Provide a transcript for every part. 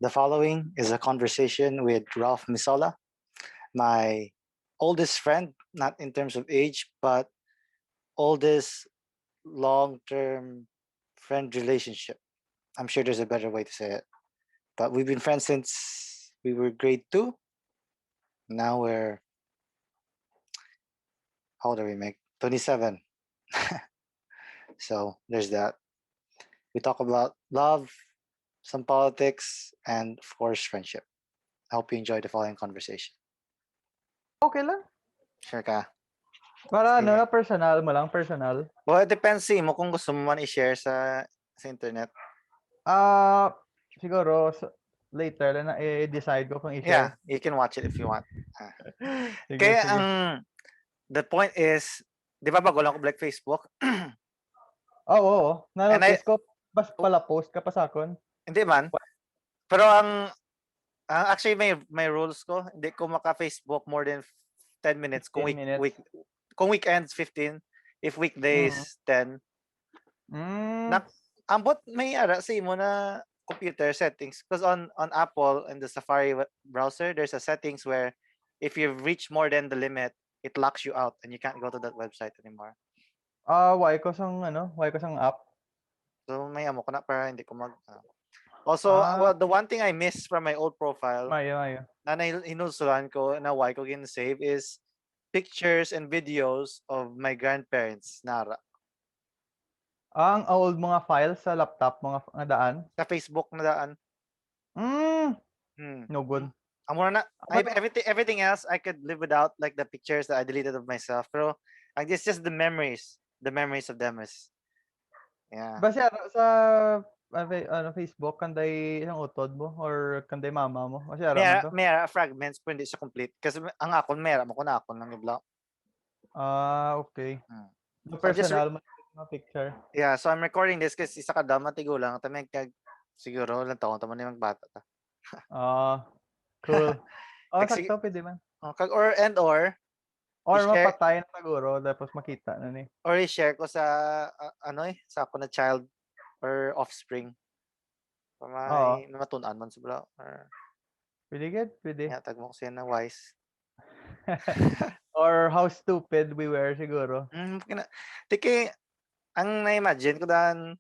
The following is a conversation with Ralph Misola, my oldest friend, not in terms of age, but oldest long-term friend relationship. I'm sure there's a better way to say it. But we've been friends since we were grade 2. Now we're, how old are we, Meg? 27. So there's that. We talk about love, some politics, and of course, friendship. I hope you enjoy the following conversation. Okay lang. Sure ka? Para Sige. personal mo lang, personal. Well, it depends sa mo kung gusto mo man i-share sa internet. Siguro later na i-decide ko kung Yeah, i-share. you can watch it if you want. Sige, Kaya sige. the point is, di ba bago lang ko Black Facebook? Oo. And Na-notice ko, bas pala post ka pa sa akon. Hindi man. Pero actually may rules ko. Hindi ko maka-Facebook more than 10 minutes. Kung 10 minutes. kung weekends 15, if weekdays 10. Ambot may ara sa imo na computer settings because on Apple and the Safari browser there's a settings where if you've reached more than the limit, it locks you out and you can't go to that website anymore. Why ko sang app. So may amo ko na para hindi ko mag Also, well, the one thing I missed from my old profile Mayo. na inusulan ko na why ko gin-save is pictures and videos of my grandparents nara. Ang old mga files sa laptop, mga daan. Sa Facebook na daan. No good. Everything else I could live without, like the pictures that I deleted of myself. Pero it's just the memories of them is, yeah. Basta sa Facebook kanday isang utod mo or kanday mama mo. Kasi man to. May fragments pero hindi siya complete. Kasi ang akon mo ko na akon lang i-block. Okay. So personal mga picture. Yeah, so I'm recording this kasi isa ka daw matigo lang. Tamig kag siguro lang taon tamo ni magbata ta. Cool. Sakto pwede man. Kag or mapatay na siguro tapos makita na ni. Or i-share ko sa sa ako na child or offspring. Para may matun-an man sa bala. Pwede. Yeah, tag mo ko siya na wise. Or how stupid we were siguro. Tiki, ang na-imagine ko dan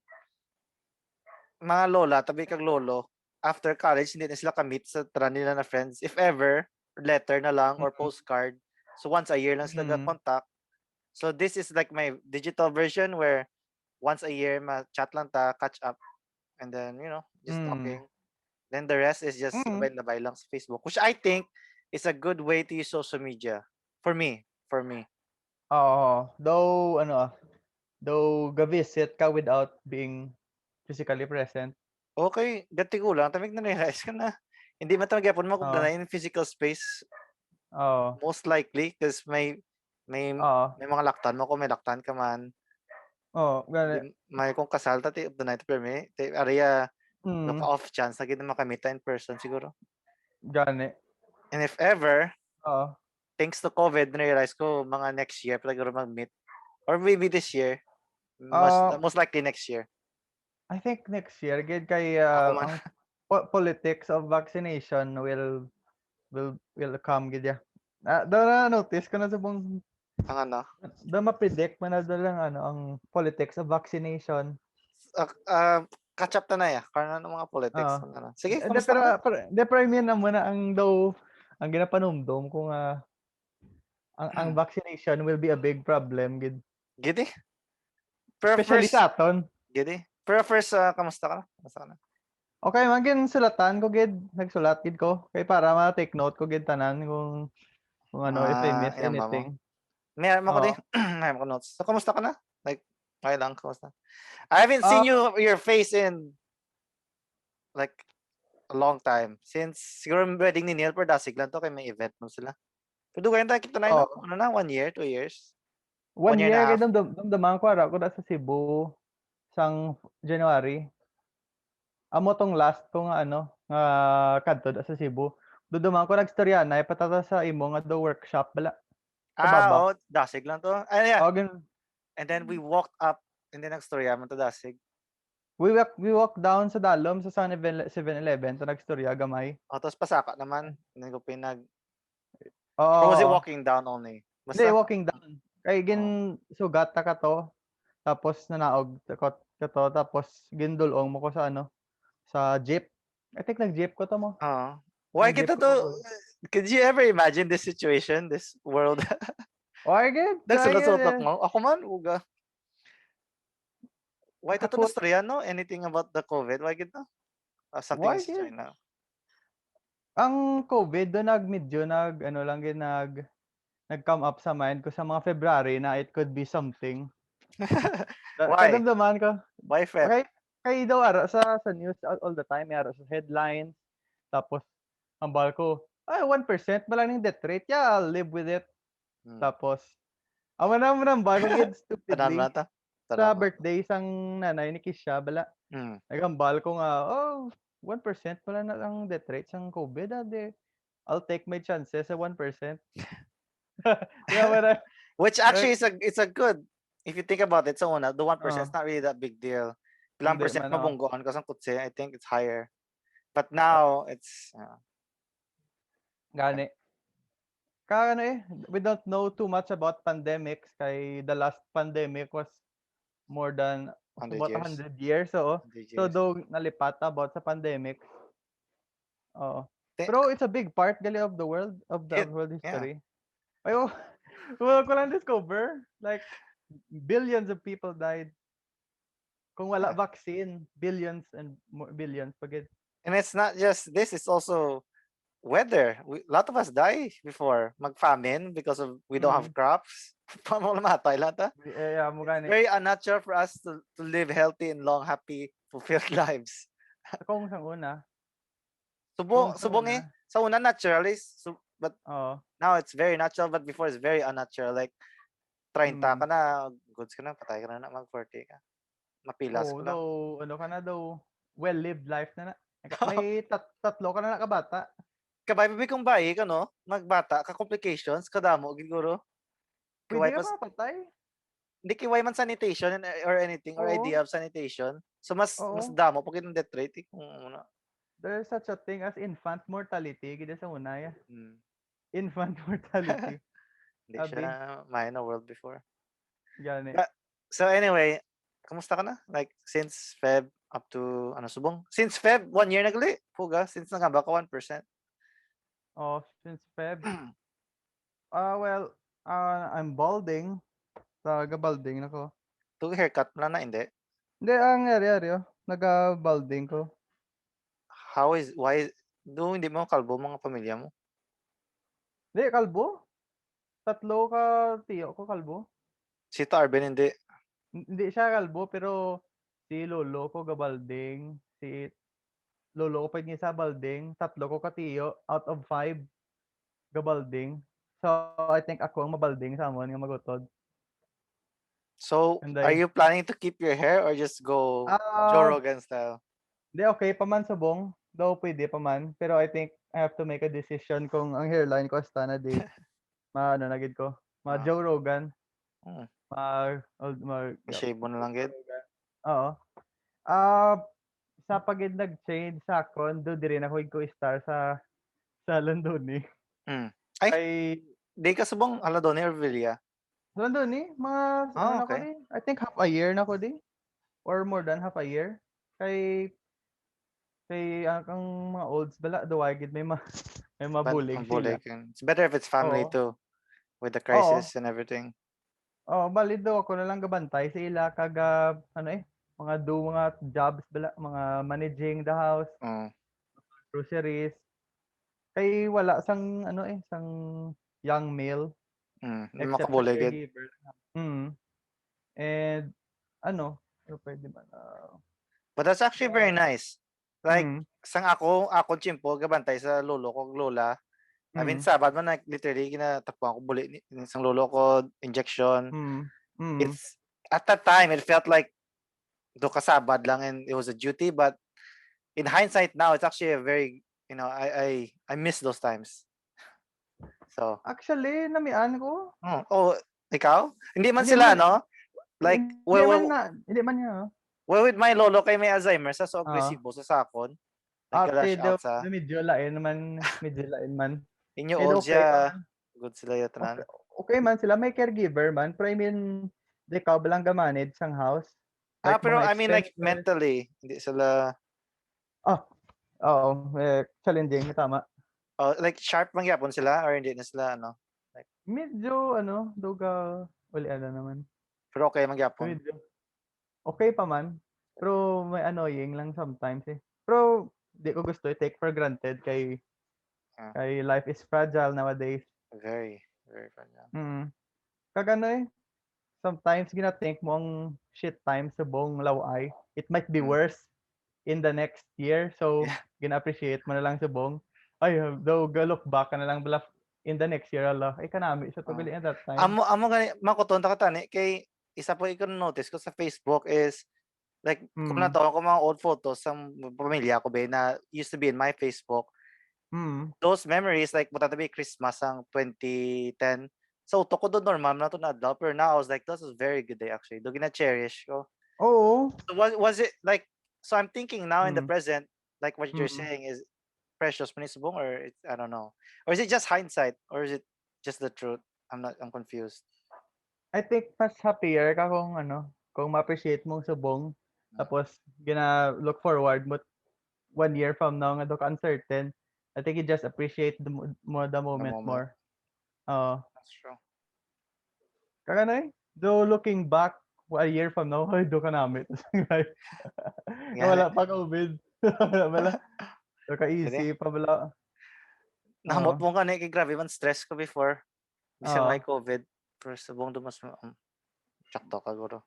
mga lola, tabi kag lolo, after college, hindi na sila ka-meet sa tara nila na friends. If ever, letter na lang or postcard. So once a year lang sila contact. So this is like my digital version where once a year ma-chat lang ta, catch up, and then, just talking. Then the rest is just labay lang sa Facebook, which I think is a good way to use social media. For me. Though ga-visit ka without being physically present. Okay, gati ko lang. Tamig na realize ka na. Hindi man talaga po na in physical space. Most likely, because may mga laktan mo. Kung may laktan ka man. May kung kasal, tati of the night per me. Area, naka-off chance na gina makamita in person siguro. Gani. And if ever, thanks to COVID, na-realize ko mga next year talaga mag-meet. Or maybe this year. Most likely next year. I think next year, gid kay ang politics of vaccination will come gid ya. Na notice ko na sa bang ma-predict man na lang ang politics of vaccination. Catch up na ya karena ng mga politics. Sige, pero I mean muna ang daw ang ginapanumdum kung ang vaccination will be a big problem gid. Gidi. Especially sa aton. Gidi. Pero first, kamusta ka na? Okay, magin sulatan ko gid, nagsulat gid ko kay para ma-take note ko gid tanan kung if I miss anything. May mo ko din. May mo notes. So kamusta ka na? Like okay lang, kamusta? I haven't seen your face in like a long time. Since siguro wedding ni Neil per dasig lang to kay may event mo sila. Pero kayo tayo kita na ano na 1 year, 2 years? 1 year kay damdaman ko ara ko sa Cebu sang January. Amo tong last ko nga kadto sa Cebu. Duduman ko nagstorya na ipatata sa imo nga do workshop bala. Dasig lang to. Yeah. And then we walked up and then nagstorya man to dasig. We walk down sa Dalom sa 7-Eleven to nagstorya gamay. Tapos pasaka naman. Hindi ko pinag... Oo. Or was it walking down only? Hindi, Basta, walking down. Kay sugat ta ka to. Tapos nanaog ka to. Tapos gindulong mo ko sa sa jeep. I think nag-jeep ko to mo. why Nag-jeep kita ko to... Could you ever imagine this situation, this world? Why good? Nagsulat-sulat mo. Ako man, uga. Why to Ako, nastorya, no? Anything about the COVID? Why kita? Something why is good? China. Ang COVID do medyo nag-come up sa mind ko sa mga February na it could be something. Why? Kadamdaman ko. Why Feb? Okay, kay daw ara sa news all the time, ara sa headlines. Tapos hambal ko, 1% ba lang ng death rate? Yeah, I'll live with it. Tapos amo na hambal ko gid stupidly. Sa birthday sang nanay ni Kisha bala. Nagambal ko nga, 1% pala na lang death rate sang COVID. I'll take my chances sa 1%. Which actually it's a good, if you think about it, so the 1% is not really that big deal. Ilang percent mabunggoan ko sang kutse, I think it's higher. But now it's gani. We don't know too much about pandemics kay the last pandemic was more than about 100 years. So though nalipat about sa pandemic. Pero it's a big part gali of the world world history. Yeah. Well, ko lang discover like billions of people died. Kung wala vaccine, billions and billions pagid. And it's not just this, it's also weather. A lot of us die before mag-famine because of we don't have crops. Yeah, it's very unnatural for us to live healthy and long, happy, fulfilled lives. Kung sa una. Subong eh. Sa una natural is, but now it's very natural, but before it's very unnatural. Like 30 ka na, goods ka na, patay ka na mag-40 ka. Mapilas ko lang. Ano ka na daw, well-lived life na. May tatlo ka na nakabata. Kabay kung bayi ka, no? Magbata, ka-complications, kadamo, siguro. Pwede ka mapatay. Hindi kiway man sanitation or anything, or idea of sanitation. So, mas damo, pag yung death rate, There's such a thing as infant mortality, gida sa una, ya. Infant mortality. Hindi siya may na world before. Gani. So anyway, kamusta ka na? Like, since Feb up to, subong? Since Feb, 1 year nagali. Puga, since nangaba ka 1%. Since Feb. Well, I'm balding. Taga-balding na ko. To haircut mo na, hindi? Hindi, ang area. Naga-balding ko. Why, hindi mo kalbo mga pamilya mo? Hindi, kalbo. 3 ka tiyo ko kalbo. Si Tarben, hindi. Hindi siya kalbo, pero si lolo ko gabalding. Si lolo ko pa niya sa balding. 3 ko katiyo out of 5 gabalding. So, I think ako ang mabalding sa amon nga magutod. So, are you planning to keep your hair or just go Joe Rogan style? Hindi, okay pa man subong. Though pwede pa man. Pero I think I have to make a decision kung ang hairline ko hasta na di. Nagid ko. Joe Rogan. Shave mo na lang gid. Oo. Sa pagid nag-change sa akon, do diri na ko star sa Londoni. Ay, di ka subong Aladoni or Villa? Londoni, mga ko di. I think half a year na ko di. Or more than half a year. Kay ang mga olds bala duway gid may mabulig sila. It's better if it's family too, with the crisis and everything. Bali daw ako na lang gabantay sa ila kaga mga jobs bala, mga managing the house, groceries. Kay wala sang sang young male. Except sa caregiver. And pwede ba But that's actually very nice. Like, sang ako chimpo, gabantay sa lolo ko, lola. I mean, sabad man, like, literally, kinatapuan ko buli, isang lolo ko, injection. It's, at that time, it felt like, do kasabad lang, and it was a duty, but in hindsight now, it's actually a very, I miss those times. So. Actually, namian ko. Ikaw? Hindi man sila, no? Like, hindi man niya. Well, with my lolo kay may Alzheimer sa so Oo. agresibo sa sakon. Ate Nagka-lash daw out sa medyo lain man. inyo Kaya old okay pa siya. man. Good sila yung Okay, tanan. okay man sila, may caregiver man, pero I mean, di ikaw ba lang ga-manage sang house? Like Pero mga I mean like expenses. mentally, hindi sila Oo, challenging, tama. like sharp man gyapon sila or hindi na sila ano? Like, Medyo duga wala naman. pero okay man gyapon. Medyo okay pa man, pero may annoying lang sometimes eh. Pero di ko gusto i-take for granted kay life is fragile nowadays. Very, very fun. Mm. Kag sometimes gina-think mo ang shit time sa buong laway. It might be worse in the next year. So, Yeah. gina-appreciate mo na lang sa buong. Ay, though, look back ka na lang bala in the next year, ala. Ay, kanami siya to bili at that time. Amo gani makuton ta katani kay isa po iko notice ko sa Facebook is like kung Mm. nataon ko mga old photos sa pamilya ko ba na used to be in my Facebook. Those memories like buta tabi Christmas ang 2010. So utok ko doon normal na to na adult pero now I was like this was very good day actually. Do gina-cherish ko. Oo. So was it like so I'm thinking now in the Mm. present like what you're Mm. saying is precious manisubong or it's, I don't know. Or is it just hindsight or is it just the truth? I'm confused. I think mas happier ka kung ma-appreciate mong subong. Tapos, gina-look forward mo 1 year from now nga do ka uncertain. I think you just appreciate the The moment moment. more. Oo. That's true. Kaya though looking back 1 year from now, ay do ka namin. Gani. Wala pa COVID. Wala. So Gani. ka-easy pa bala. Nahamot Oo. mo ka kay grabe man stress ko before. Bisag may Oo. COVID. Pero sa buong dumas tsakto ka guro.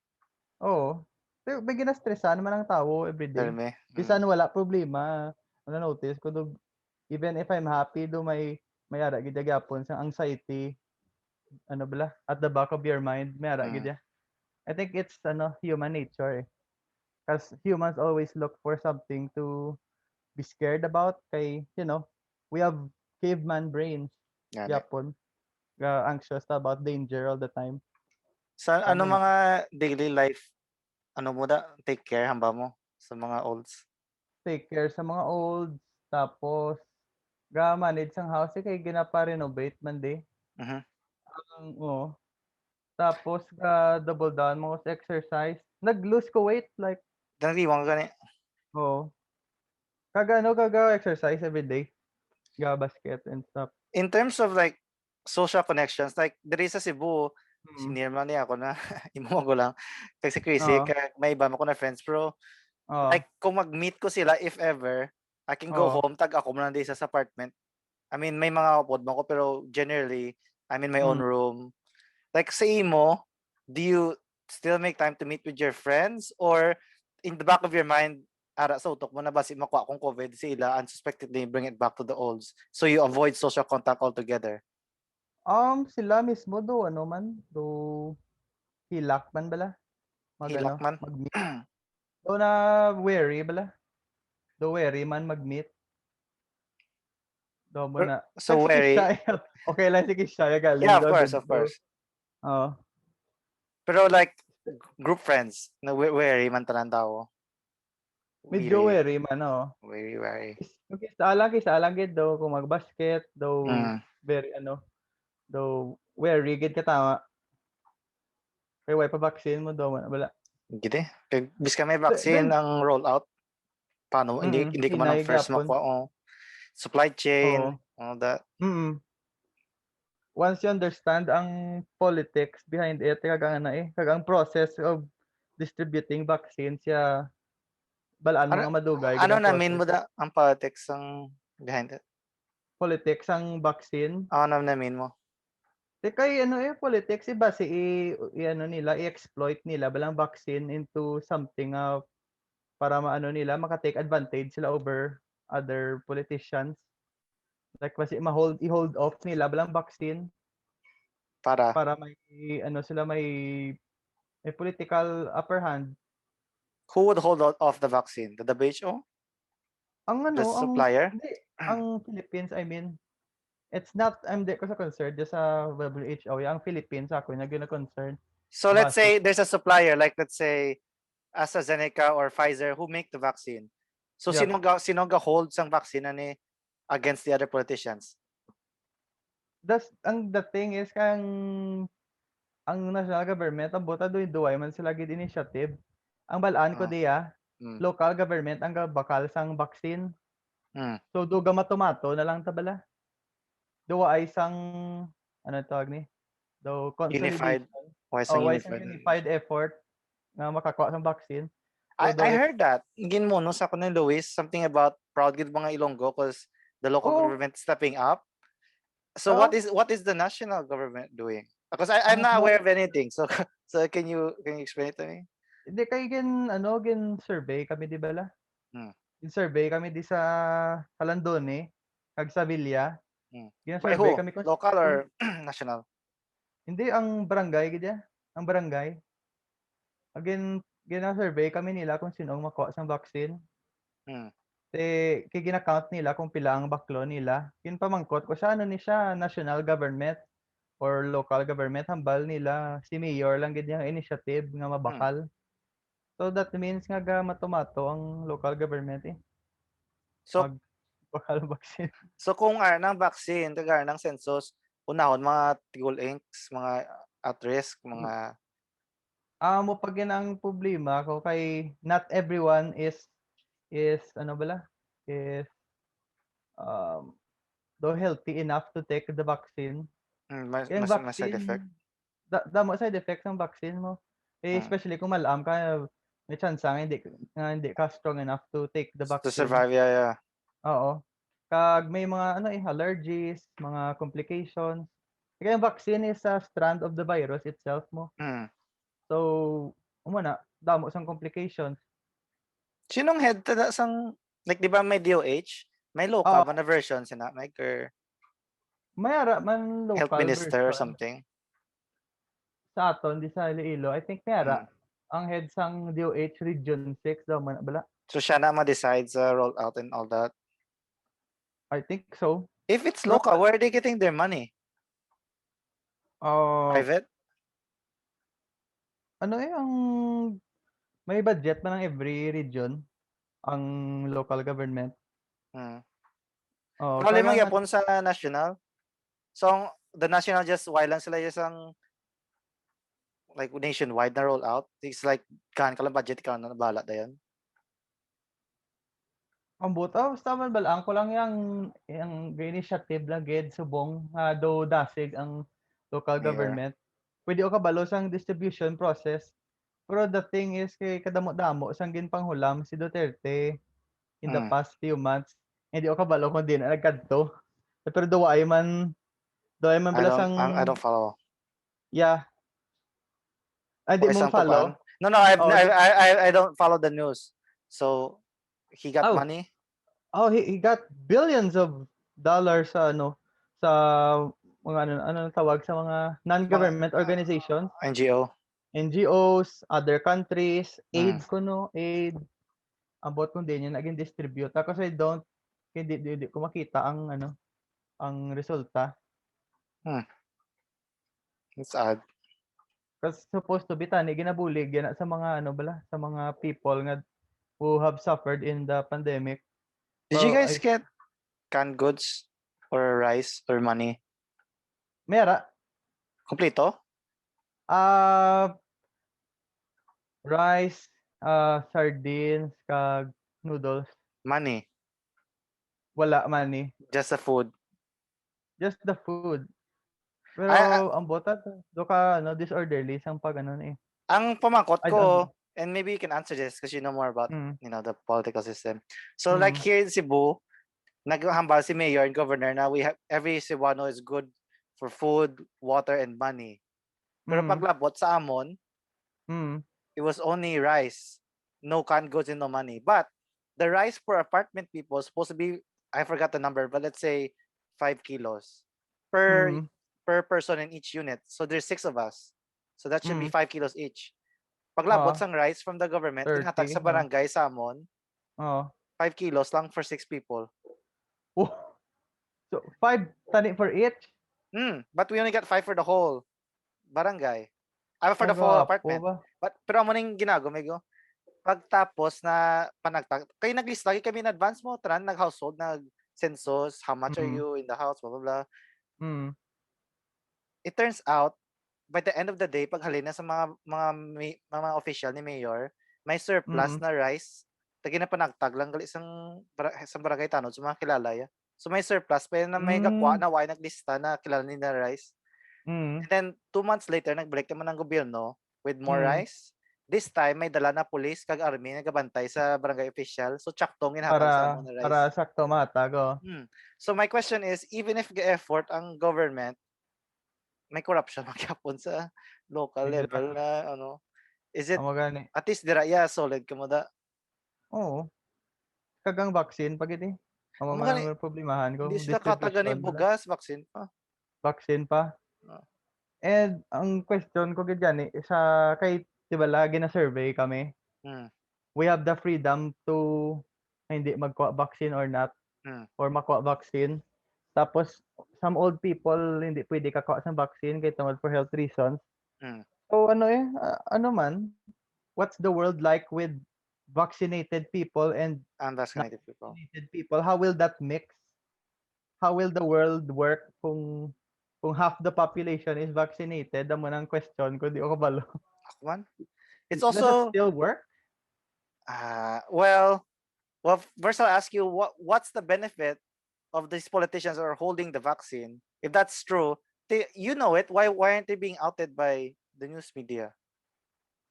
Oo. Pero may gina-stressan naman ang tao Tell everyday. me. Bisan wala problema. Notice ko even if I'm happy may ara gid gyapon sa anxiety. Bala at the back of your mind may ara gid ya. I think it's human nature eh. Because humans always look for something to be scared about kay we have caveman brains Gani. yapon anxious about danger all the time. Sa ano Tama mga daily life ano mo da take care hamba mo sa mga olds? take care sa mga old tapos ga-manage ang house kay ginapa-renovate man di. Oo. Tapos double down mo sa exercise. Nag-lose ko weight like Nagdiwang ka gani. oo. Kaga exercise every day. Ga basket and stuff. In terms of like social connections, like diri sa Cebu, Mm. sinirman niya ako na imo ko lang. Kay si Chrissy, Oo. may iba ko na friends pero Oo. like kung mag-meet ko sila if ever, I can go Oo. home tag ako mo lang di sa apartment. I mean may mga upod mo ko pero generally I'm in my own room. Like sa imo, do you still make time to meet with your friends or in the back of your mind ara sa utok mo na basi makuha kung COVID sila unsuspectedly bring it back to the olds so you avoid social contact altogether? Sila mismo do hilak man bala Hilak man. mag-meet. Do na wary bala. Do wary man mag-meet. Do mo na. So Si very Kishaya. Okay lang si Kishaya yeah, galing of course, dito. of course. Oo. Pero like group friends na wary man tanan tao. Medyo Really, wary man wary. Kisa lang gid daw kung mag-basket daw very daw wary gid ka tama. Kay way pa vaccine mo daw wala. Gid kay bis ka may vaccine ang roll out. Paano hindi ka man ang Hinay first gyapon. makuha supply chain, Oo. all that. Once you understand ang politics behind it, kag ang process of distributing vaccines balaan mo Ano nga madugay ano gid ang namin mo process. da ang politics ang behind it? Politics ang vaccine. Ano namin mo? Kay politics base nila i-exploit nila balang vaccine into something para nila maka-take advantage sila over other politicians. Like base i-hold off nila balang vaccine para may sila may political upper hand. Who would hold out of the vaccine? The WHO? The supplier? Hindi, ang Philippines, I mean, it's not, I'm di ko sa concerned sa WHO, ang Philippines ako, na gina-concern. So let's say there's a supplier, like let's say AstraZeneca or Pfizer who make the vaccine. So Yep. sino ga hold sang vaccine ni against the other politicians? The thing is ang national government ang bota duay man sila gid initiative. Ang balaan ko diya, local government ang bakal sang vaccine. So duga matomato na lang tabala. Duwa ay sang ano tawag ni? Do Unified. consolidation. Why Oh, sang why unified? unified effort nga makakuha sang vaccine. I heard that. Gin mo no sa kuno Luis something about proud gid mga Ilonggo because the local government stepping up. So what is the national government doing? Because I'm not aware of anything. So can you explain it to me? Hindi kay gin survey kami di bala? Gin survey kami di sa Calandone kag sa Villa. Gin By survey who? kami Local or national? Hindi ang barangay gid ang barangay. Again, gina-survey kami nila kung sino ang makuha sang vaccine. Kay gina-count nila kung pila ang baklo nila. Pamangkot ko sa ano ni siya, national government or local government, hambal nila si mayor lang gid yung initiative nga mabakal. So that means nga matomato ang local government So bakal vaccine. So kung ng vaccine, tagar ng census, unahon mga tigol inks, mga at risk, mga Mo pag yan ang problema ko kay not everyone is ano bala? Is though healthy enough to take the vaccine. Mas side effect. Damo side effects ng vaccine mo. Especially kung malam ka, may chance nga hindi ka strong enough to take the vaccine. To survive, yeah. Oo. Kag may mga allergies, mga complications. Kaya yung vaccine is a strand of the virus itself mo. So, umana, damo sang complications. Sinong head tada sang like di ba may DOH? May local man na version sina like Mayara man local health minister version. or something. Sa aton di sa Iloilo, I think mayara ang head sang DOH Region 6 daw man bala. So siya na ma-decide sa rollout and all that. I think so. If it's local, where are they getting their money? Private? Ano ang may budget man ang every region ang local government. Problema yapon sa national. So the national just why lang sila isang like nationwide na roll out. It's like kan kala budget ka na bala dayon. Ang buta basta man balaan ko lang yung initiative lang gid subong do dasig ang local government. Pwede o kabalo sang distribution process. Pero the thing is kay kadamo-damo sang ginpanghulam si Duterte in the past few months. Hindi o kabalo kung di na nagkadto. Pero duway man bala sang I don't follow. Yeah. I di mo follow? No, I don't follow the news. So he got money? Oh, he got billions of dollars sa sa mga ano tawag sa mga non-government organizations, NGOs, other countries, aid abot kung din yung naging distribute. Kasi hindi ko makita ang ang resulta. It's odd. Kasi supposed to be tani ginabulig yan sa mga sa mga people nga who have suffered in the pandemic. Did you guys get canned goods or rice or money? Mera. Kompleto? Rice, sardines, kag noodles. Money? Wala money. Just the food? Just the food. Pero ang botat, do ka disorderly sang pag Ang pamangkot ko, and maybe you can answer this because you know more about the political system. So like here in Cebu, naghambal si mayor and governor na we have every Cebuano is good for food, water, and money. Pero paglabot sa amon, it was only rice, no canned goods and no money. But the rice per apartment people is supposed to be, I forgot the number, but let's say 5 kilos per person in each unit. So there's 6 of us. So that should be 5 kilos each. Paglabot sang rice from the government, tinatag sa barangay sa amon, 5 kilos lang for 6 people. Oh. So 5 tani for each? But we only got 5 for the whole barangay. For the whole apartment. But pero amo ning ginago, pagtapos na panagtag kayo naglista lagi kami in advance mo tran nag-household, nag-census, how much are Mm. you in the house, blah, blah, blah. Mm. It turns out, by the end of the day, pag halina sa mga official ni mayor, may surplus Mm. na rice. Tagi na panagtag lang gali sa barangay tanod sa mga kilala ya. So may surplus pa na may gakwa Hmm. na why naglista na kilala ni na rice. Mm. And then 2 months later nagbalik naman ang gobyerno with more Mm. rice. This time may dala na pulis kag army nagabantay sa barangay official. So tsaktong ginhatag sa amo na Para rice. sakto matag, oh. So my question is, even if ga-effort ang government, may corruption magyapon sa local Sige level lang, na ano, is it amo gani. at least dira yeah, solid kamo da. Oo, kagang vaccine pa gid, amo Amo man gani ang problemahan hindi ko, sila katagani distribution nila, bugas, vaccine pa. vaccine pa. Ah, And ang question ko gid gani sa kay 'di ba lagi na survey kami, hmm, we have the freedom to hindi magkuha vaccine or not, hmm, or makuha vaccine. Tapos some old people hindi pwede kakuha sa vaccine kay tungod for health reasons. hmm, So ano ano man, what's the world like with vaccinated people and unvaccinated people. non-vaccinated people? How will that mix? How will the world work kung half the population is vaccinated? Amo nang question ko, di ako kabalo. Ako man. It's Does it also still work? well, first I'll ask you what's the benefit of these politicians are holding the vaccine? If that's true, you know it. Why aren't they being outed by the news media?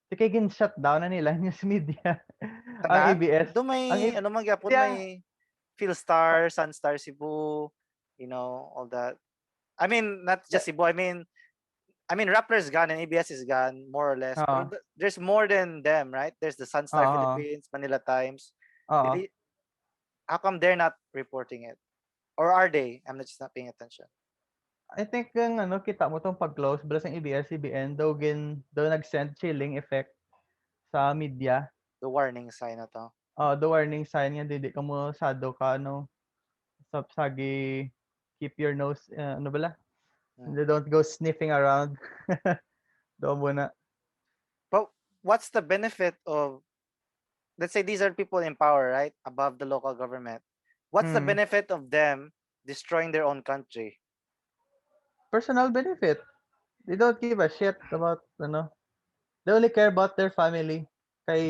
Sige, gin-shutdown na nila news media. Ang Tanan, ABS. do Ang may ano man gyapon Media, may Philstar, Sunstar Cebu, all that. I mean, not just Cebu. I mean, Rappler's gone and ABS is gone more or less. oo, But there's more than them, right? There's the Sunstar oo, Philippines, Manila Times. oo. Dili, how come they're not reporting it? Or are they? I'm just not paying attention. I think ang ano, kita mo 'tong pag-close bilas ng ABS-CBN daw nag-send chilling effect sa media. The warning sign na to. The warning sign nga dili ka mo sado ka ano, sagi keep your nose, ano bala? Hmm. Don't go sniffing around. Doon muna. But what's the benefit of, let's say these are people in power, right? Above the local government. What's the Mm. benefit of them destroying their own country? Personal benefit. They don't give a shit about ano. They only care about their family. Kay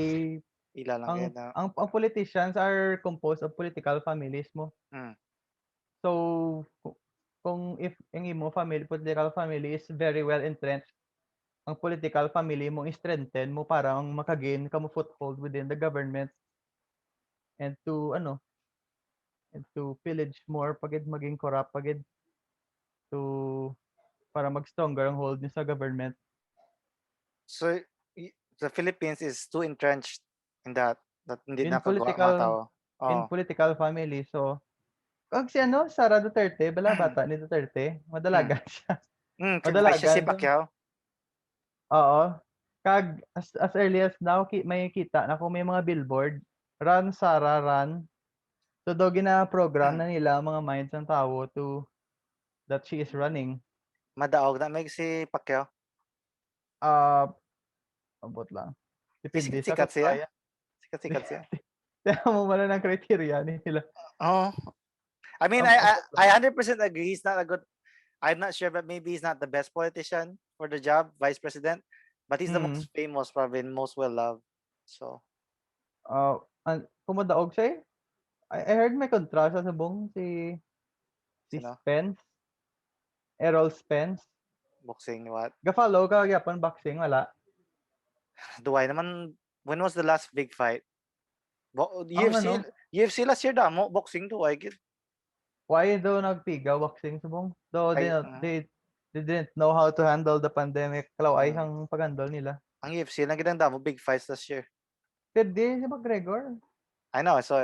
Ila lang kayo ang na. ang politicians are composed of political families mo. Hmm. So kung if ang imo family, political family is very well entrenched, ang political family mo strengthen mo para ang maka-gain ka mo foothold within the government and to ano, and to pillage more pagid maging corrupt pagid to para mag-stronger ang hold niyo sa government. So the Philippines is too entrenched in that hindi In nakagawa mga political tao. in Oh. political family. So, kag si ano, Sara Duterte, bata ni Duterte, Hmm. madalagan siya. Kag vice siya si Madalagan. So, Pacquiao. oo. Kag as early as now, may kita na kung may mga billboard, "Run Sara, run." So, daw gina-program na nila ang mga minds ng tao that she is running. Madaog na may si Pacquiao. Ah, abot lang. Depende sa Sikat-sikat siya. kasabayan. Sikat-sikat siya. Tingnan mo man ang criteria nila. Oh. I mean, Abot I lang. 100% agree. He's not a good. I'm not sure, but maybe he's not the best politician for the job, vice president. But he's the Mm. most famous, probably, and most well loved. So, Kung madaog siya, I heard may kontrata sa bong si sino? Spence, Errol Spence. Boxing, what? Ga-follow ka gyapon boxing wala? Duway naman, when was the last big fight? Ang UFC, ano, UFC last year damo, boxing duway. why daw nagpiga boxing sa bong? Though Kay, they didn't know how to handle the pandemic. Kalaway mm, ang pag-handle nila. ang UFC, lang ginang damo, big fights last year. Pwede si McGregor. I know, so,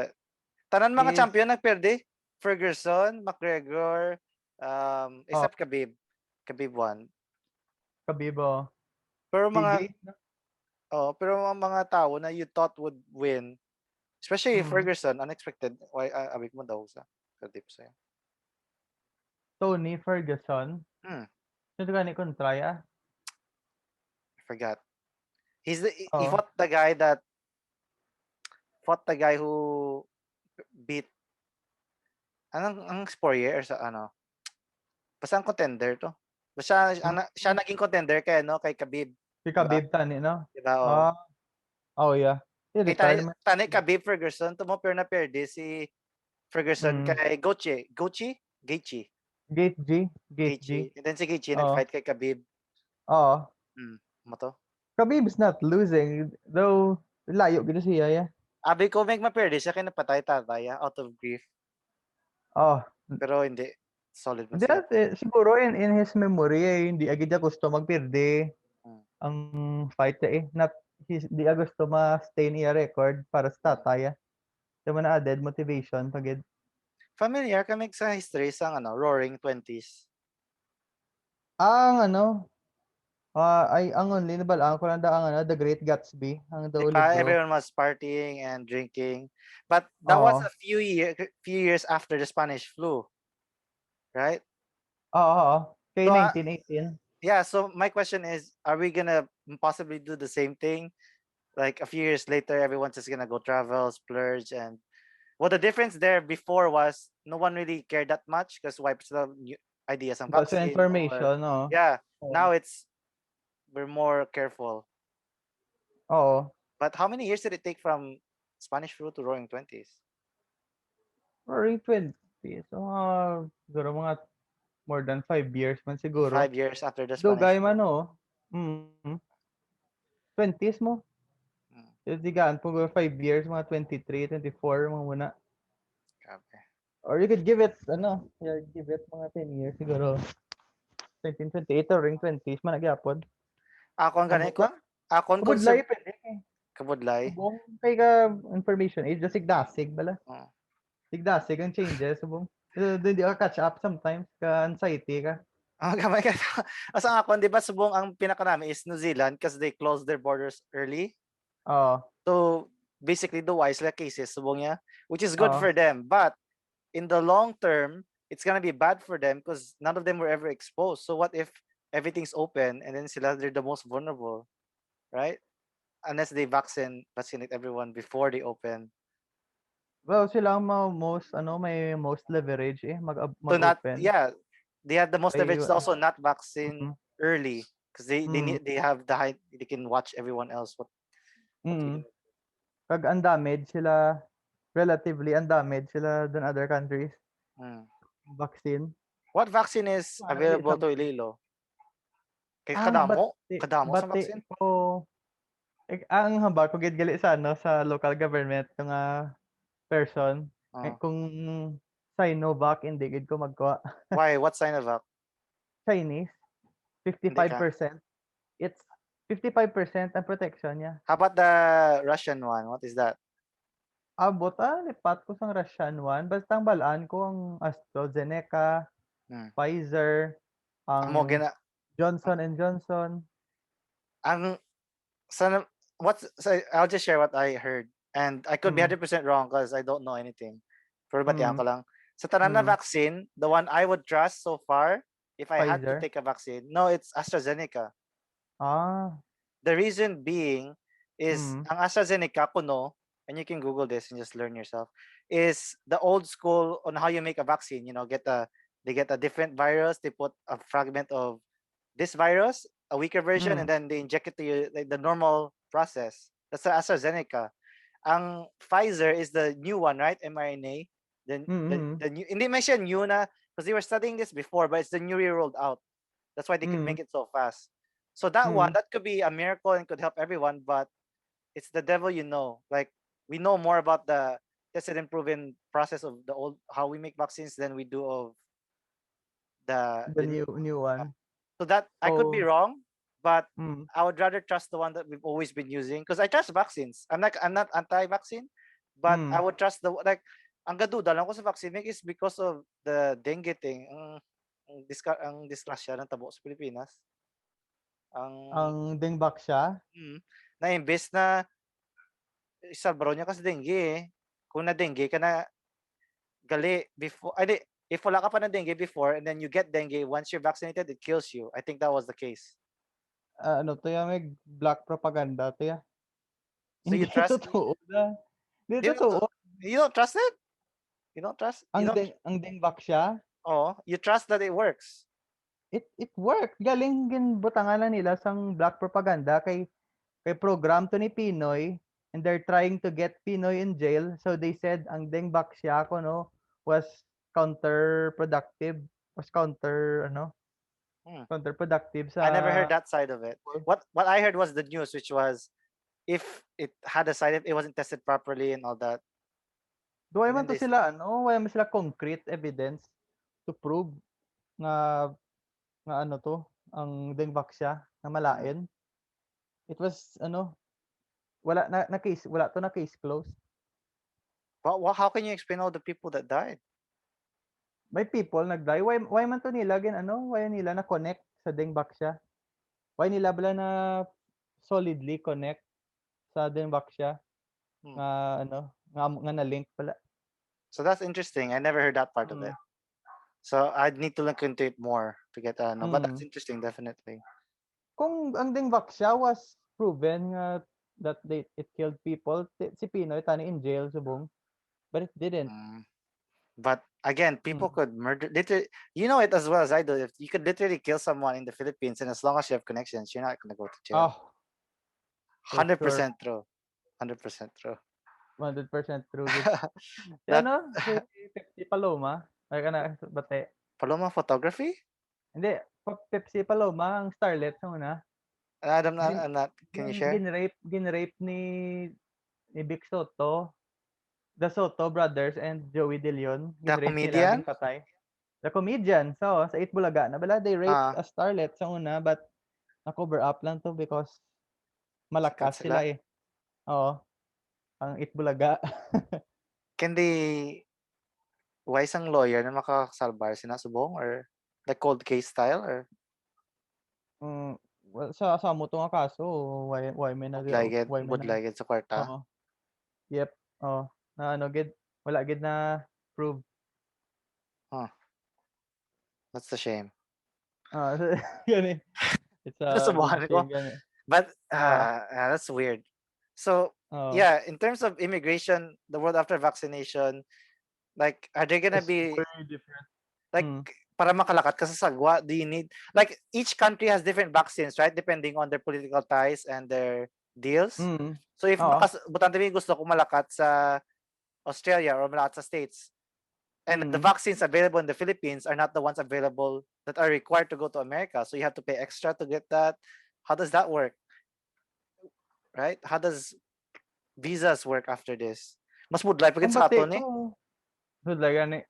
tanan mga Is champion nagperde. Ferguson, McGregor, oh, except Khabib. Khabib won. Kabibo. Pero mga TJ? pero ang mga tao na you thought would win, especially Mm. Ferguson, unexpected. Why abig mo daw sa kadip sa. Tony Ferguson. Hmm, Sino ka ni kontraya? I forgot. He Oh. fought the guy that fought the guy who beat ang Poirier or sa ano, basta ang contender 'to. Basta siya Mm. naging contender kay ano, kay Khabib, Si 'di ba? Khabib tani 'no? 'Di ba, oh. Ah, oh yeah. Kay tani I-retire man. tani Khabib Ferguson tumo pair na perde si Ferguson Mm. kay Gaethje. Gate G, Gate G. Gaethje, and then si Gaethje Oo, nag-fight kay Khabib. oo. Mo 'to. Khabib is not losing, though layo gid siya, yeah. Abi ko meg maperde siya kay napatay tatay, out of grief. Oh, Pero hindi, solid man hindi siya. siguro in his memory, hindi agad niya gusto magpirde Hmm, ang fight eh. Not di niya gusto ma-stain iya record para sa hmm. tatay. Di man na added motivation pagid. Familiar ka meg sa history sang ano, Roaring Twenties? Ang ano, ay ang only nabalaan ko lang ang ano, The Great Gatsby, ang daw 'Di ba libro. everyone was partying and drinking, but that was Oo. a few years after the Spanish flu, right? Oo, oo. Kay So, 1918. yeah, so my question is, are we gonna possibly do the same thing? Like a few years later, everyone's just gonna go travel, splurge, and well, the difference there before was no one really cared that much because wipes the new ideas on Wala sa vaccine or information, oo. yeah. Oo. Now we're more careful. Oo. But how many years did it take from Spanish flu to Roaring Twenties? Early 20s. So, siguro mga more than 5 years man siguro. 5 years after the Spanish Dugay flu. man, oo. Mm. 20s mo. Mm, Digaan po 5 years, mga 23, 24, mga muna. grabe. Or you could give it, ano, yeah, give it mga 10 years siguro. 1928 or ring 20s man nagyapon. Ako ang ganit ko. Kabudlay, Ako ang kabudlay pwede. kabudlay. Subong kay ka information age, just sigdasig bala. Oh. Sigdasig ang changes, subong. Hindi ka catch up sometimes, ka anxiety ka. Gamay ka. Asa ako, di ba subong ang pinaka namin is New Zealand because they closed their borders early. Oo. So basically the wise cases subong niya, which is good Oo. for them. But in the long term, it's gonna be bad for them because none of them were ever exposed. So what if everything's open and then sila they're the most vulnerable, right? Unless they vaccinate everyone before they open. Well, sila ang most, ano, may most leverage So not mag-open. yeah, they had the most Kay, leverage to also not vaccine mm, early because mm, they have the high they can watch everyone else what we mm. do. Kag undamaged sila, relatively undamaged sila than other countries. Hmm. Vaccine. What vaccine is Parang di available to something. Iloilo? Kay Bati, kadamo sa bati vaccine. ko, ang hambal ko gid gali sa ano, sa local government nga person. Kung Sinovac hindi gid ko magkuha. Why? What Sinovac? Chinese, Hindi ka. 55%. It's 55% ang protection niya. How about the Russian one? What is that? Abot, lipat ko sang Russian one. Basta ang balaan ko ang AstraZeneca, Hmm. Pfizer, Amo ang Johnson and Johnson. ang sana I'll just share what I heard and I could be Mm, 100% wrong because I don't know anything. Pero batihan mm, ko lang. Sa tanan na mm. vaccine, the one I would trust so far if I had to Pfizer. take a vaccine, no, it's AstraZeneca. Ah, The reason being is mm, ang AstraZeneca kuno, and you can Google this and just learn yourself, is the old school on how you make a vaccine. You know, they get a different virus, they put a fragment of this virus, a weaker version, and mm, then they inject it to you like the normal process. That's the AstraZeneca. Ang Pfizer is the new one, right? mRNA. Then mm, the new hindi man siya new na because they were studying this before, but it's the newly rolled out. That's why they could mm, make it so fast. So that one, mm, that could be a miracle and could help everyone, but it's the devil you know. Like we know more about the tested and proven process of the old how we make vaccines than we do of the the new new one. one. So that I could be So, wrong, but mm, I would rather trust the one that we've always been using because I trust vaccines. I'm not anti-vaccine, but I mm, would trust the like ang gaduda lang ko sa vaccine is because of the dengue thing. Ang disgrasya ng tabo sa Pilipinas. Ang ang dingbak siya. na imbes na isalbaro niya kasi dengue eh. Kung na dengue ka na gali before, ay di, if wala ka pa ng dengue before and then you get dengue, once you're vaccinated, it kills you. I think that was the case. Ano to ya, may black propaganda to ya. So you Hindi trust, totoo na. Di You don't, totoo. you don't trust it? You don't trust? You don't? Ang dingbak siya. Oh, you trust that it works? It worked. Galing ginbutangan na nila sang black propaganda kay program to ni Pinoy, and they're trying to get Pinoy in jail. So they said ang dingbak siya no was counterproductive. Was counterproductive I never heard sa that side of it. What I heard was the news, which was if it had a side effect, it wasn't tested properly and all that. Why And man then to they sila why man sila concrete evidence to prove nga to ang dingbak siya na malain. It was wala na case, wala to na case closed. Well, how can you explain all the people that died? May people nag-die. Why man to nila why nila na connect sa dingbak siya? Why nila bala na solidly connect sa dingbak siya? Nga nga na link pala. So that's interesting. I never heard that part of it. So I'd need to look into it more to get but that's interesting, definitely. Kung ang dingbak siya was proven that it killed people, si Pinoy tani in jail subong, but it didn't. But again, people could murder. Literally, you know it as well as I do. If you could literally kill someone in the Philippines, and as long as you have connections, you're not gonna go to jail. 100% true. 100% true. 100% true. Si Pepsi Paloma, ay kana bate. Paloma photography? Hindi, Pepsi Paloma ang starlet sa una. I'm not. Can you share? Ginrape ni Vic Soto, the Soto brothers and Joey De Leon. The Ginrape nila, comedian? ginpatay. The comedian. So, sa Itbulaga na bala, they raped a starlet sa una, but na-cover up lang to because malakas sila eh. Oo. Ang Itbulaga. Can they wise ang lawyer na makasalbar sinasubong or like cold case style or well, sa mo to nga kaso, why may budlaygid sa kwarta? Oo. Yep. Oh, na gid wala gid na prove. That's a shame. Gani. It's a big shame gani. But that's weird. So yeah, in terms of immigration, the world after vaccination, like are they gonna be very different? like para makalakat ka sa sagwa, do you need like each country has different vaccines, right? Depending on their political ties and their deals. So if butante mi gusto ko malakat sa Australia or malakat sa States, and the vaccines available in the Philippines are not the ones available that are required to go to America, so you have to pay extra to get that. How does that work? Right? How does visas work after this? Mas budlay pa gid sa aton eh. Budlay gani.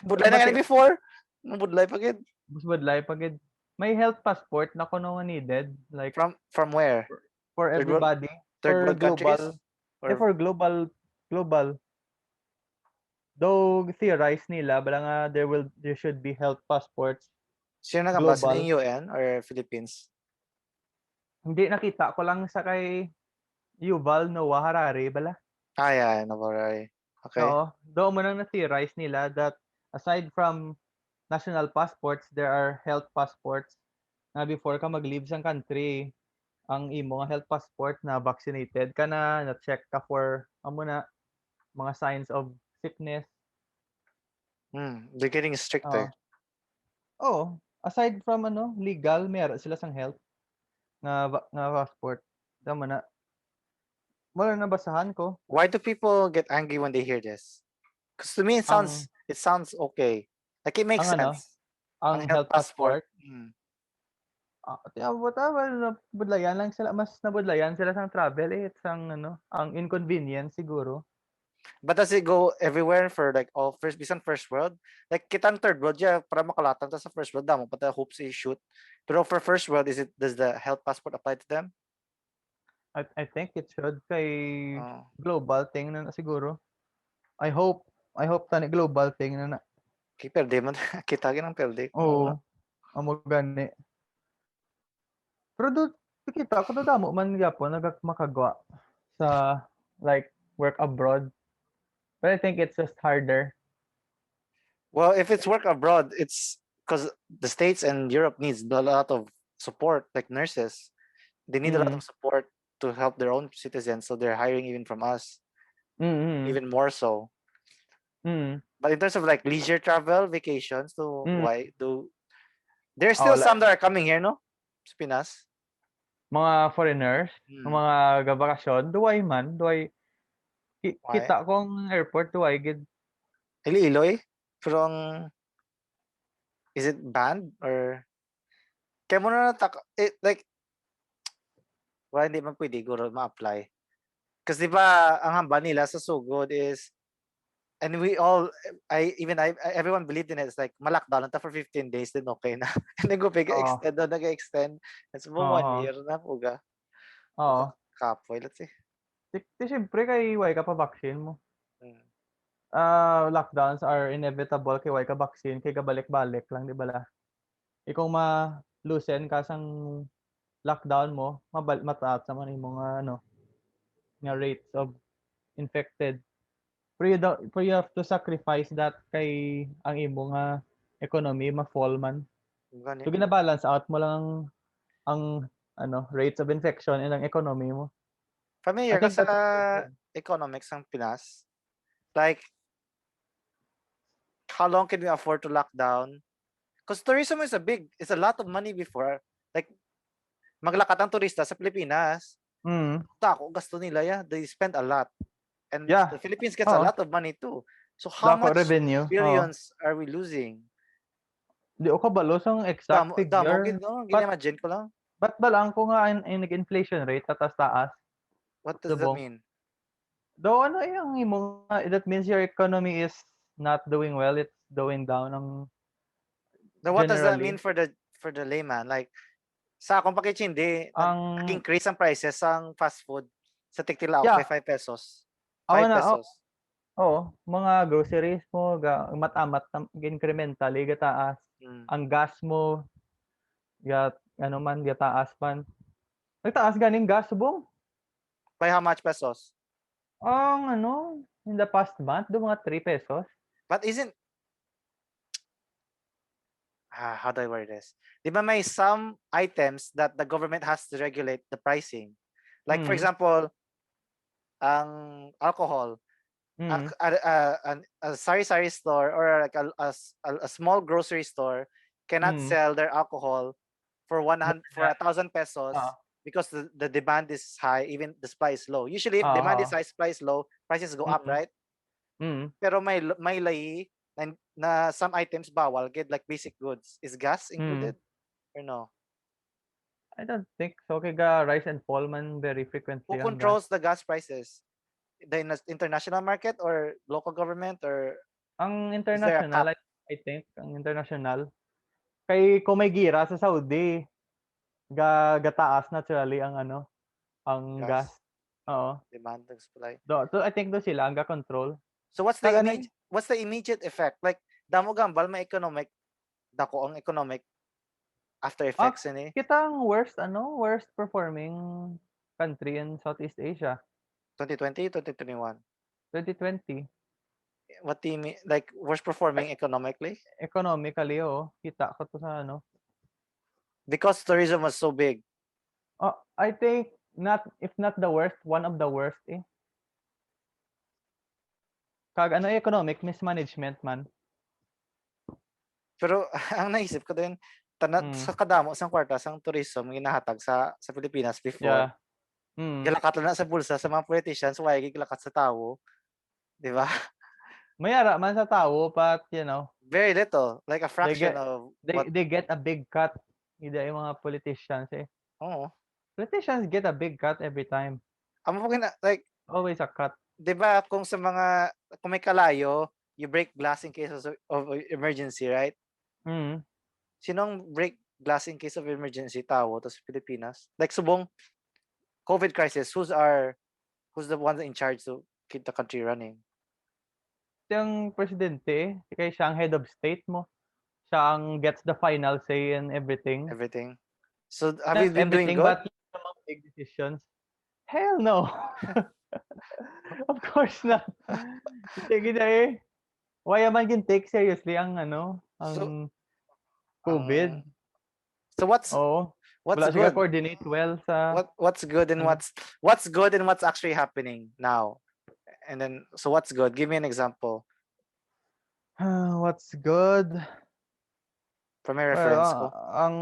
Budlay na gani before. Budlay pa gid. Mas budlay pa gid. May health passport na kuno nga needed, like from where? For everybody. Third world countries? For global. Though theorize nila bala nga there should be health passports. Sino nagambasa ng UN or Philippines? Hindi, nakita ko lang sa kay Yuval Noah Harari bala. Yeah, Noah Harari. Okay. Oo. Doon mo nang na-theorize nila that aside from national passports, there are health passports na before ka mag-leave sa country, ang imo nga health passport na vaccinated ka na check ka for mga signs of sickness. They're getting stricter. Aside from legal, meron sila sang health nga passport. Tama na. Wala na basahan ko. Why do people get angry when they hear this? Because to me it sounds okay. Like it makes sense. Ang health passport. Budlayan lang sila, mas nabudlayan sila sang travel it's ang inconvenience siguro. But does it go everywhere for like all bisan first world? Like kitang third world para makalatag ta sa first world damo pata hopes i-shoot. Pero for first world does the health passport apply to them? I think it should kay global thing na siguro. I hope tani global thing na. Kay perde man kita ginang perde. Amo gani. Pero kita ko damo man gyapon makagwa sa like work abroad. But I think it's just harder. Well, if it's work abroad, it's because the States and Europe needs a lot of support, like nurses. They need a lot of support to help their own citizens, so they're hiring even from us. even more so. Mm. But in terms of like leisure travel, vacations, so why do there's Oh, still some like that are coming here, no? Sa Pinas. mga foreigners, mga gabakasyon, duway man, duway Why? kita ko ang airport duway gid. Iloy? Pero is it banned or kaya mo na like why hindi man pwede guro ma-apply? Kasi di ba ang hamba nila sa sugod is and we all everyone believed in it. It's like malakdown lang ta for 15 days then okay na. And then go big Oo. extend daw nag-extend. It's mo 1 Oo. year na puga. Oo. Kapoy let's see. Di siyempre kay way ka pa vaccine mo. Lockdowns are inevitable kay way ka vaccine kay gabalik-balik lang di bala. Ikaw ma-loosen ka sang lockdown mo, mataas naman imong ano nga rates of infected. Pero you have to sacrifice that kay ang imong economy ma-fall man. So gina-balance out mo lang ang ano rates of infection and ang economy mo. I Familiar ka think sa that's good. economics ng Pinas? Like how long can we afford to lock down? Because tourism is it's a lot of money before. Like maglakat ang turista sa Pilipinas. Tako gasto nila they spend a lot. And Yeah. the Philippines gets a lot of money too. So how Dako much revenue. billions are we losing? Di ko kabalo sang exact Damo figure. gid no, gina-imagine ko lang. But balang ko nga ang nag-inflation rate taas. What does that mean? Though ano yung imong that means your economy is not doing well, it's going down ang Now what does that generally. mean for the layman? Like sa akong pakitsindi, Ang nag-increase ang prices ang fast food sa Tigtilaok by 5 pesos. 5 na pesos. mga groceries mo matamat incrementally gataas. Ang gas mo ano man gataas man. Nagtaas ganing gas subong. By how much pesos? Ang in the past month do mga 3 pesos. But isn't how do I word this? Di ba may some items that the government has to regulate the pricing? Like for example, ang alcohol, a sari-sari store or like a small grocery store cannot sell their alcohol for 1,000 pesos because the demand is high, even the supply is low. Usually, if demand is high, supply is low, prices go up, right? Pero may lahi na some items bawal get like basic goods. Is gas included or no? I don't think so. Kaya ga rise and fall man very frequently. Who controls the gas prices? The international market or local government or ang international I think ang international kay kung may gira sa Saudi gataas naturally ang ang gas. Demand and supply. So I think do sila ang ga-control. So what's the immediate effect? Like damo gambal may economic dako ang economic after effects ni. Kita ang worst performing country in Southeast Asia. 2020, 2021. 2020. What do you mean? Like worst performing economically? Economically, kita ko to sa Because tourism was so big. I think if not the worst, one of the worst Kag economic mismanagement man. Pero ang naisip ko din, sa kadamo sang kwarta sang tourism ginahatag sa Pilipinas before. Gilakat na sa bulsa sa mga politicians, why gilakat sa tao, di ba? Mayara man sa tao, but very little, like a fraction of they get a big cut. Ida yung mga politicians Politicians get a big cut every time. Amo po like always a cut. Di ba kung may kalayo, you break glass in case of emergency, right? Sinong break glass in case of emergency? Tao to sa Pilipinas. Like subong COVID crisis, who's the one in charge to keep the country running? Yung presidente, kaya siya ang head of state mo. Siya ang gets the final say in everything. So have you been doing good? But some big decisions. Hell no. Of course not. Sige na Why man can take seriously ang COVID? So what's wala good? Coordinate well sa what's good and what's good and what's actually happening now? And then, so what's good? Give me an example What's good? from my Well, reference ko. ang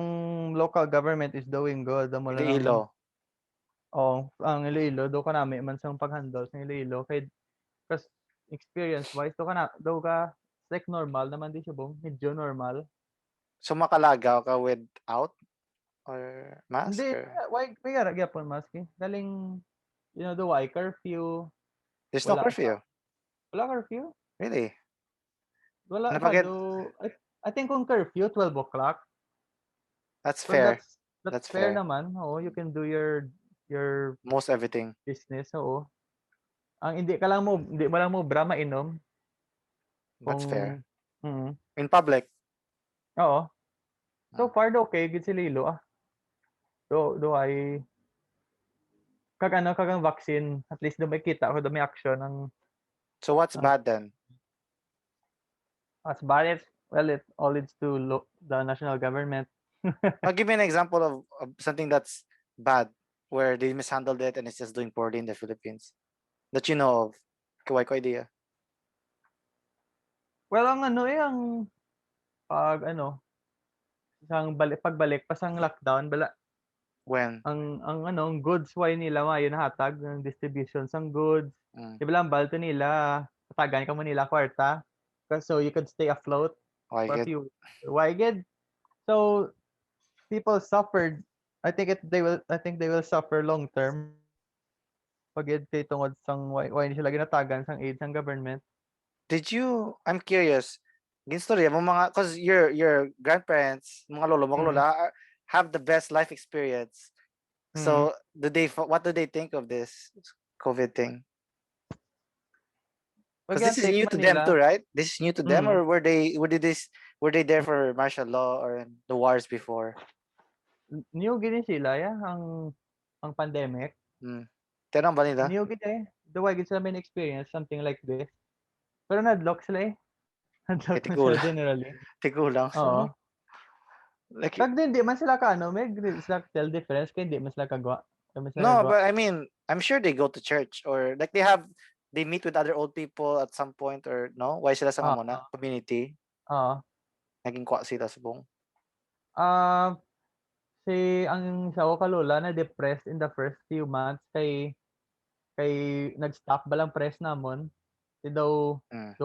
local government is doing good. Amo lang Iloilo. ang Iloilo do ka nami man sang paghandle sa Iloilo kay kas experience wise do ka like normal naman di siya bong medyo normal. So makalagaw ka without or mask Hindi or why kaya gyapon maski. Galing do why curfew there's no wala sa curfew. wala curfew? Really? Wala Ano sa pagid? do I think kung curfew 12 o'clock. That's Well, fair. that's That's fair fair. naman. Oo, you can do your Most everything. business. Oo. Ang hindi mo lang mo bra mainom That's fair. kung mm. In public. Oo. So Mm. far do okay gid si Lilo ah. Do ay kag ang vaccine at least do may kita ko do may action So what's ang bad then? as bad as well it all leads to the national government. Give me an example of something that's bad where they mishandled it and it's just doing poorly in the Philippines that you know of. Kawai ko idea. Well, ang ang pagbalik pasang lockdown bala When? ang goods why nila mayo nahatag ng distribution sang goods. Mm. Di ba lang balto nila tagan ka mo nila kwarta so you could stay afloat Okay, for a good. few why good. So people suffered. I think they will suffer long term pag kay tungod sang why sila ginatagan sang aid sang government. I'm curious, ginstorya mo mga, cause your grandparents, mga lolo, mga Mm. lola have the best life experience. Mm. So what do they think of this COVID thing? Pag Because this is take new to them Manila. too, right? This is new to them, Mm. or were they there for martial law or the wars before? New gid sila ya ang pandemic. Tinanong ba nila? New gid Why gid sila may experience something like this. Pero nadlock sila Nadlock na sila Tigulang. generally. Tigulang. Oo. Like, Kag di man sila may sila tell difference kay di man sila kagwa. no, but I mean, I'm sure they go to church or like they meet with other old people at some point or no? Why sila sa nga muna? Community? Oo. Naging kwa sila subong. Ang sa ko kalula na depressed in the first few months kay nag-stop balang press namon. Daw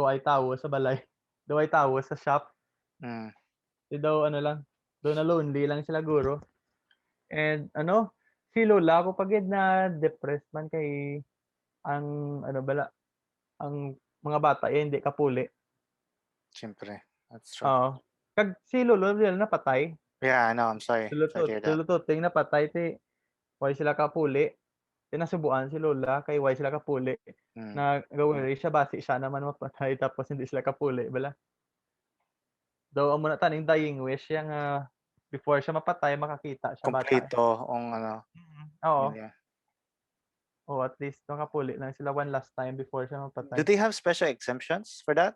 ay tawo sa balay. Daw ay tawo sa shop. Daw daw na lonely lang sila guro. And si lola ko pagid na depressed man kay ang ang mga bata hindi kapuli. Siyempre. That's true. Oo. Kag si lolo nila napatay. Yeah, I know. I'm sorry. Sorry to hear that. Lulututing napatay why sila kapuli. Nasubuan si lola kay why sila kapuli. Na gawin siya basi siya naman mapatay tapos hindi sila kapuli bala. Daw amo na taning dying wish yang before siya mapatay makakita siya bata. Kompleto ang Oo. yeah. Oh, at least nakapuli lang sila one last time before siya mapatay. Do they have special exemptions for that?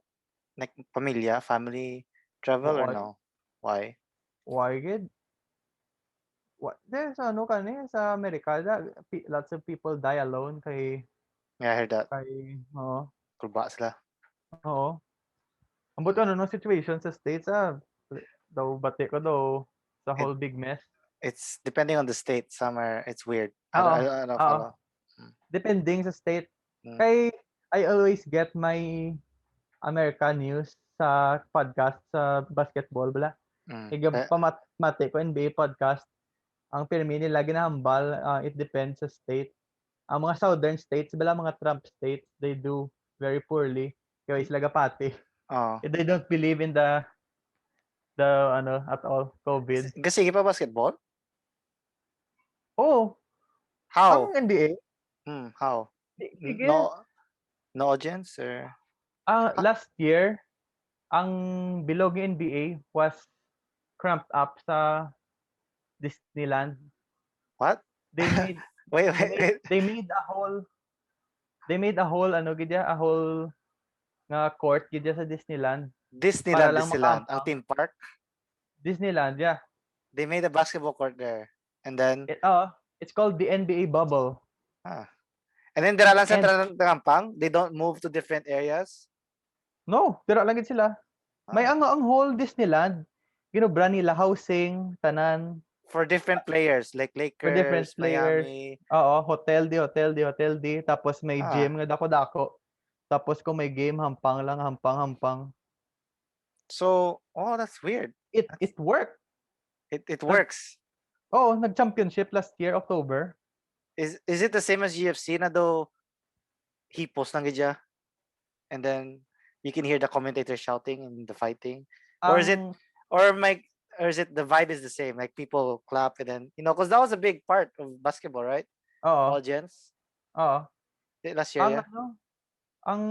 Like pamilya, family travel or no? Why? Why good? There's sa America lots of people die alone kay Yeah, I heard that. oo. Kulba sila. Oo. Ambot no situation sa States daw bati ko daw sa whole big mess. It's depending on the state. Some are, it's weird. I don't Oo. follow. Depending sa state. Kay I always get my American news sa podcast sa basketball bala. Pamati ko NBA podcast. Ang pirmi nila ginahambal it depends sa state. Ang mga southern states bala mga Trump states they do very poorly kaya sila gapati. They don't believe in the at all COVID. Kasi pa basketball? Oh. How? Ang NBA? How? No audience or? Last year ang bilog ng NBA was cramped up sa Disneyland. What? They made wait. They made a whole a whole nga court gidya sa Disneyland. Disneyland, ang theme park? Disneyland, yeah. They made a basketball court there. And then it's called the NBA bubble. And then dira lang sa And Trampang, they don't move to different areas. no, dira lang gid sila. May Ah, ang whole Disneyland ginubra nila housing tanan for different players like for different Lakers, players. Miami. Oo, hotel di. Tapos may Ah, gym nga dako-dako. Tapos kung may game, hampang lang, hampang. so that's weird. That's, It worked. it Nag works. nag-championship last year, October. Is it the same as UFC na though he post lang gid siya, and then you can hear the commentator shouting and the fighting, or is it Ang or my or is it the vibe is the same, like people clap and then because that was a big part of basketball, right? oo, Audience oo. last year, Ang yeah. ano, ang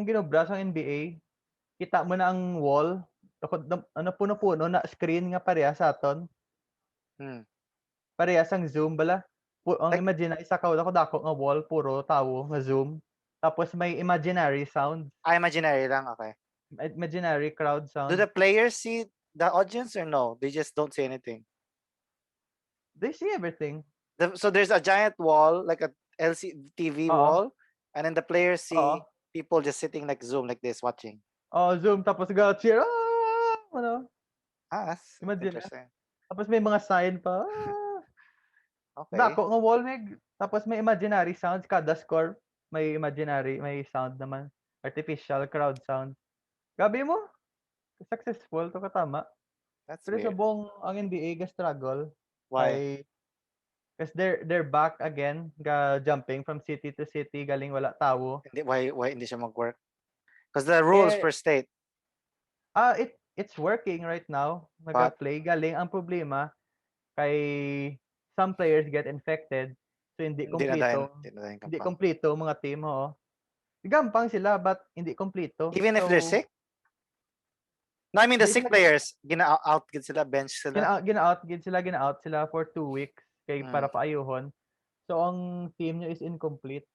ginobra sa NBA, kita mo na ang wall, puno-puno na screen nga parehas sa aton. Hmm. Parehas ang Zoom bala. Ang Like imagine isa ka dako-dako nga wall puro tawo nga Zoom. Tapos may imaginary sound, imaginary lang, okay. imaginary crowd Do sound. the players see the audience or no? They just don't say anything. They see everything. So there's a giant wall, like a LCD TV Oo, wall, and then the players oo. see people just sitting like Zoom like this watching. Oh, Zoom tapos cheer, ano, That's imagine na. interesting. Tapos may mga sign pa, Okay. dako nga wall tapos may imaginary sounds kada score, may imaginary, may sound naman, artificial crowd sound. Gabi mo, successful to katama. That's Pero sa weird. buong ang NBA ga struggle Why? kay kasi they're back again ga jumping from city to city galing wala tawo. Why hindi siya mag-work? Because the rules Eh per state, it's working right now. but Naga-play galing ang problema kay some players get infected so hindi na dahin hindi kampang. kompleto mga team, oo. Gampang sila but hindi kompleto. Even if they're So sick? No, I mean the di sick sila players, gina-out gid sila, bench sila. gina-out sila for 2 weeks kay Mm, para paayuhon. So ang team niyo is incomplete.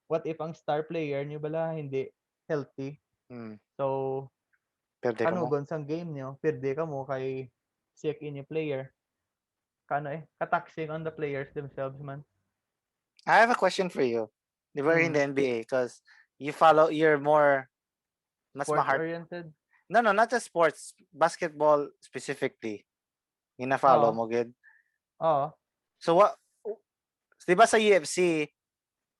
What if ang star player niyo bala hindi healthy? mm. So Perde ka mo. kanugon sang game niyo, perde ka mo kay sick ini player. Kataxing on the players themselves man. I have a question for you. Di ba in Mm, the NBA? Because you're more, mas sports mahard. oriented. No, not just sports, basketball specifically. Gina-follow Oo, mo, good. oo. So what, di ba sa UFC,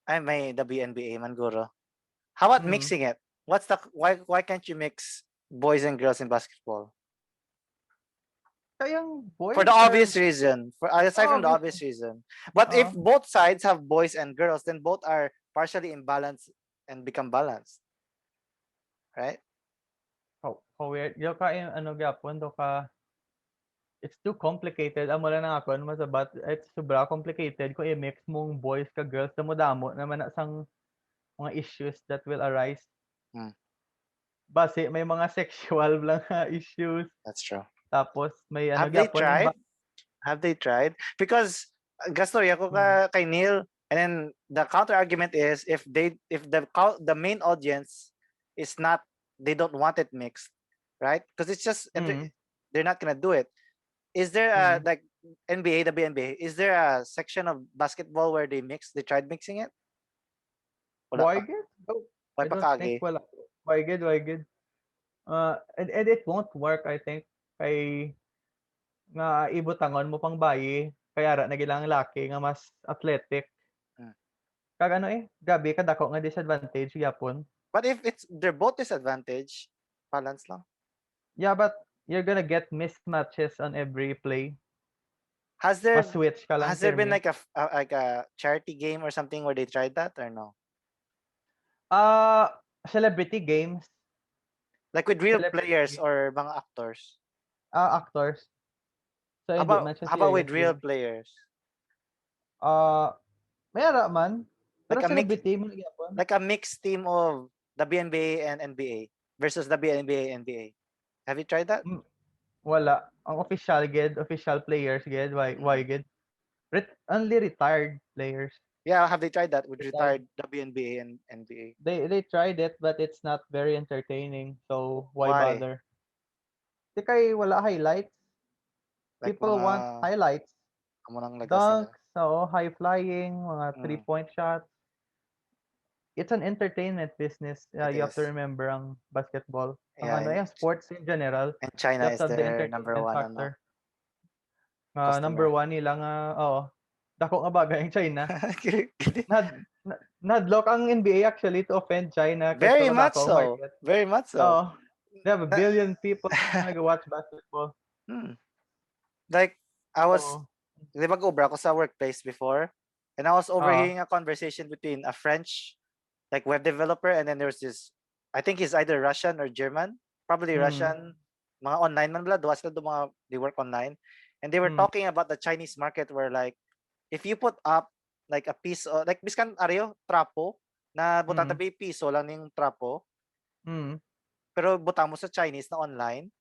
ay may WNBA man guro. How about Mm. mixing it? Why can't you mix boys and girls in basketball? Kayang For boys the are obvious reason, for aside from the obviously. obvious reason. But if Oo. both sides have boys and girls, then both are partially imbalanced and become balanced, right? How weird. Yo ka ano gyapon do ka it's too complicated. Amo lang na ako masabat. It's sobra complicated kung i-mix mong boys ka girls damo-damo naman na sang mga issues that will arise. Hmm, Base may mga sexual lang nga issues. that's true. Tapos may ano Have they gyapon tried? Have they tried? Because gastorya ako mm, kay Neil, and then the counter argument is if the main audience is not, they don't want it mixed, right? Because it's just mm, they're not gonna do it. Is there a mm. like NBA, WNBA? Is there a section of basketball where they tried mixing it? Wala Why pa. good? No, Why I pa don't think kagi? wala. Why good? And it won't work I think kay nga ibutangon mo pang bayi kaya ra nagilang laki nga mas athletic. Hmm. Kag ano gabi kadako nga disadvantage gyapon. But if they're both disadvantage, balance lang. Yeah, but you're gonna get mismatches on every play. Has there Ma-switch ka lang has there been pirmi. like a charity game or something where they tried that or no? Celebrity games, Like with real celebrity players games, or mga actors? actors. So hindi man siya How about serious with real game. players? Mayara man, Like pero a mix celebrity man gyapon. like a mixed team of WNBA and NBA versus WNBA and NBA. Have you tried that? Hmm, wala. Ang official players gid, why Mm. gid? Only retired players. Yeah, have they tried that with Retired. retired WNBA and NBA? They tried it but it's not very entertaining. So why Why? bother? Di kay wala highlights. Like People mga want highlights. amo nang lagas nila. Dunks, high flying, mga Mm. three-point shots. it's an entertainment business. It You have to is. remember ang basketball. Ang Yeah, ano, yung sports in general. and You China have is to have the their number entertainment one factor. Number customer. one nila nga, dako nga bagay ang China. Nadlock ang NBA actually to offend China kay Very so much dako ang so. market. Very much so. They have a billion people na nag-watch basketball. Like, I was, Oo. di ba go ako sa workplace before? And I was overhearing a conversation between a French, like, web developer, and then there's this, I think he's either Russian or German, probably Russian, mga online man bala, duwa sila mga, they work online. And they were talking about the Chinese market where, like, if you put up, like, a piece, like, biskan, ariyo, trapo, na butang tabi piso lang yung trapo, pero butang mo sa Chinese na online,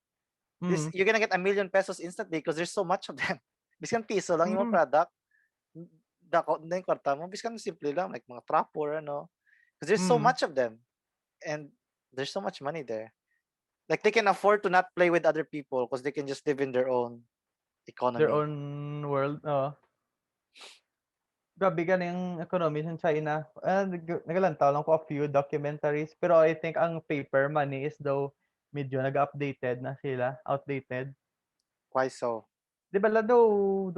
you're gonna get 1,000,000 pesos instantly because there's so much of them. Biskan piso lang yung product, dako na yung kwarta mo, biskan simple lang, like mga trapo or ano. Because there's so much of them. And there's so much money there. Like, they can afford to not play with other people because they can just live in their own economy. Their own world. Grabe ka na yung economy sa China. Nagalantaw lang ko a few documentaries. Pero I think ang paper money is though medyo nag-updated na sila. Outdated. Why so? Di ba la though,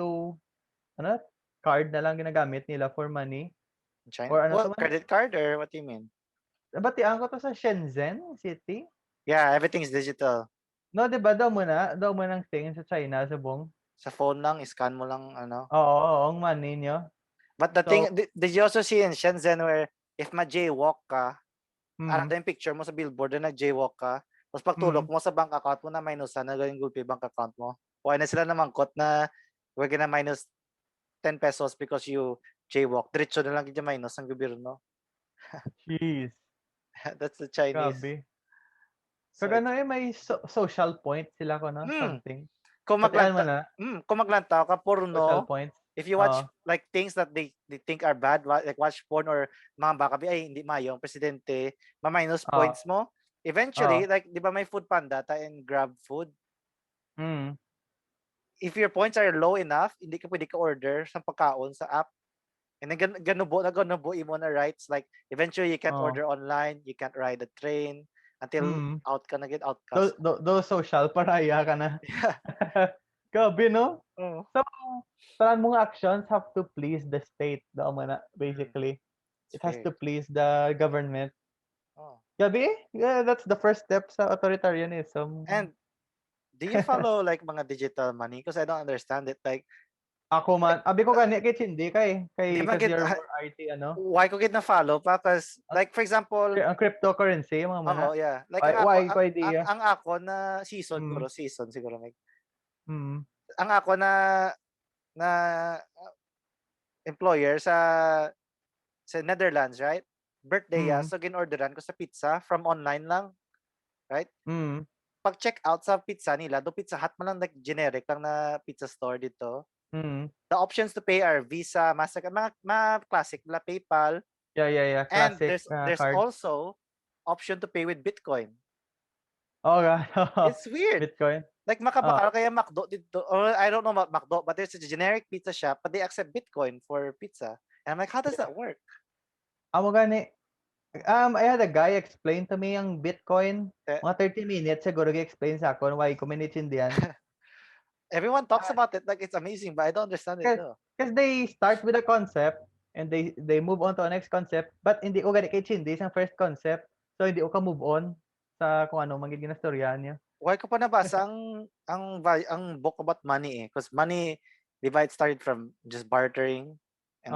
ano, card na lang ginagamit nila for money? In China? Or ano to What, man? credit card or what do you mean? Batian ko to sa Shenzhen City. Yeah, everything's digital. No, di ba daw mo ng thing sa China, subong? Sa phone lang, scan mo lang, ano. Oo, ang money nyo. But the thing, did you also see in Shenzhen where if ma-jaywalk ka, arata yung picture mo sa billboard na nag-jaywalk ka, tapos pagtulok mo sa bank account mo na minusan na yung Google Pay bank account mo. O na sila namangkot na we're gonna minus 10 pesos because you jaywalk. Diretso na lang yung minus ng gobyerno. Jeez. That's the Chinese. Grabe. So Kagano may social point sila ko na something. Kung maglantaw ka Social porno, points. if you watch like things that they think are bad, like watch porn or mga bakabi, ay hindi mayo, presidente, ma-minus points mo. Eventually, like, di ba may food panda and grab food? If your points are low enough, hindi ka pwede ka-order sa pagkaon sa app. And then ganubo mo na rights. Like, eventually, you can't order online, you can't ride a train, until out ka na get outcast. Those social paraya ka na. Yeah. Grabe, no? Oh. So, parang mga actions have to please the state, basically. It has to please the government. Oh. Gabi? Yeah, that's the first step sa authoritarianism. And do you follow like mga digital money? Because I don't understand it. Like, ako man, abi ko gani kay hindi kay because you're more IT, ano? Why ko gid na follow pa? Because, like, for example, ang cryptocurrency, mga mana. Oo, yeah. Like, ang ako na season siguro, like, ang ako na employer sa Netherlands, right? Birthday so ginorderan ko sa pizza from online lang, right? Pag check out sa pizza nila, do Pizza Hut man lang, like generic lang na pizza store dito. The options to pay are Visa, Mastercard, mga classic na PayPal. Yeah. Classic. And there's also option to pay with Bitcoin. Oh, God. It's weird. Bitcoin. Like, makabakal kaya McDo dito, or I don't know about McDo, but there's a generic pizza shop, but they accept Bitcoin for pizza. And I'm like, how does that work? Amo gani. I had a guy explain to me ang Bitcoin. Mga 30 minutes siguro gi-explain sa ako why ko maintindihan. Everyone talks about it like it's amazing, but I don't understand it though. Because they start with a concept and they move on to a next concept, but hindi ko gani kay Chindi ang first concept. So hindi ko ka move on sa kung ano magiging istorya niya. Why ko pa nabasa ang book about money because money, diba, it started from just bartering and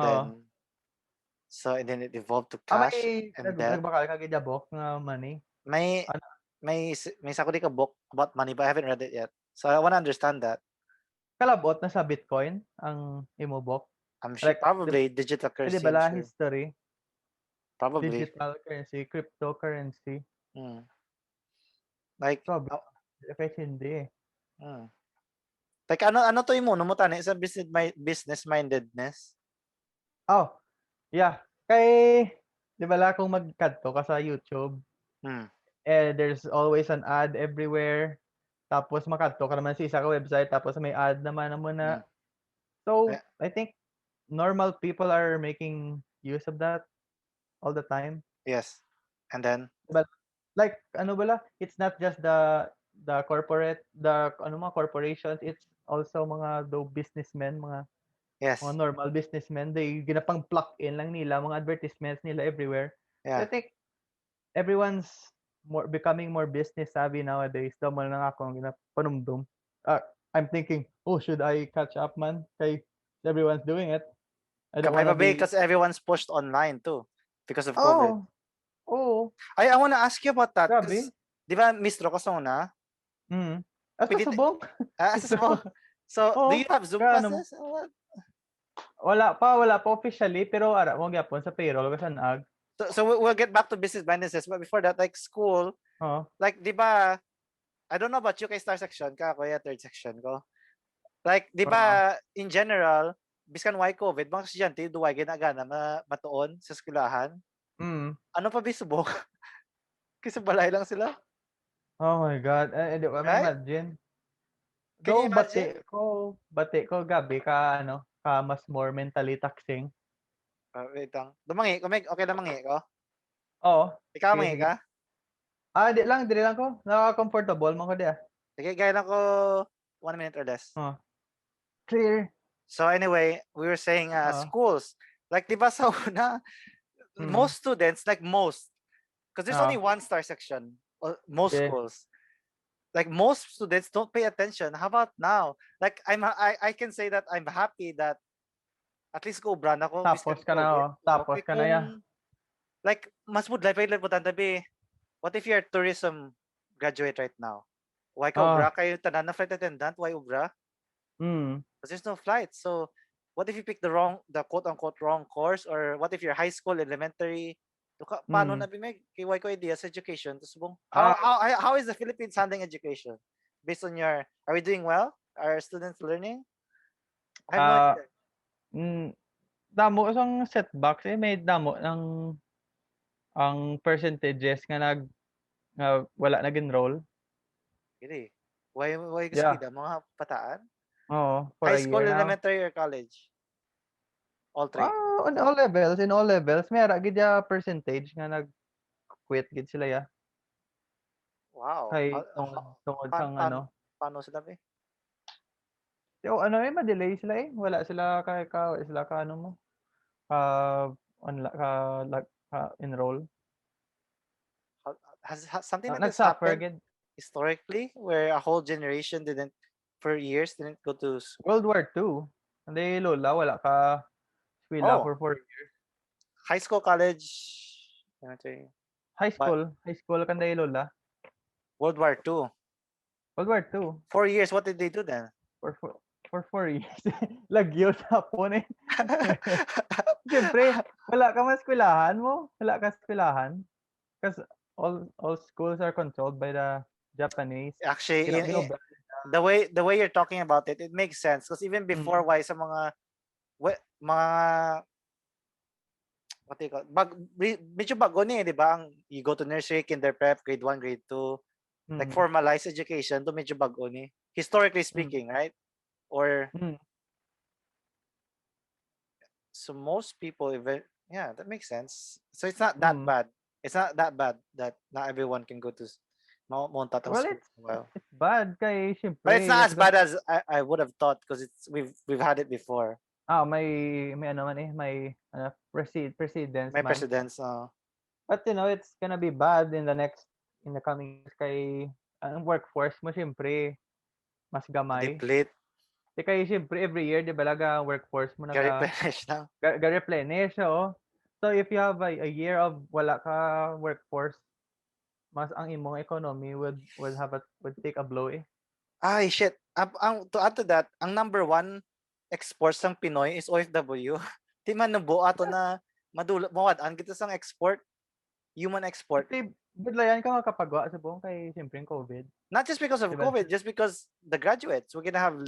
then it evolved to cash and debt. Nagbakal ka gid book nga money. May sakudi ka book about money, but I haven't read it yet. So I want to understand that. Kalabot na sa Bitcoin ang imo book. I'm sure, like, probably digital currency. Di ba history? Probably. Digital currency, cryptocurrency. Like, kay hindi. Like, ano to imo mo tani sa business mindedness? Oh, yeah. Kay, di ba la kung magkadto ka sa YouTube, there's always an ad everywhere. Tapos makadto ka naman sa isa ka website, tapos may ad naman na. So, I think normal people are making use of that all the time. Yes. And then But like ano bala, it's not just the corporate, the ano mga corporations, it's also mga do businessmen, mga yes. normal businessmen, they ginapang plug in lang nila mga advertisements nila everywhere. So I Yeah. think everyone's becoming more business savvy nowadays. Damo na nga ako ang ginapanumdum. I'm thinking, oh, should I catch up man? Kay everyone's doing it. I don't Kamay wanna pa ba be. because everyone's pushed online too because of COVID. Oh, oh, I wanna ask you about that because grabe. di ba Mistro ka na? Mm. Asa Pwede subong? asa mo? So, do Oh, you have Zoom ka ano mo? classes or what? Wala pa officially, pero ara mo gyapon sa payroll kasi naag. So we'll get back to business businesses, but before that, like school, Oh. like di ba, I don't know about you kay star section ka, kuya third section ko. Like, di Oo. ba, in general, biskan why COVID, mga estudyante, duway ginagana matuon sa eskwelahan. Mm. Ano pa bisubok? Kasi balay lang sila. Oh my God. Di ko Right? ma-imagine. Can you Though imagine? bati ko gabi ka ano, ka mas more mentally taxing. Wait lang. Dumangi ko, okay na mangi ko? Oo. Ikaw Sige, mangi sige. ka? Di lang ko. Naka-comfortable man ko di ah. Sige, gaya lang ko 1 minute or less. Oh. Clear. So anyway, we were saying schools. Like, di ba sa una, Mm. most students, like most, because there's only Oo. one star section, most Okay. schools. Like most students don't pay attention. How about now? Like I can say that I'm happy that at least ko brand ako Tapos biskan ka na, COVID. oh. Tapos Okay ka na ya. kung like mas would like po tabi. What if you're a tourism graduate right now? Why ka Ah. ubra kayo tanan na flight attendant? Why ubra? Mm. Because there's no flight. So what if you pick the quote unquote wrong course, or what if you're high school, elementary? Paano Mm. na bimig? Kay why ko idea sa education? Tapos bung, Ah, how is the Philippines handling education? Based on are we doing well? Are students learning? I have no ah, idea. mm, damo isang setbacks may damo ng ang percentages nga wala nag-enroll. Really? Why gusto Yeah. kita mga pataan? Oo, for High a school, year now. elementary, or college? All three. On all levels, in all levels, may ra gid ya percentage nga nag-quit gid sila ya. Wow. Kay tungod Pan, sang pan, ano. paano sila ba? So ano ma-delay sila wala sila wala sila ka ano mo, ka enroll. Has something like this Nag-suffer happened gid. historically where a whole generation for years didn't go to World War II. Hindi lola wala ka eskwela oh, for 4 years. high school, college, elementary, but High school kanday lola. World War II. World War II 4 years, what did they do then? for four, for 4 years. Lagyo tapon Siyempre, wala ka eskwelahan mo, wala ka eskwelahan. Because all schools are controlled by the Japanese. Actually, Ginobra. the way you're talking about it, it makes sense because even before, Mm. why sa mga what do you call medyo bago ni, di ba? You go to nursery, kinder prep, grade 1, grade 2, like Mm. formalized education, to medyo bago ni. Historically Mm. speaking, right? Or Mm. so most people even yeah, that makes sense. So it's not that Mm. bad. It's not that bad that not everyone can go to Mount Tatang Well, school for a while. it's bad kay But it's siyempre not if as the bad as I would have thought because we've had it before. may ano man may precedence May man. precedents. But it's gonna be bad in the coming years kay ang workforce mo siyempre mas gamay. Deplete, Kaya siyempre every year 'di ba workforce mo replenish na. replenish So if you have a year of wala ka workforce, mas ang imong economy would take a blow Ay, shit. To add to that, ang number one exports ng Pinoy is OFW. Di man nabuo ato na mawad-an kita sang export, human export. Kasi biglayan ka makapagawa sa buong kay siyempre COVID. Not just because of Diba? COVID, just because the graduates, we're gonna have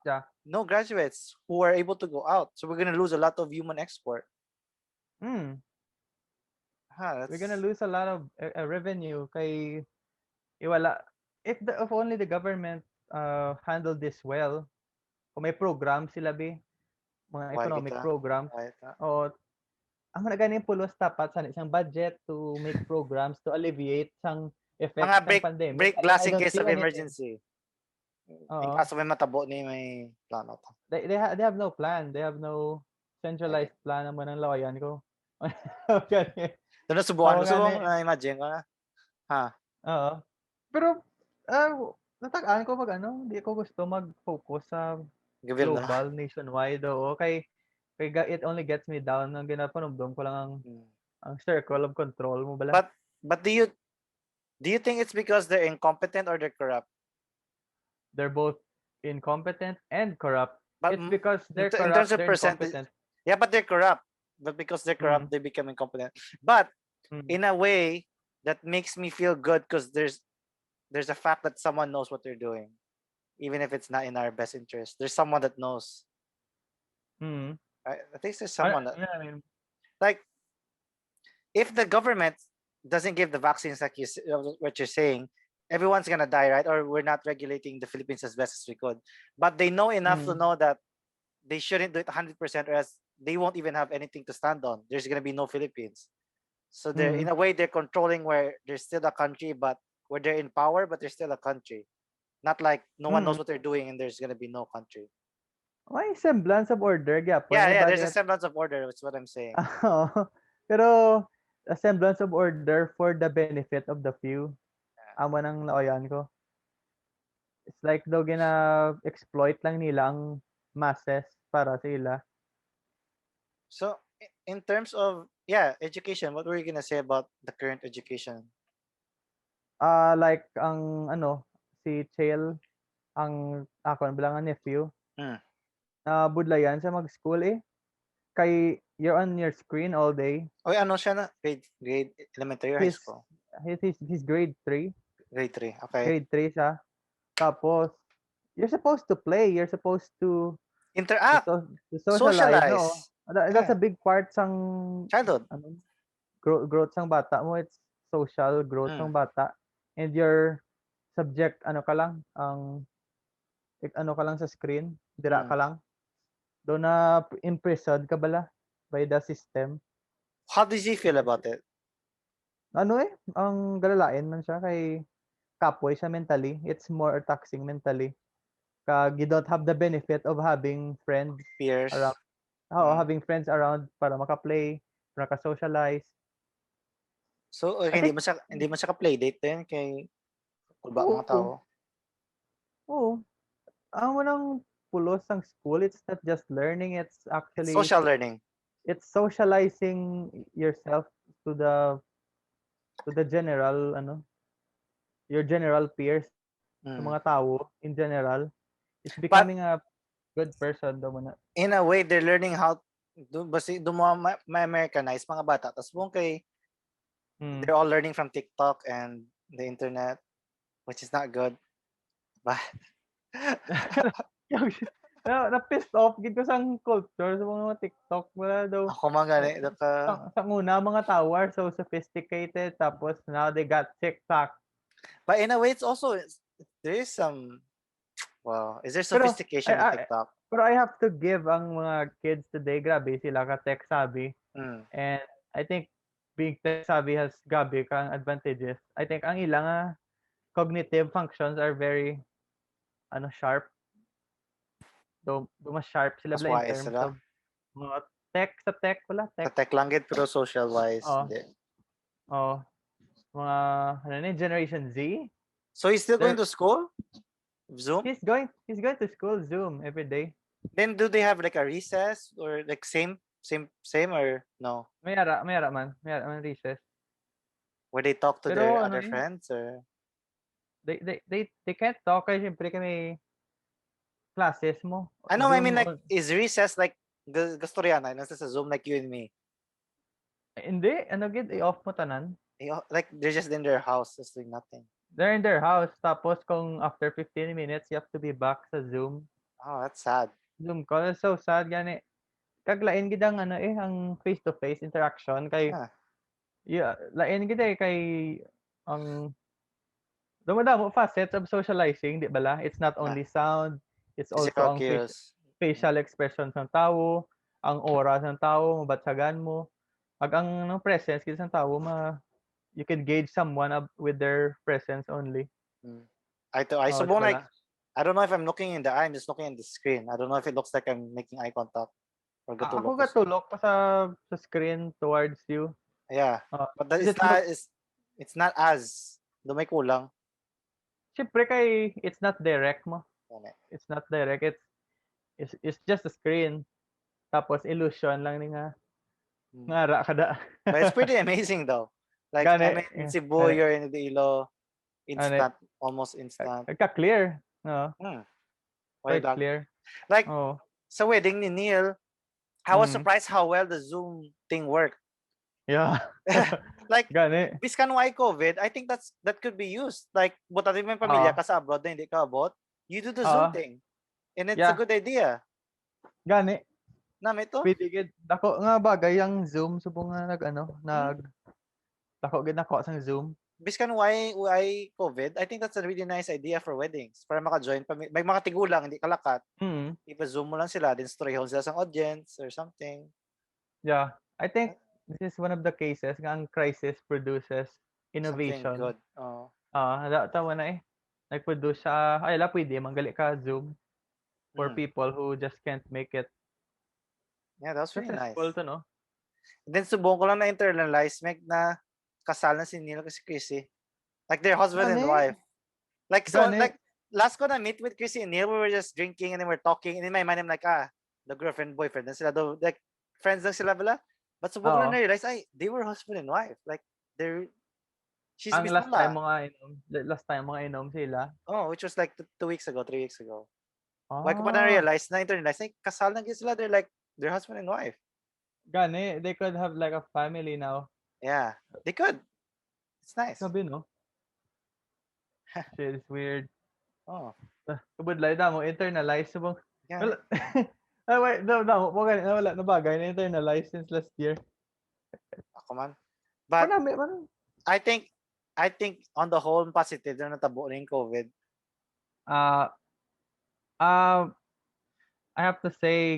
Yeah. no graduates who are able to go out. So we're gonna lose a lot of human export. We're gonna lose a lot of revenue kay wala if only the government handled this well. Kung may program sila mga Why economic kita? programs. Why ta? O ang naganing pulos dapat sa isang budget to make programs to alleviate sang effects Mga ng break pandemic. break glass I in don't case see of anything. emergency. In Oo. kaso may matabo ni may plano to. They have no plan. They have no centralized plan naman ng lawayan ko. Gani. Doon na subukan Tawa ko. Subong gani. na-imagine ko na. Ha? Oo. Pero ah, natagaan ko pag hindi ko gusto mag-focus sa Gobyerno. global, nationwide. Oo. Kay it only gets me down. Ang ginapanumdum ko lang ang circle of control mo bala. But do you think it's because they're incompetent or they're corrupt? They're both incompetent and corrupt. But It's because they're in terms corrupt, of they're percentage, incompetent. yeah, but they're corrupt. But because they're corrupt, they become incompetent. But in a way that makes me feel good because there's a fact that someone knows what they're doing, even if it's not in our best interest. There's someone that knows. I think there's someone that, Yeah, I mean, like, if the government doesn't give the vaccines like what you're saying, everyone's gonna die, right? Or we're not regulating the Philippines as best as we could. But they know enough to know that they shouldn't do it 100%, or else they won't even have anything to stand on. There's gonna be no Philippines. So they're in a way they're controlling where there's still a country, but where they're in power, but they're still a country. Not like no one knows what they're doing and there's gonna be no country. may semblance of order gyapon. Yeah, there's a semblance of order. That's what I'm saying. Pero a semblance of order for the benefit of the few. Amo nang laoyan ko. It's like daw gina-exploit lang nila ang masses para sa ila. So in terms of education, what were you gonna say about the current education? Like ang si Chael, ang ako bilang ang nephew. Budlayan siya mag-school Kay you're on your screen all day. Oy, ano siya na? Grade elementary or high school? He's grade 3. Grade 3, okay. Grade 3 siya. Tapos, you're supposed to play. You're supposed to interact, to socialize, no? socialize. That's a big part sang childhood. Growth sang bata mo. It's social growth sang bata. And your subject, ka lang, ka lang sa screen, dira ka lang. Doon na imprisoned ka bala by the system. How did you feel about it? Ang galalain man siya kay kapoy siya mentally. It's more taxing mentally. Kag you don't have the benefit of having friends peers around. Having friends around para maka-play, para ka-socialize. So hindi mo siya ka-playdate din kay mga tao. Oo. Ang unang pulos ng school, it's not just learning, it's actually social learning. It's socializing yourself to the general your general peers, sa mga tao in general. It's becoming a good person daw mo na. In a way, they're learning how basi may Americanize mga bata. Tapos kay they're all learning from TikTok and the internet, which is not good. But na-pissed off gid ko sang culture sa mga TikTok wala daw. Ako mga sa una mga tao are so sophisticated tapos now they got TikTok. But in a way, it's also there is some is there sophistication in TikTok? Pero I have to give ang mga kids today, grabe sila ka tech savvy. And I think being tech savvy has grabe kang advantages. I think ang ilang cognitive functions are very sharp. Mas sharp sila bala in terms of mga tech wala Sa tech lang gid pero social wise hindi. Mga Generation Z. So he's still going to school? Zoom? He's going to school Zoom every day. Then do they have like a recess or like same or no? Mayara man recess. Where they talk to their other friends or they can't talk kasi syempre kami classes mo. I know, I mean like is recess like gastoriana nasa sa Zoom like you and me? Hindi, gid i-off mo tanan. Like they're just in their house just doing nothing. They're in their house tapos kung after 15 minutes you have to be back sa Zoom. Oh, that's sad. Zoom call, so sad gani. Kaglain gid ang ang face-to-face interaction kay lain gid kay ang dumadamo facets of socializing, di bala? It's not only sound, it's also ang facial expressions ng tao, ang oras ng tao, mabatsagan mo. ang presence kasi isang tao you can gauge someone up with their presence only. I subong like Wala. I don't know if I'm looking in the eye, I'm just looking at the screen. I don't know if it looks like I'm making eye contact or Ako gatulog ko. gatulok pa sa screen towards you. Yeah. But that It looks it's not as may kulang. Siyempre kay it's not direct mo. Yan eh. It's not direct. It's just a screen. Tapos illusion lang ni nga ngara kada. But it's pretty amazing though. Like I Gani. mean in Yeah. Cebu, you're in Iloilo, Gani. instant, almost instant. Nagka-clear. No. Why Quite lang? clear. Like Oh. sa wedding ni Neil, I was surprised how well the Zoom thing worked. Yeah. Like Gani. biskan why COVID, I think that could be used. Like butatin mo yung pamilya ka sa abroad na hindi ka abot, you do the Zoom thing. And it's a good idea. Gani. Nami to? Pwede gid. Dako nga bagay ang Zoom subong nga dako gid nako sang Zoom. Biskan why COVID, I think that's a really nice idea for weddings. Para maka-join may mga tigulang, hindi kalakat. Ipa-Zoom mo lang sila, then storyhon sila sa audience or something. Yeah. I think this is one of the cases nga ang crisis produces innovation. Something good. Tama na eh. Nag-produce siya, ay la pwede manggali ka Zoom for people who just can't make it. Yeah, that was really nice. Successful to, no? And then subong ko lang na internalize na kasal na si Neil kasi Chrissy. Like their husband and wife. Like so like last ko na meet with Chrissy and Neil, we were just drinking and then we're talking and in my mind I'm like the girlfriend boyfriend na sila do like friends lang sila bala. But subong ko lang na-realize they were husband and wife. Like she's ang Misola. last time mga inom sila. Which was like 2 weeks ago, 3 weeks ago. Why ko pa na-realize na internalize kasal na sila, they're like their husband and wife. Gani, they could have like a family now. Yeah, they could. It's nice. Sabi, no? Shit, it's weird. Subod lang mo internalize subong. Yeah. Wait, wala na bagay na internalize since last year. Ako man. But I think on the whole positive na natabo rin COVID. I have to say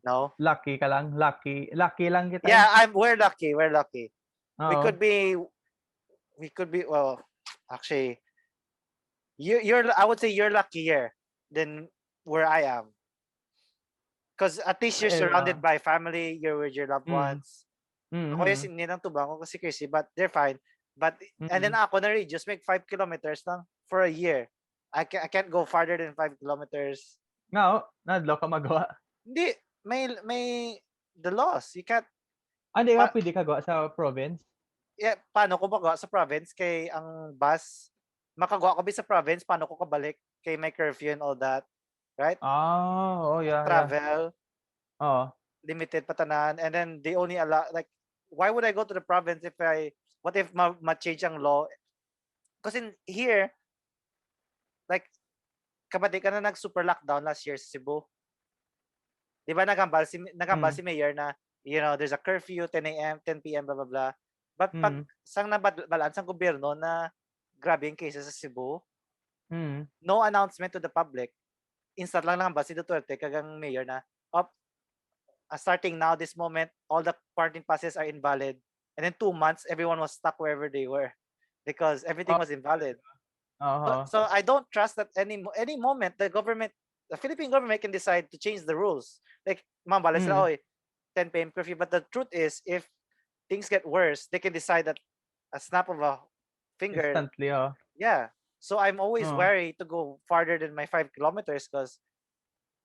no. Lucky ka lang. Lucky lang kita. Yeah, we're lucky. Uh-oh. We could be well, actually I would say you're luckier than where I am. Because at least you're surrounded by family, you're with your loved ones. Ako yung sinirang tubang ko kasi Chrissy, but they're fine. But and then ako just make 5 kilometers lang for a year. I can't go farther than 5 kilometers. No, nadlo ka magawa. Hindi, may the laws. You can't. Hindi ka pwede ka gawa sa province? Yeah, paano ko magawa sa province kay ang bus makagawa ko sa province, paano ko kabalik kay may curfew and all that, right? Yeah. Travel. Yeah. Limited patanan, and then they only allow like why would I go to the province if what if ma-change ang law? Because in here, like kapatid ka na nag-super lockdown last year sa Cebu. Di ba nagambal si mayor na, there's a curfew, 10 a.m., 10 p.m., blah, blah, blah. But pag sang nabalance ang gobyerno na grabe yung cases sa Cebu, no announcement to the public. Instant lang ba si Duterte, kagang mayor na, starting now, this moment, all the quarantine passes are invalid. And in 2 months, everyone was stuck wherever they were because everything was invalid. So I don't trust that any moment the Philippine government can decide to change the rules. Like, mambala sila, 10 p.m. curfew. But the truth is, if things get worse, they can decide that a snap of a finger. Instantly, Yeah. So I'm always wary to go farther than my 5 kilometers because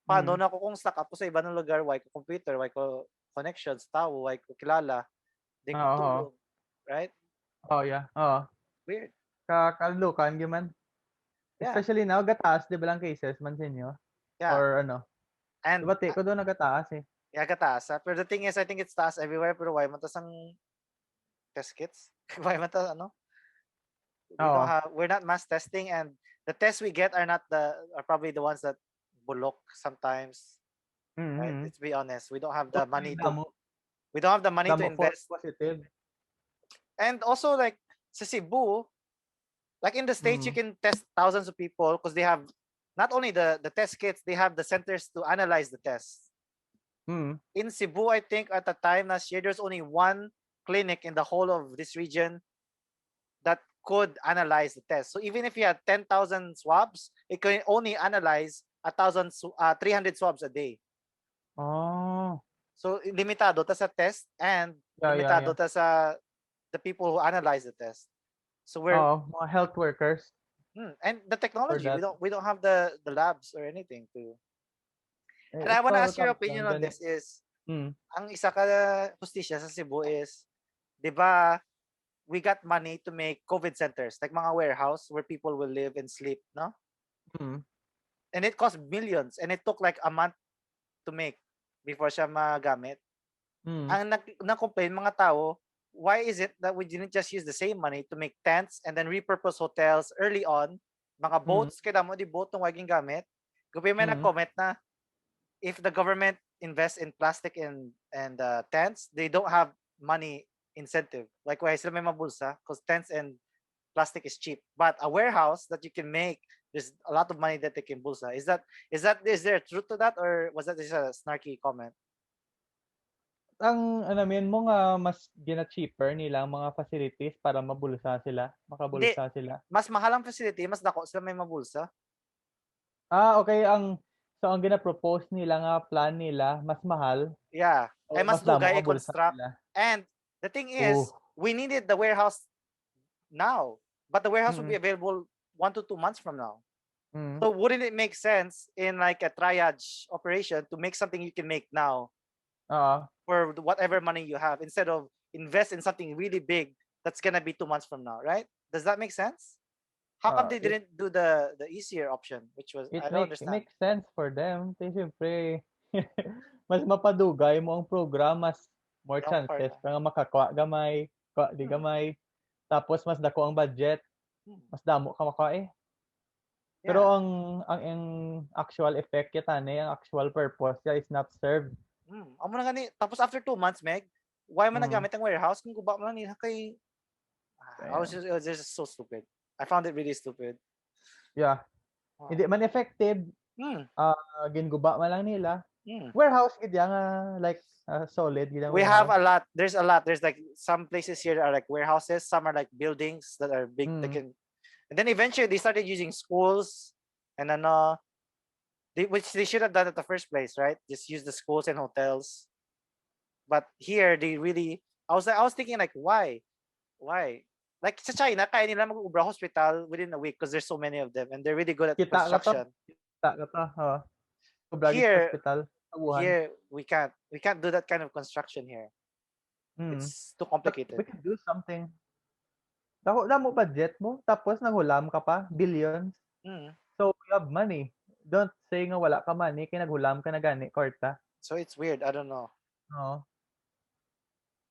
paano na ako kung stuck ako sa ibang lugar, why ko computer, why ko connections, tao, why ko kilala, di ko tulog. Right? Yeah. Weird. Kalukan, man. Yeah. Especially now, gataas, di ba lang cases man sa inyo? Yeah. Or ano? And diba ko doon nagataas eh. Yeah, gataas. Pero the thing is, I think it's taas everywhere, pero why man tas ang test kits? Why man tas ano? We're not mass testing, and the tests we get are probably the ones that bulok sometimes. Right? Let's be honest. We don't have the money to invest. Positive. And also, like sa Cebu, like in the States, you can test thousands of people because they have not only the test kits, they have the centers to analyze the tests. In Cebu, I think at the time last year, there's only one clinic in the whole of this region that could analyze the test. So even if you had 10,000 swabs, it can only analyze 300 swabs a day. Oh. So limitado ta sa test and limitado ta sa the people who analyze the test. So we're mga health workers. And the technology, we don't have the labs or anything to. And I want to ask your opinion on this is, ang isa ka hustisya sa Cebu is, di ba, we got money to make COVID centers, like mga warehouse where people will live and sleep, no? And it cost millions and it took like a month to make before siya magamit. Ang na-complain mga tao, why is it that we didn't just use the same money to make tents and then repurpose hotels early on? Mga boats, kaya mo di boat nung waging gamit. Gupi may nag-comment na, if the government invests in plastic and tents, they don't have money incentive. Like why sila may mabulsa? Because tents and plastic is cheap. But a warehouse that you can make, there's a lot of money that they can bulsa. Is there a truth to that, or was that just a snarky comment? Ang namin mo nga mas gina-cheaper nilang mga facilities para mabulsa sila, makabulsa sila. Mas mahal ang facility, mas dako sila may mabulsa. Okay, ang gina-propose nila nga plan nila mas mahal. Yeah. Ay mas dugay i-construct. And the thing is, we needed the warehouse now, but the warehouse will be available 1 to 2 months from now. So wouldn't it make sense in like a triage operation to make something you can make now? For whatever money you have, instead of invest in something really big that's gonna be 2 months from now, right? Does that make sense? How come they didn't do the easier option, which was I don't understand. It makes sense for them. Kasi siyempre, mas mapadugay mo ang program, mas more chances para makakuha gamay, di gamay. Tapos mas dako ang budget, mas damo ka makuha . Pero ang actual effect kita ang actual purpose is not served. Amo na gani. Tapos after 2 months, Meg, why man nagamit ang warehouse kung guba man nila kay it was just so stupid. I found it really stupid. Yeah. Hindi man effective. Ginguba man lang nila. Warehouse gid nga like solid gid. We have a lot. There's a lot. There's like some places here are like warehouses, some are like buildings that are big that can. And then eventually they started using schools and then which they should have done at the first place, right? Just use the schools and hotels. But here they really, I was thinking like, why? Like sa China, kaya nila mag-ubra hospital within a week because there's so many of them and they're really good at construction. Here we can't do that kind of construction here. It's too complicated. But we can do something. Damo budget mo, tapos nanghulam ka pa, billions. So we have money. Don't say nga wala ka money, kaya naghulam ka na gani, korta. So it's weird, I don't know.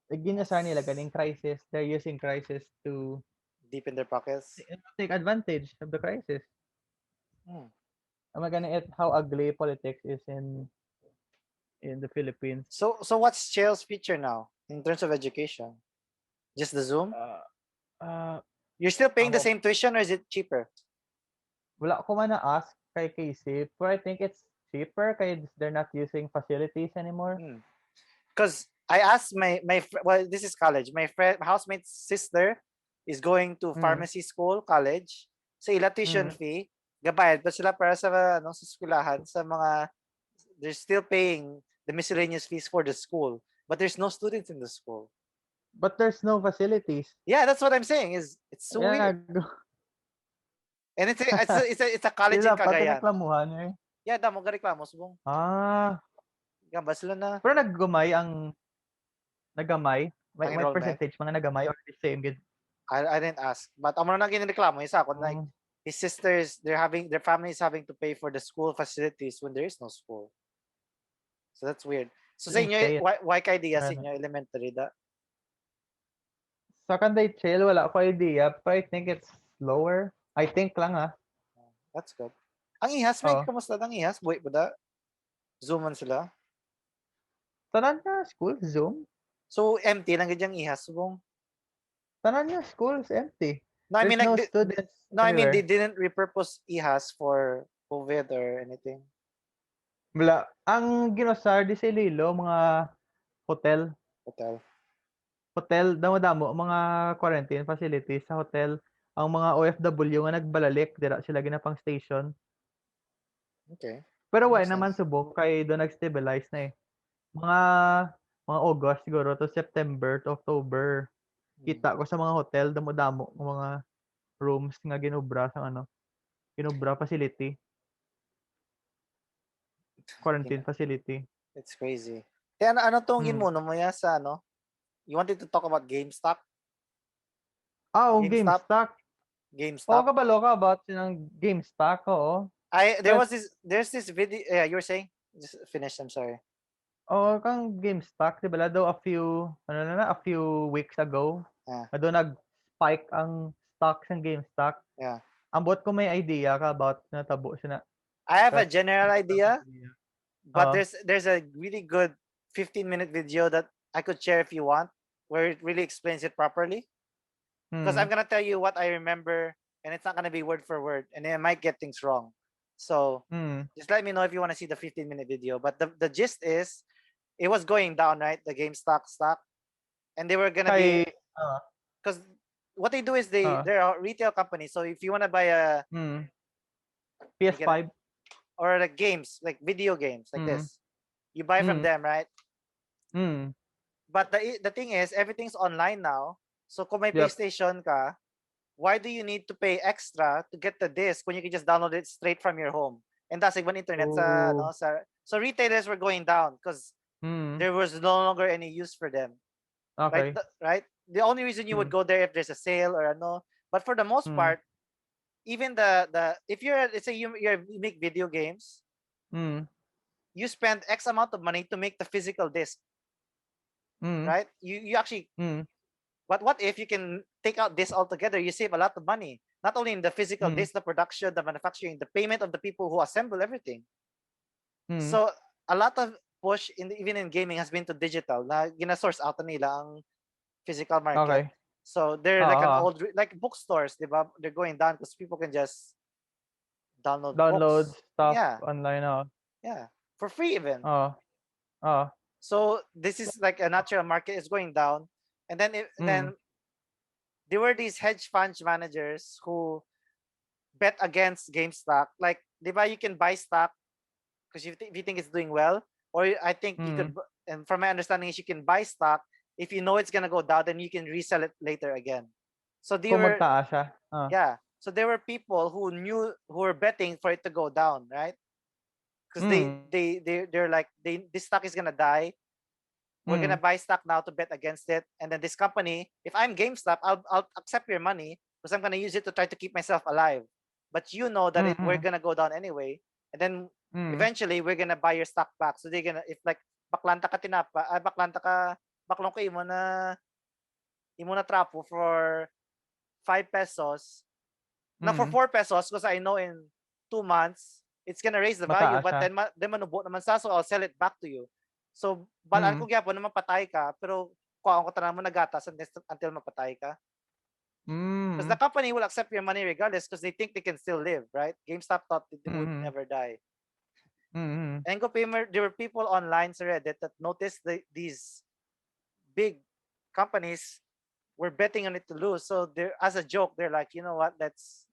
Ginasa nila ganing crisis. They're using crisis to deepen their pockets. Take advantage of the crisis. Am I gonna how ugly politics is in the Philippines? So what's Chael's future now in terms of education? Just the Zoom? You're still paying the same tuition or is it cheaper? Wala ko man na-ask kay Casey, but I think it's cheaper kaya they're not using facilities anymore. Because I asked my well, this is college. My housemate's sister is going to pharmacy school, college. Sa ila tuition fee, gabayad pa sila para sa sa eskwelahan sa mga they're still paying the miscellaneous fees for the school, but there's no students in the school. But there's no facilities. Yeah, that's what I'm saying. It's so weird. And it's a college in Cagayan. Yeah, damo ga reklamo subong. Gamba sila na. Pero nagamay. May percentage mga nagamay or the same good. I didn't ask, but amo na ginireklamo isa ako like his sisters their family is having to pay for the school facilities when there is no school. So that's weird. So sa inyo why kay idea sa inyo elementary da? Sa kanday chill wala ko idea, but I think it's lower. I think lang That's good. Ang ihas may kamusta ang ihas? Buhay ba da? Zoom man sila? Tanan niya school Zoom. So empty lang gid yang ihas subong. Tanan niya school is empty. No, I mean no like students. No, I mean they didn't repurpose ihas for COVID or anything. Wala. Ang ginosar di sa Lilo mga hotel. hotel, damo-damo mga quarantine facilities sa hotel. Ang mga OFW nga nagbalalik, dira sila ginapang station. Okay. Pero That why makes naman sense. subok kay do nag-stabilize na eh. Mga mga August siguro to September to October. Kita ko sa mga hotel, damo-damo ng mga rooms nga ginubra sa ginubra facility, quarantine facility. It's crazy. Kaya ano tong Hmm. gimuno mo ya sa you wanted to talk about GameStop? Ang GameStop? GameStop. Oo, GameStop? kabalo ka about sinang GameStop, oo. There's this video, yeah, you were saying? Just finish, I'm sorry. Oo, kang GameStop, di ba? Daw a few weeks ago, Yeah. doon nag-spike ang stocks ng GameStop. Yeah. Ambot ko may idea ka about natabo siya na. I have a general idea, but Oo. there's a really good 15-minute video that I could share if you want, where it really explains it properly. Because I'm gonna tell you what I remember, and it's not gonna be word for word, and I might get things wrong. So just let me know if you want to see the 15-minute video. But the gist is, it was going down, right? The GameStop stock, and they were gonna be, because what they do is they're a retail company. So if you want to buy a PS5 or like games, like video games like this, you buy from them, right? But the thing is, everything's online now. So kung may Yep. PlayStation ka, why do you need to pay extra to get the disc when you can just download it straight from your home? And that's like when internet so retailers were going down because there was no longer any use for them. Okay. Right? The only reason you would go there if there's a sale or no, but for the most part, even the if you're, let's say you make video games, you spend X amount of money to make the physical disc, right? You actually, but what if you can take out this altogether? You save a lot of money, not only in the physical disc, the production, the manufacturing, the payment of the people who assemble everything. So a lot of push even in gaming has been to digital. Na gina-source out na nila ang physical market. Okay. So they're like an old, like bookstores, diba? They're going down because people can just download books. Stuff Yeah. online. Yeah. For free even. Oh. So this is like a natural market is going down. And then then there were these hedge fund managers who bet against GameStop. Like, diba, you can buy stock because if you think it's doing well, or I think you could, and from my understanding is you can buy stock if you know it's gonna go down, then you can resell it later again. So they Kung were, magtaas siya. yeah. So there were people who were betting for it to go down, right? Because they're like, this stock is gonna die. We're gonna buy stock now to bet against it, and then this company, if I'm GameStop, I'll accept your money because I'm gonna use it to try to keep myself alive. But you know that we're gonna go down anyway, and then eventually we're gonna buy your stock back. So they're gonna, if like baklanta ka tinapa, baklanta ka, baklong ka imo na trapo for 5 pesos, na for 4 pesos, because I know in 2 months it's gonna raise the value, Mataas but siya. then manubo naman sa, so I'll sell it back to you. So balaan ko gyapon na mapatay ka, pero kuhaan ko tanan mo nagatas until mapatay ka. Because the company will accept your money regardless because they think they can still live, right? GameStop thought they would never die. And there were people online sa Reddit that noticed these big companies were betting on it to lose. So they're, as a joke, they're like, you know what, let's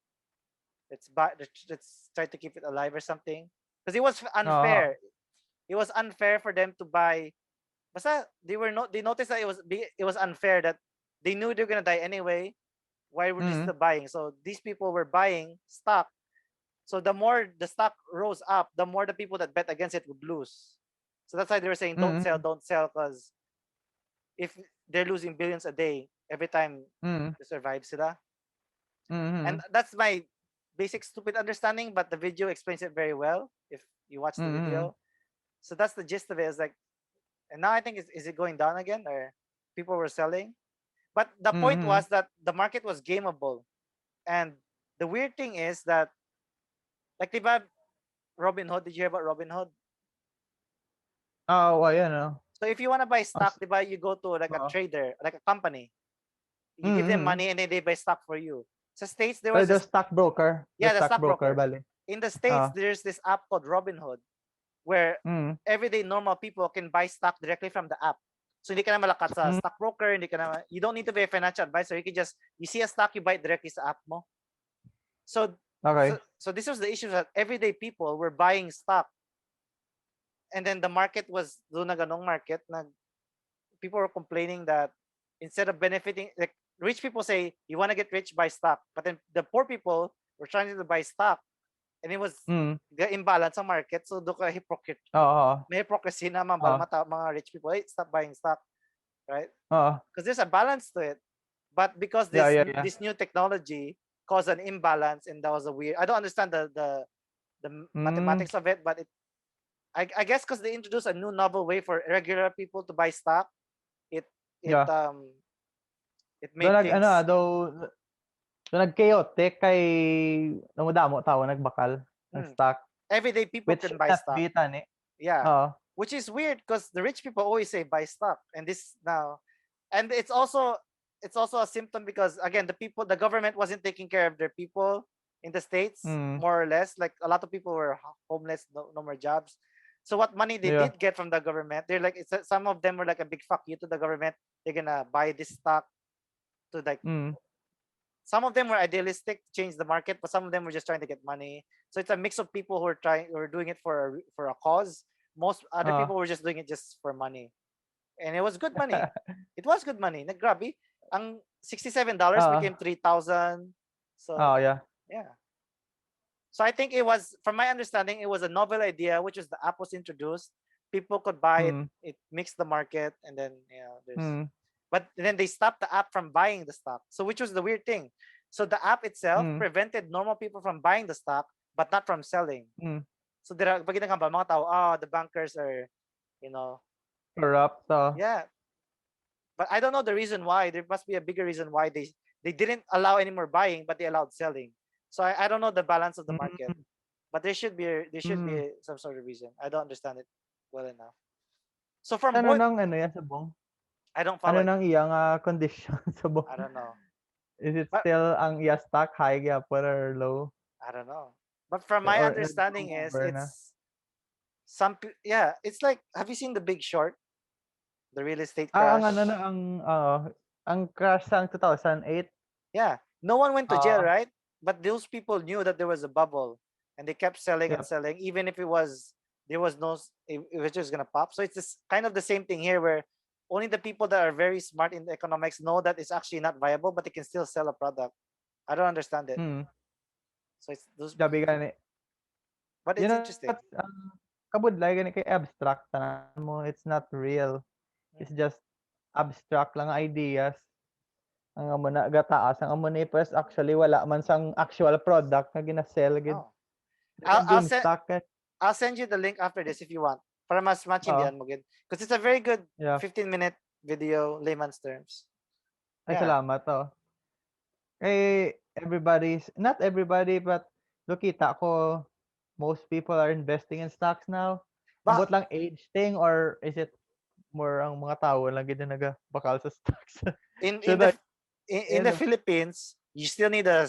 try to keep it alive or something. Because it was unfair. It was unfair for them to buy. Basta they noticed that it was unfair that they knew they're gonna die anyway. Why were they still buying? So these people were buying stock. So the more the stock rose up, the more the people that bet against it would lose. So that's why they were saying don't sell, because if they're losing billions a day every time to survive sila. And that's my basic stupid understanding, but the video explains it very well if you watch the video. So that's the gist of it. Is like, and now I think is it going down again, or people were selling? But the point was that the market was gameable, and the weird thing is that, like, diba, Robinhood? Did you hear about Robinhood? Ayan. So if you want to buy stock, diba, you go to like a trader, like a company. You give them money and then they buy stock for you. Sa States, there was the stockbroker. yeah, the stockbroker, stockbroker. bali. In the States, there's this app called Robinhood, where everyday normal people can buy stock directly from the app. So hindi ka na malakat sa Mm. stockbroker, you don't need to be a financial advisor. You see a stock, you buy it directly sa app mo. So Okay. this was the issue that everyday people were buying stock. And then the market was doon na ganong market na people were complaining that instead of benefiting, like rich people say you want to get rich, buy stock, but then the poor people were trying to buy stock, and it was Mm. the imbalance sa market. So doon ka Oo. may hypocrisy na Oo. mga rich people, hey, stop buying stock, right? Oo. Because there's a balance to it, but because Yeah. this new technology caused an imbalance, and that was a weird. I don't understand the Mm. mathematics of it, but I guess because they introduced a new novel way for regular people to buy stock, it it Yeah. um it Do made things do nag-chaotic kay namudamo tao nagbakal ng mm, stock, everyday people which can should buy not stock. be tani. Yeah, Oo. which is weird because the rich people always say buy stock, and this now, and it's also a symptom because again the government wasn't taking care of their people in the states, Mm. more or less. Like a lot of people were homeless, no more jobs. So what money they Yeah. did get from the government, they're like some of them were like a big fuck you to the government. They're gonna buy this stock to like Mm. some of them were idealistic to change the market, but some of them were just trying to get money. So it's a mix of people who are doing it for a cause. Most other Oo. people were just doing it just for money, and it was good money. It was good money. Naggrabe, ang $67 Oo. became 3,000. So Oo, yeah. yeah. So I think it was, from my understanding, it was a novel idea, which was the app was introduced. People could buy it. Mm. It mixed the market, and then there's Mm. but then they stopped the app from buying the stock. So which was the weird thing. So the app itself Mm. prevented normal people from buying the stock, but not from selling. Mm. So pag ginagamba, mga tao, the bankers are, you know, Corrupt. yeah. But I don't know the reason why. There must be a bigger reason why they didn't allow any more buying, but they allowed selling. So I don't know the balance of the market, Mm. but Mm. some sort of reason. I don't understand it well enough. So from Ano board, nang ano yan subong? I don't Ano follow it. nang iyang condition subong? I don't know. Is it But still ang iya stock high gyapon or low? I don't know. But from my Or understanding nag-roll is over na? yeah, it's like, have you seen The Big Short? The real estate Ang crash? ano na ang crash sang 2008. Yeah. No one went to jail, Oo. right? But those people knew that there was a bubble, and they kept selling and Yep. selling, even if there was no, it was just gonna pop. So it's this kind of the same thing here, where only the people that are very smart in the economics know that it's actually not viable, but they can still sell a product. I don't understand it. Mm. So it's those, Gabi gani. but You it's know interesting. what kabudlay gani kay abstract tanan mo, it's not real. It's Mm. just abstract lang ideas. Ang amo na gataas ang amo ni first actually wala man sang actual product nga gina-sell gid. Oh, Like ang I'll send GameStop I'll send you the link after this if you want. Para mas oo, maintindihan mo gid. Because it's a very good yeah. 15-minute video, layman's terms. Ay Yeah. salamat, not everybody but nakita ko most people are investing in stocks now. But Ambot lang age thing or is it more ang mga tao lang gid na nagabakal sa stocks? in in Should the I in the ano, Philippines, you still need a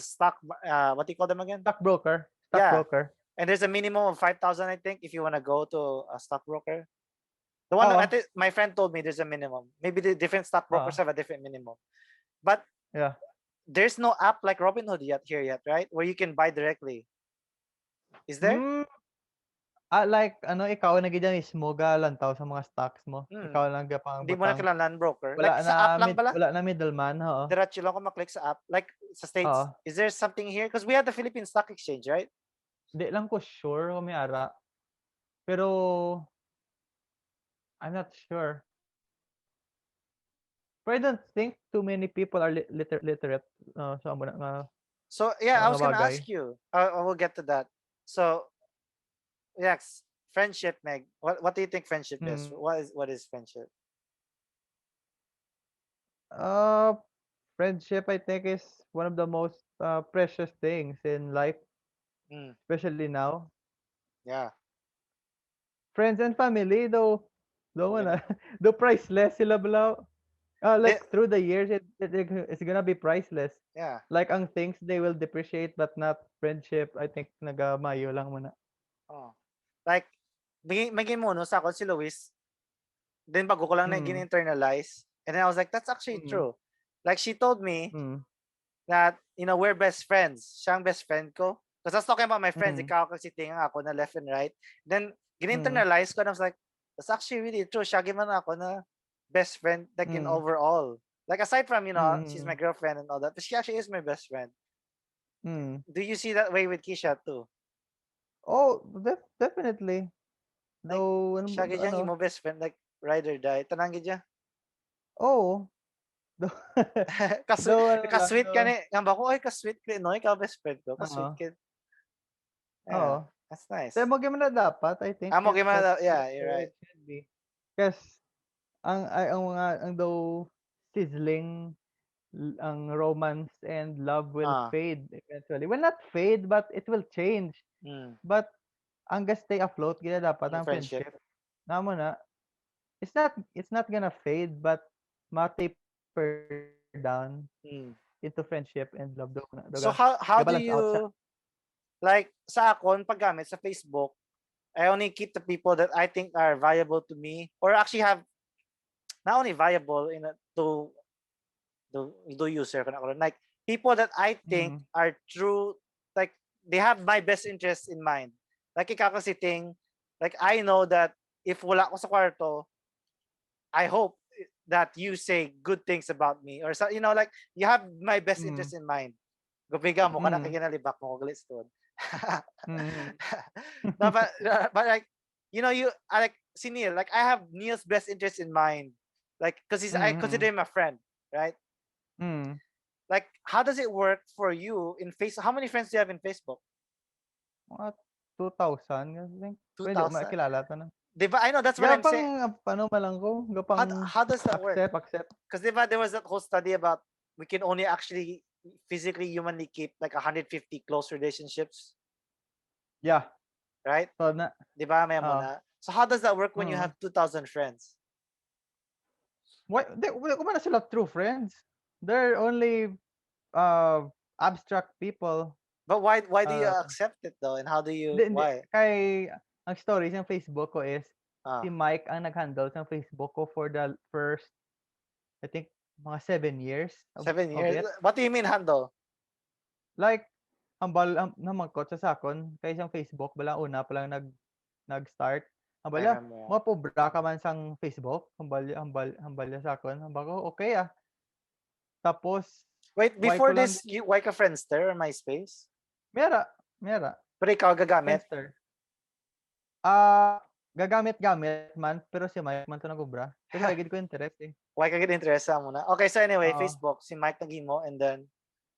what do you call them again? stockbroker? Yeah. Stockbroker. And there's a minimum of 5,000, I think, if you want to go to a stockbroker. The one Oo, I think my friend told me there's a minimum. Maybe the different stockbrokers oo, have a different minimum. But yeah. there's no app like Robinhood yet, right? Where you can buy directly. Is there? Hmm, like ano ikaw na gid mismo galantaw sa mga stocks mo. Hmm. Ikaw lang Hindi mo na gapangutang. kailangan broker. Like sa app lang pala. Wala na middleman, oo. Diretso lang ko maklik sa app. Like sa Oo. States, is there something here? Because we have the Philippine Stock Exchange, right? Di lang ko sure kung may ara. Pero I'm not sure. But I don't think too many people are literate sa amo na So yeah, I nga was gonna bagay. ask you. I will get to that. So yes, friendship, Meg. What do you think friendship is? Hmm. What is friendship? Uh, Friendship I think is one of the most precious things in life, Mm, especially now. yeah. Friends and family though Okay na na. though priceless sila balaw. They, Like through the years it's gonna be priceless. yeah. Like ang things they will depreciate but not friendship. I think nagamayo lang muna. Oh. Like, maging mo, no, sa ako, si Luis, Then bago ko lang na Mm. gin-internalize. And then I was like, that's actually Mm. true. Like she told me Mm. that, we're best friends. Siya ang best friend ko. Because I was talking about my friends, Mm. ikaw kasi tinga ako na left and right. Then, Mm. gin-internalize ko and I was like, that's actually really true. Siya man ako na best friend, like in Mm. overall. Like aside from, she's my Mm. girlfriend and all that, but she actually is my best friend. Mm. Do you see that way with Kisha too? Oh, definitely. Like, Though, siya gid yang ano, imo best friend, like ride or die. Tanang gid siya. oh, though, Kasweet, though, ano lang, kasweet ka though, ni. Ngamba ko, ay kasweet ka, no? Ikaw best friend ko. Kasweet oo, ka. oo. Yeah, that's nice. Pero mo na dapat, I think Amo gimana, yeah, that's you're how right. it should be. Kasi, ang mga, ang though, sizzling, ang romance and love will Ah, fade eventually. Well, not fade, but it will change. mm, But, ang stay afloat, gina dapat yung ang friendship. friendship. Namo na, it's not gonna fade, but ma-taper down Mm. into friendship and love So how do balance out siya. you, like sa akon paggamit sa Facebook, I only keep the people that I think are valuable to me, or actually have not only valuable in a, to do user ko na karon, like people that I think Mm. are true, like they have my best interest in mind. Like ikaw kasi ting, like I know that if wala ko sa kwarto, I hope that you say good things about me, or so, like you have my best Mm. interest in mind. Gupiga mo kana kay Mm. ginalibak mo galit stud. Mm. No, but like, I like si Neil, like I have Neil's best interest in mind, like because I consider Mm. him a friend, right? Mm. Like, how does it work for you in Facebook? How many friends do you have in Facebook? Mga 2,000 I think. Pwede ko 2,000. makilala ta na. Diba? I know that's what I'm Gapang saying. ano man lang ko, gapang How does that work? accept. Because diba there was that whole study about we can only actually physically humanly keep like 150 close relationships, Yeah. right? So na Diba? May mo oo. na. So how does that work when you Mm. have 2,000 friends? Wala ko man na sila true friends. They're only abstract people. But why do you Uh, accept it though? And how do you hindi why? kay ang story sa Facebook ko is si Ah, Mike ang nag-handle sa Facebook ko for the first, I think, mga 7 years seven of years. it. What do you mean handle? Like, naman ko sa sakon kay isang Facebook bala una pa lang nag-start. I Hambala, remember. Yeah. mga pobra ka man sang Facebook, hambalya sakon. Hamba ko, okay ah. Tapos, Wait, why ko before lang, this, you why ka Friendster or MySpace? mera, Pero ikaw gagamit. Friendster. Gagamit-gamit man, pero si Mike man to nagubra. Kasi why gid ko interest eh. Why ka get interest mo na? Okay, so anyway, Oo. Facebook, si Mike nagimo and then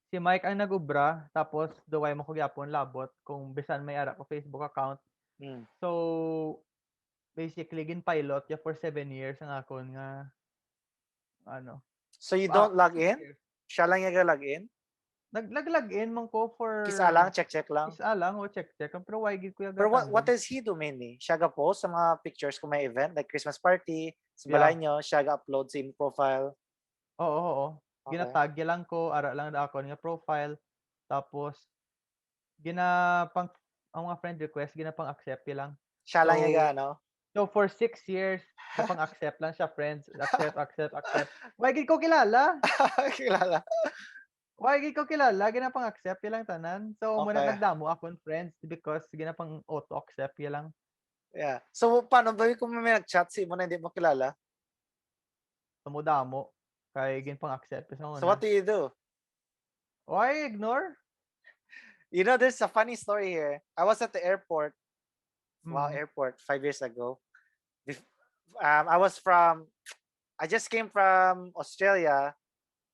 Si Mike ang nagubra, tapos duway mo ko gyapon labot kung bisan may ara ko Facebook account. hmm. So, basically pilot ya for 7 years ang akon nga ano. So you don't log 6 in? years. Siya lang yung log in? Nag-login man ko for Kisa lang, check lang. isa lang o check. Pero why gid ko yung Pero what gatandem. does he do mainly? Siya ga post sa mga pictures kung may event, like Christmas party, sa Yeah. balay nyo, siya ga upload sa imong profile. Oo. Okay. Ginatag lang ko, ara lang na ako nga profile. Tapos ginapang ang mga friend request ginapang accept lang. Siya lang yung So, ano? so for 6 years, gapang accept lang siya friends, accept. Why gid ko kilala? Kilala. Why gid ko kilala, ginapang accept lang tanan. So muna Okay. nagdamo akong friends because ginapang auto accept lang. Yeah. So paano ba kung may nag-chat si mo na hindi mo kilala? Tumudamo kay ginapang accept sa So what una. do you do? Why ignore? There's a funny story here. I was at the airport. Wow, Mm. airport 5 years ago. I just came from Australia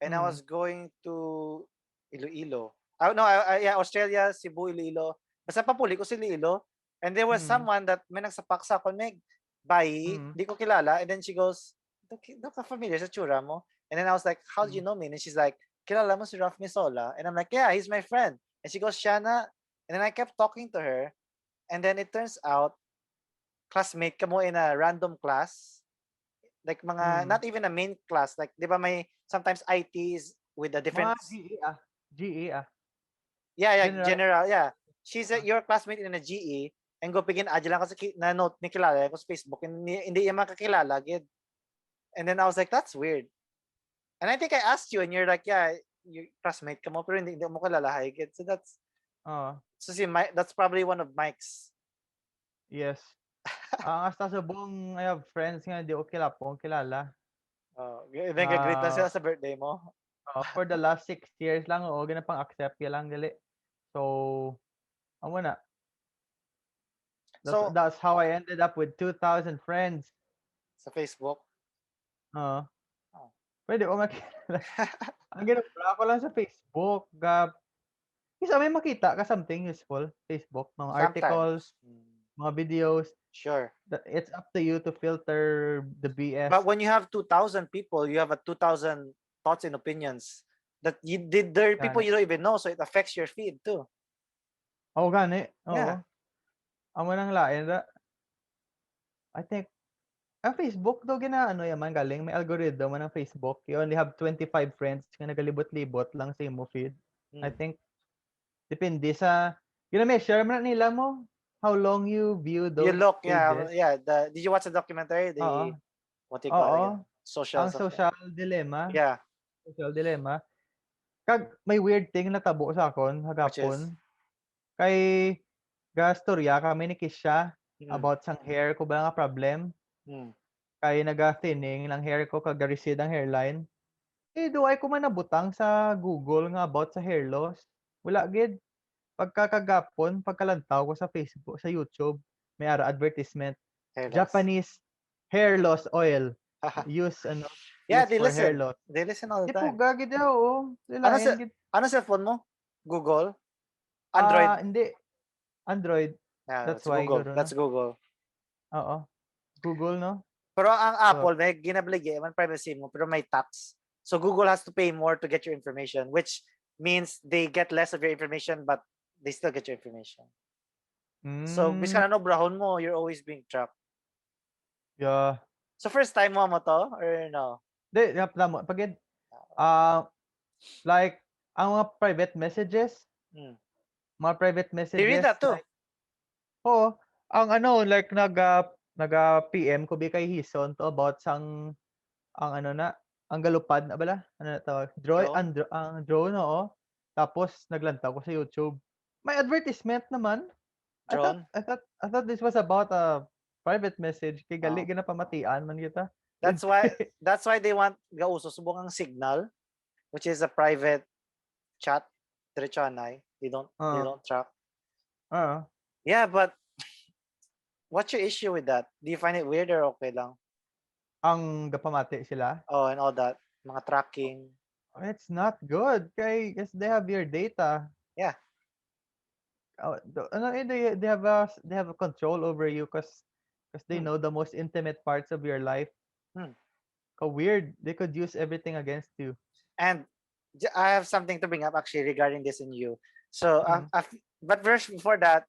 and I was going to Iloilo. No, yeah, Australia, Cebu, Iloilo. Basta papuli ko si Iloilo. And there was someone that may nagsapak sa akin, Meg, bayi, di ko kilala. And then she goes, "Do ka familiar sa tsura mo?" And then I was like, "How do you know me?" And she's like, "Kilala mo si Ralph Misola?" And I'm like, "Yeah, he's my friend." And she goes, "Shana." And then I kept talking to her. And then it turns out, classmate ka mo in a random class. Like mga, not even a main class. Like, di ba may, sometimes ITs with a different... Mga GE ah. Yeah, General. general, yeah. She's your classmate in a GE, and go pigin adya lang kasi na note ni kilala ko sa Facebook, hindi iya makakilala, gid. And then I was like, that's weird. And I think I asked you, and you're like, yeah, you classmate ka mo, pero hindi mo kilala higit. So that's that's probably one of Mike's. Yes. Hasta sa buong, I have friends nga, di ko kilala. Then greet lang sila sa birthday mo. For the last 6 years lang, ganun accept ka lang gali. So, amo na. That's how I ended up with 2,000 friends. Sa Facebook? Pwede ko makilala. Ang ginagawa ko lang sa Facebook, kasi may makita ka something useful, Facebook, mga articles, mga videos. Sure. It's up to you to filter the BS. But when you have 2,000 people, you have a 2,000 thoughts and opinions that there are people you don't even know, so it affects your feed too. Gani. Yeah. Amo nang lain da. I think ang Facebook daw ginaano yaman galing may algorithm ng Facebook. You only have 25 friends nga nagalibot-libot lang sa imo feed. I think depende sa gina-measure man nila mo how long you view those pages. Yeah. Did you watch the documentary? What do you call it again? Ang social dilemma. Yeah. Social dilemma. Kag may weird thing na tabo sa akon hagapon. Kay gastorya kami ni Kisha about sang hair ko ba nga problem. Kay naga-thinning lang hair ko kag recede ang hairline. Duay ko man nabutang sa Google nga about sa hair loss. Wala gid. Pagkakagapon, pagkalantaw ko sa Facebook, sa YouTube, may advertisement. Japanese hair loss oil. Use for hair loss. They listen all the time. Ipo gagid oo. Ano cellphone mo? Google? Android? Hindi. Android. Yeah, that's why Google. That's Google. Oo. Google, no? Pero ang Apple, may ginabligi man privacy mo, pero may tax. So Google has to pay more to get your information, which means they get less of your information, but they still get your information. So, bis ka na no brahon mo, you're always being tracked. Yeah. So first time mo to or no? Di, mo. Pagid, like, ang mga private messages, They read that too. Like, ang like naga-PM ko bi kay Hison to about sang ang galupad na bala ano na tawag ang drone tapos naglantaw ko sa YouTube may advertisement naman. I thought this was about a private message kay gali gina pamatian man kita. That's why they want gauso subong ang Signal, which is a private chat diretso anay. They don't track. Yeah, but what's your issue with that? Do you find it weird or okay lang? Ang gapamati sila? And all that. Mga tracking. It's not good. Because they have your data. Yeah. They have a control over you because they know the most intimate parts of your life. Weird. They could use everything against you. And I have something to bring up actually regarding this in you. So, but first before that,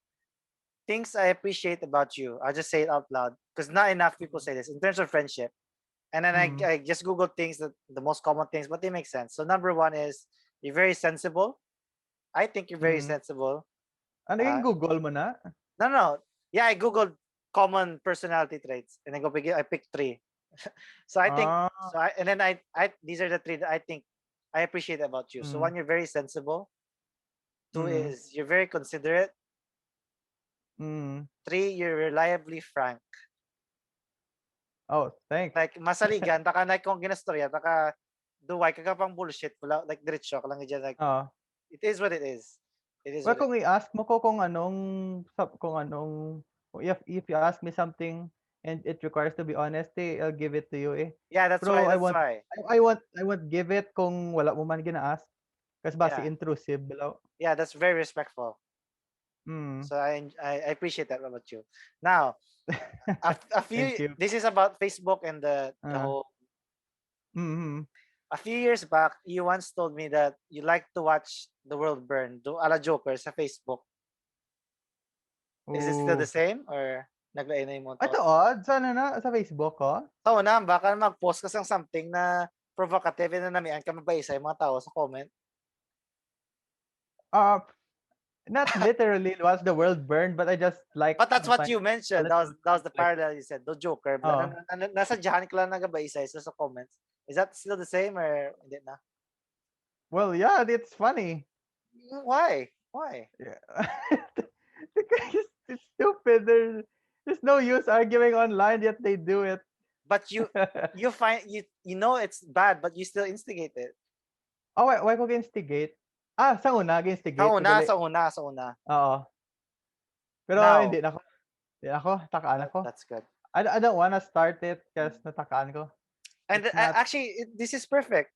things I appreciate about you. I'll just say it out loud because not enough people say this in terms of friendship. And then I just Googled things that the most common things, but they make sense. So number one is you're very sensible. I think you're very sensible. Ano yung Google mo na? No. Yeah, I Googled common personality traits and I picked 3. So I think and then I these are the 3 that I think I appreciate about you. So 1, you're very sensible. 2 is you're very considerate. 3, you're reliably frank. Oh, thanks. Like masaligan, taka na kung ginastorya, taka duway ka pang bullshit, wala like diretso ka lang diyan like. It is what it is. It is. Well, kung i-ask mo ko kung if you ask me something and it requires to be honest, I'll give it to you Yeah, that's why. I won't give it kung wala mo man gina-ask. Kasi basi intrusive below. Yeah, that's very respectful. So I appreciate that about you. Now, a few. This is about Facebook and the whole. A few years back, you once told me that you like to watch the world burn, do ala Joker sa Facebook. Is it still the same or naglain na yung mo? Ito sana na sa Facebook ko. Na baka mag-post ka sang something na provocative na namian ka mabaisa yung mga tao sa comment. not literally watch the world burn, but I just like But that's what sometimes you a mentioned. little That was the conflict. parallel you said. The Joker. Oh, Nasadyahan ko lang nag-isa-isa sa comments. Is that still the same or hindi na? well, yeah, it's funny. Why? Why? Yeah. Because it's stupid. There's no use arguing online, yet they do it. But you find you know it's bad, but you still instigate it. Oh, why ko instigate? Sa una, Sa instigate ko una, dali. sa una, sa una. Oo. Pero Now, hindi na ako. Hindi ako, takaan ako. that's good. I don't wanna start it kasi natakaan ko. And It's not. actually, this is perfect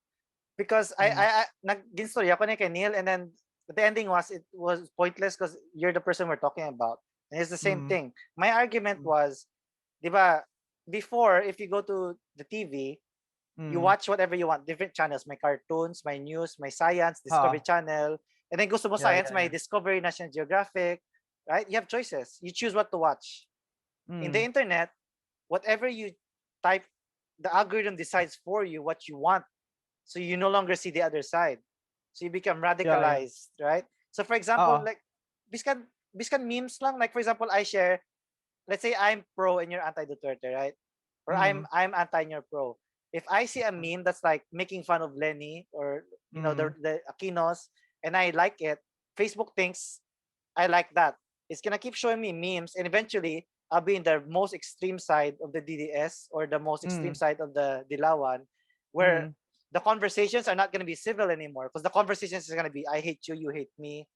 because Mm, I nag-ginstory ako ni kay Neil, and then the ending was it was pointless because you're the person we're talking about. And it's the same mm, thing. My argument mm, was, di ba, before, if you go to the TV, you mm. watch whatever you want, different channels, my cartoons, my news, my science, Discovery Oo. Channel, and then gusto mo Yeah, science, yeah, my yeah. Discovery, National Geographic, right? You have choices. You choose what to watch. In the Mm, internet, whatever you type, the algorithm decides for you what you want. So you no longer see the other side. So you become yeah, yeah. radicalized, right? So for example, Oo. like biskan memes lang. Like for example, I share, let's say I'm pro and you're anti Duterte, right? Or Mm, I'm anti and you're pro. If I see a meme that's like making fun of Lenny or mm, the Aquinos and I like it, Facebook thinks I like that. It's gonna keep showing me memes, and eventually I'll be in the most extreme side of the DDS or the most extreme mm, side of the Dilawan, where mm. the conversations are not gonna be civil anymore because the conversations is gonna be I hate you, you hate me,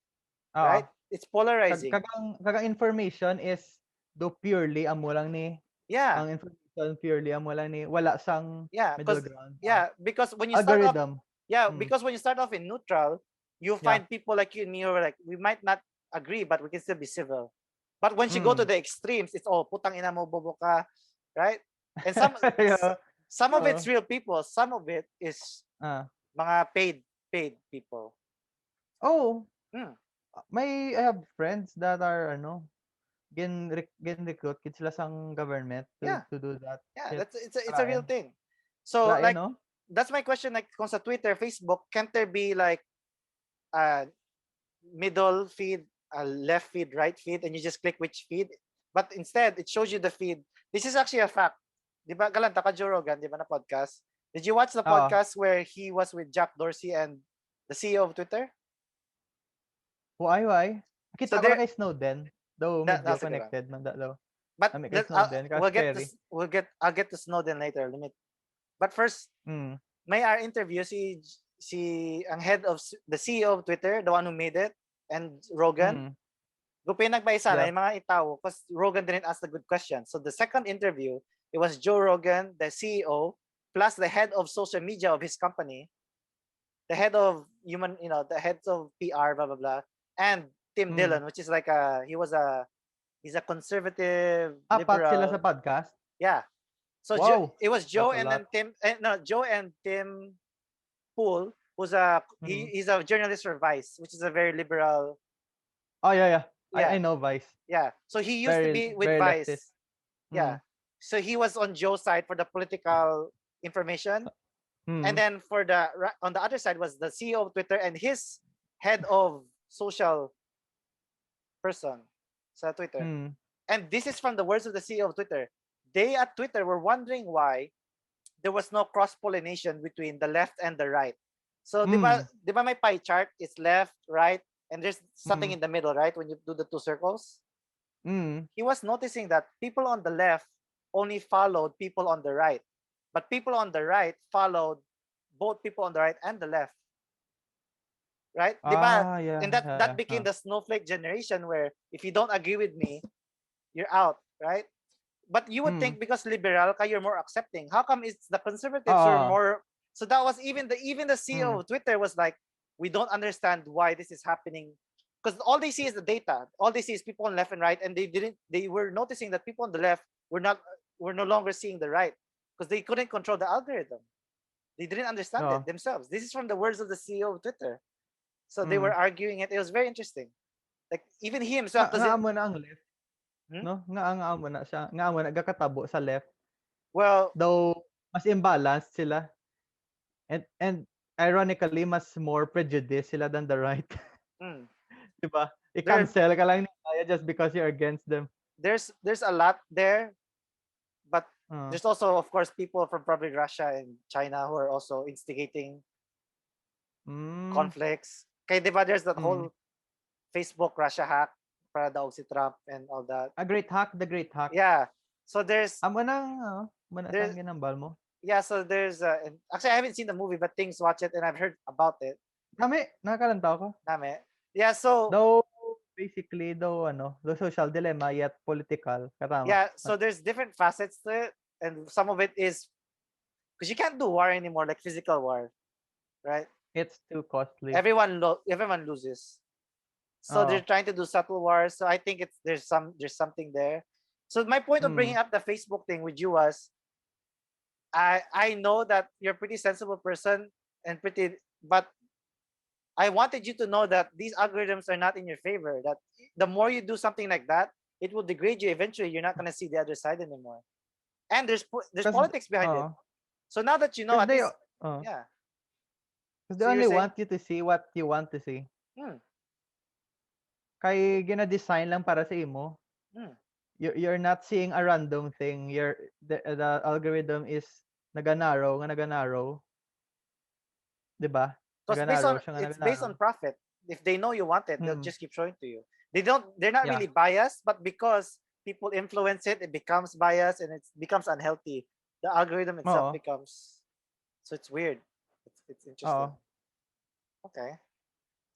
Oo. right? It's polarizing. Kagang information is do purely amo lang ni Yeah, ang information purely amo lang ni wala sang yeah, middle ground. because when you start off, Algorithm. yeah, Mm, because when you start off in neutral, you yeah. find people like you and me who are like we might not agree, but we can still be civil. But once you go to Mm. the extremes, it's all putang ina mo bobo ka, right? And some of Oo. it's real people, some of it is Ah. mga paid people. Oh, Hmm. I have friends that are gin recruit kid sila sang government to Yeah, do that yeah, shit. it's a real Lain. thing. So Lain, like no? that's my question. Like kung sa Twitter, Facebook, can't there be like a middle feed, a left feed, right feed, and you just click which feed? But instead, it shows you the feed. This is actually a fact. Di ba, galanta ka Joe Rogan, di ba na podcast? Did you watch the Oo. podcast where he was with Jack Dorsey and the CEO of Twitter? Why? So Kita ko na there, kay Snowden, though medyo nasa ko lang. connected man that daw. But Nami kay Snowden, ka scary. I'll get to Snowden later. But first, Mm. may our interview si ang head of the CEO of Twitter, the one who made it, and Rogan. Mm. Gupin nagbaisa na Yeah. yung mga itaw because Rogan didn't ask the good question. So the second interview, it was Joe Rogan, the CEO, plus the head of social media of his company, the head of the heads of PR, blah blah blah, and Tim Mm. Dillon, which is like he's a conservative Apat sila sa liberal. podcast. Yeah. So Wow. it was Joe That's a and then lot. Joe and Tim Pool, Mm. he's a journalist for Vice, which is a very liberal. Oh, yeah. I Yeah, know Vice. yeah. So he used to Very be with very leftist. Vice. Yeah. Mm. So he was on Joe's side for the political information, and Mm. then on the other side was the CEO of Twitter and his head of social person sa Twitter. Mm. And this is from the words of the CEO of Twitter. They at Twitter were wondering why there was no cross pollination between the left and the right. So, Mm. di ba may pie chart? It's left, right, and there's something Mm. in the middle, right? When you do the two circles, Mm. he was noticing that people on the left only followed people on the right, but people on the right followed both people on the right and the left, right? Di ba? Ah, yeah, And that yeah. became the snowflake generation where if you don't agree with me, you're out, right? But you would Mm. think because liberal ka, you're more accepting. How come it's the conservatives who are Oo. more? So that was even the CEO Mm. of Twitter was like, we don't understand why this is happening, because all they see is the data. All they see is people on left and right, and they were noticing that people on the left were no longer seeing the right because they couldn't control the algorithm. They didn't understand it Oo. themselves. This is from the words of the CEO of Twitter. So they were Mm. arguing it. It was very interesting. Like even he himself Nga doesn't. amo na ang left, Hmm? no? Nga amo na siya. Nga amo na gakatabo sa left. Well, Though mas imbalanced sila. And ironically mas more prejudice sila than the right. hmm. 'Di ba? There, I-cancel ka lang nila just because you're against them. there's a lot there, but Uh, there's also, of course, people from probably Russia and China who are also instigating mm, conflicts. Kaya di ba there's that mm. whole Facebook Russia hack para daw si Trump and all that. A great hack, the great hack. Yeah. So there's Amo nang, there's sang ginambal mo. yeah, so there's and actually I haven't seen the movie, but things watch it and I've heard about it. Dami, nakakalanta ko. Dami. Yeah, so Though, basically, the social dilemma, yet political. Katama. yeah, so there's different facets to it, and some of it is because you can't do war anymore, like physical war, right? It's too costly. Everyone loses. So they're Oh. trying to do subtle wars. So I think there's something there. So my point of bringing Mm. up the Facebook thing with you was I know that you're a pretty sensible person and pretty, but I wanted you to know that these algorithms are not in your favor. That the more you do something like that, it will degrade you. Eventually, you're not gonna see the other side anymore. And there's Cause, politics behind it. So now that you know, cause at they, least, yeah. cause they So you're only saying, want you to see what you want to see. hmm, Kay gina-design lang para sa imo. hmm. You're not seeing a random thing. The algorithm is naga-narrow, 'di ba? Because Naga-narrow siya nga it's based naga-narrow. on profit. If they know you want it, they'll Hmm. just keep showing to you. They're not Yeah. really biased, but because people influence it, it becomes biased and it becomes unhealthy. The algorithm itself Oo. becomes, so it's weird. It's interesting. Oo. Okay.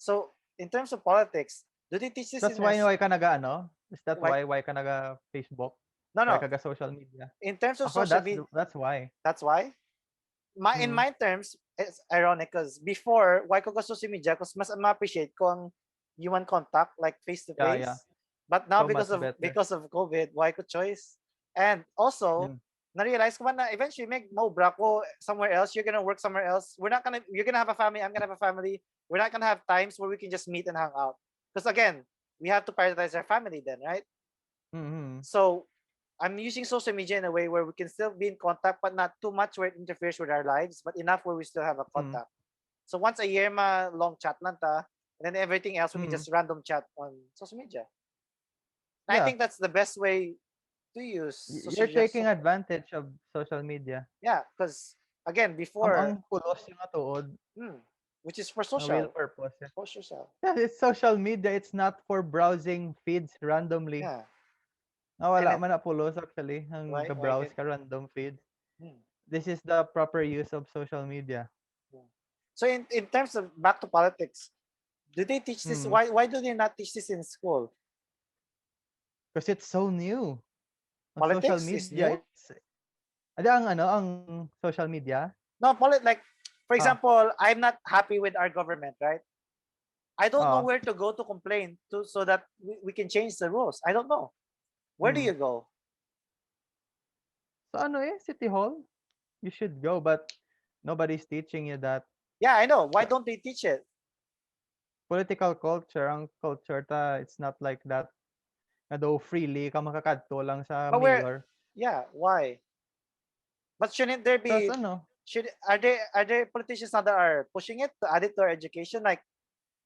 So in terms of politics, do they teach this That's in why us? why ka naga-ano? Is that Why? why ka naga-Facebook? No, Why no. ka ga-social media? In terms of Ako, social media, that's why. that's why. In Mm. my terms, it's ironic because before, why ko gusto social media? Because mas ma-appreciate ko ang human contact, like face to Yeah. face. But now So much better. because of COVID, why ko choice? And also, Mm. na-realize ko man na eventually make mobra ko somewhere else. You're gonna work somewhere else. You're gonna have a family. I'm gonna have a family. We're not gonna have times where we can just meet and hang out. Because again, we have to prioritize our family then, right? Mhm. So I'm using social media in a way where we can still be in contact, but not too much where it interferes with our lives, but enough where we still have a Mm. contact. So once a year, long chat lang ta, and then everything else we can Mm. just random chat on social media. And I Yeah. think that's the best way to use social You're media. taking advantage of social media. Yeah, because again, Ang before, pulos yung tuod, hmm, which is for will social, purpose. Yeah. for social. Yeah, it's social media. It's not for browsing feeds randomly. Yeah, and Wala then man na pulos actually. Ang why ga-browse can ka random feeds. hmm, This is the proper use of social media. hmm. So in terms of back to politics, do they teach this? Mm. Why do they not teach this in school? Because it's so new. Ang social Politics is media, new. ang social media. No, like for Ah, example, I'm not happy with our government, right? I don't know ah. where to go to complain to so that we can change the rules. I don't know. Where do Mm. you go? So City Hall, you should go, but nobody's teaching you that. Yeah, I know. Why The don't they teach it? political culture, ang culture it's not like that. Na daw freely ka makakadto lang sa But where? mayor. Yeah, why? But shouldn't there Tapos be? Should are there politicians now that are pushing it to add it to our education? Like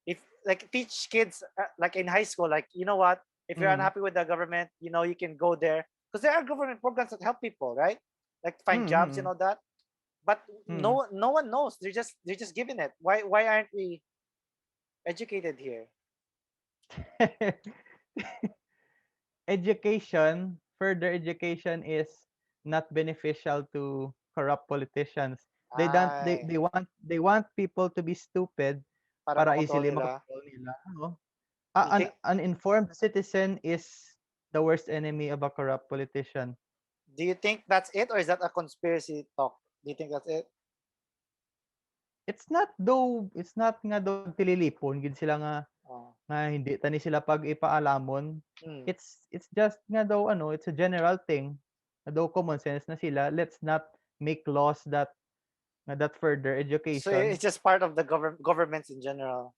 if like teach kids like in high school, like you know what? If you're mm, unhappy with the government, you can go there because there are government programs that help people, right? Like find jobs and mm, all that. But mm. no one knows. They're just giving it. Why aren't we educated here? Education, further education is not beneficial to corrupt politicians. They don't Ay, they want people to be stupid para para makontrol easily nila. makontrol nila. You think? An uninformed citizen is the worst enemy of a corrupt politician. Do you think that's it, or is that a conspiracy talk? Do you think that's it? It's not nga daw tililipon gid sila Oh. nga hindi tani sila pag ipaalamon. Hmm. It's just nga daw it's a general thing. Nga daw common sense na sila. Let's not make laws that further So education. it's just part of the governments in general.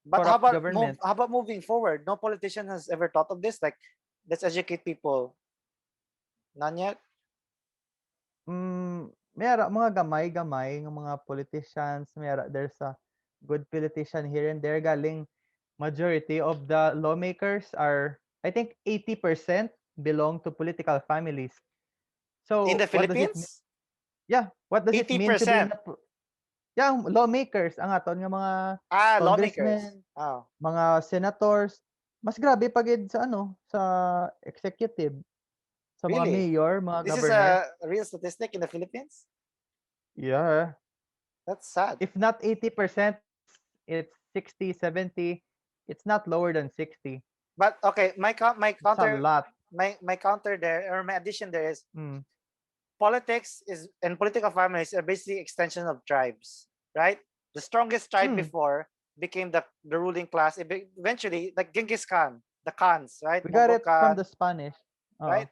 But Corrupt government. how about moving forward? No politician has ever thought of this. Like, let's educate people. None yet. Mayara mga gamay-gamay ng mga politicians, there's a good politician here and there galing majority of the lawmakers are, I think 80% belong to political families. In the So what does it mean? Philippines, Yeah, what does it mean to be in 80%. a yeah, lawmakers ang aton nga mga Lawmakers. congressmen, Oh, mga senators, mas grabe pagid sa ano, sa executive, sa mga really? mayor, mga This is governor. a real statistic in the Philippines? Yeah. That's sad. If not 80%, it's 60, 70. It's not lower than 60. But okay, my It's a counter lot. my counter there, or my addition there, is Mm. politics is and political families are basically extension of tribes, right? The strongest tribe Mm. before became the ruling class. Eventually, like Genghis Khan, the Khans, right? We got Mughal it from the Khan, Spanish. right?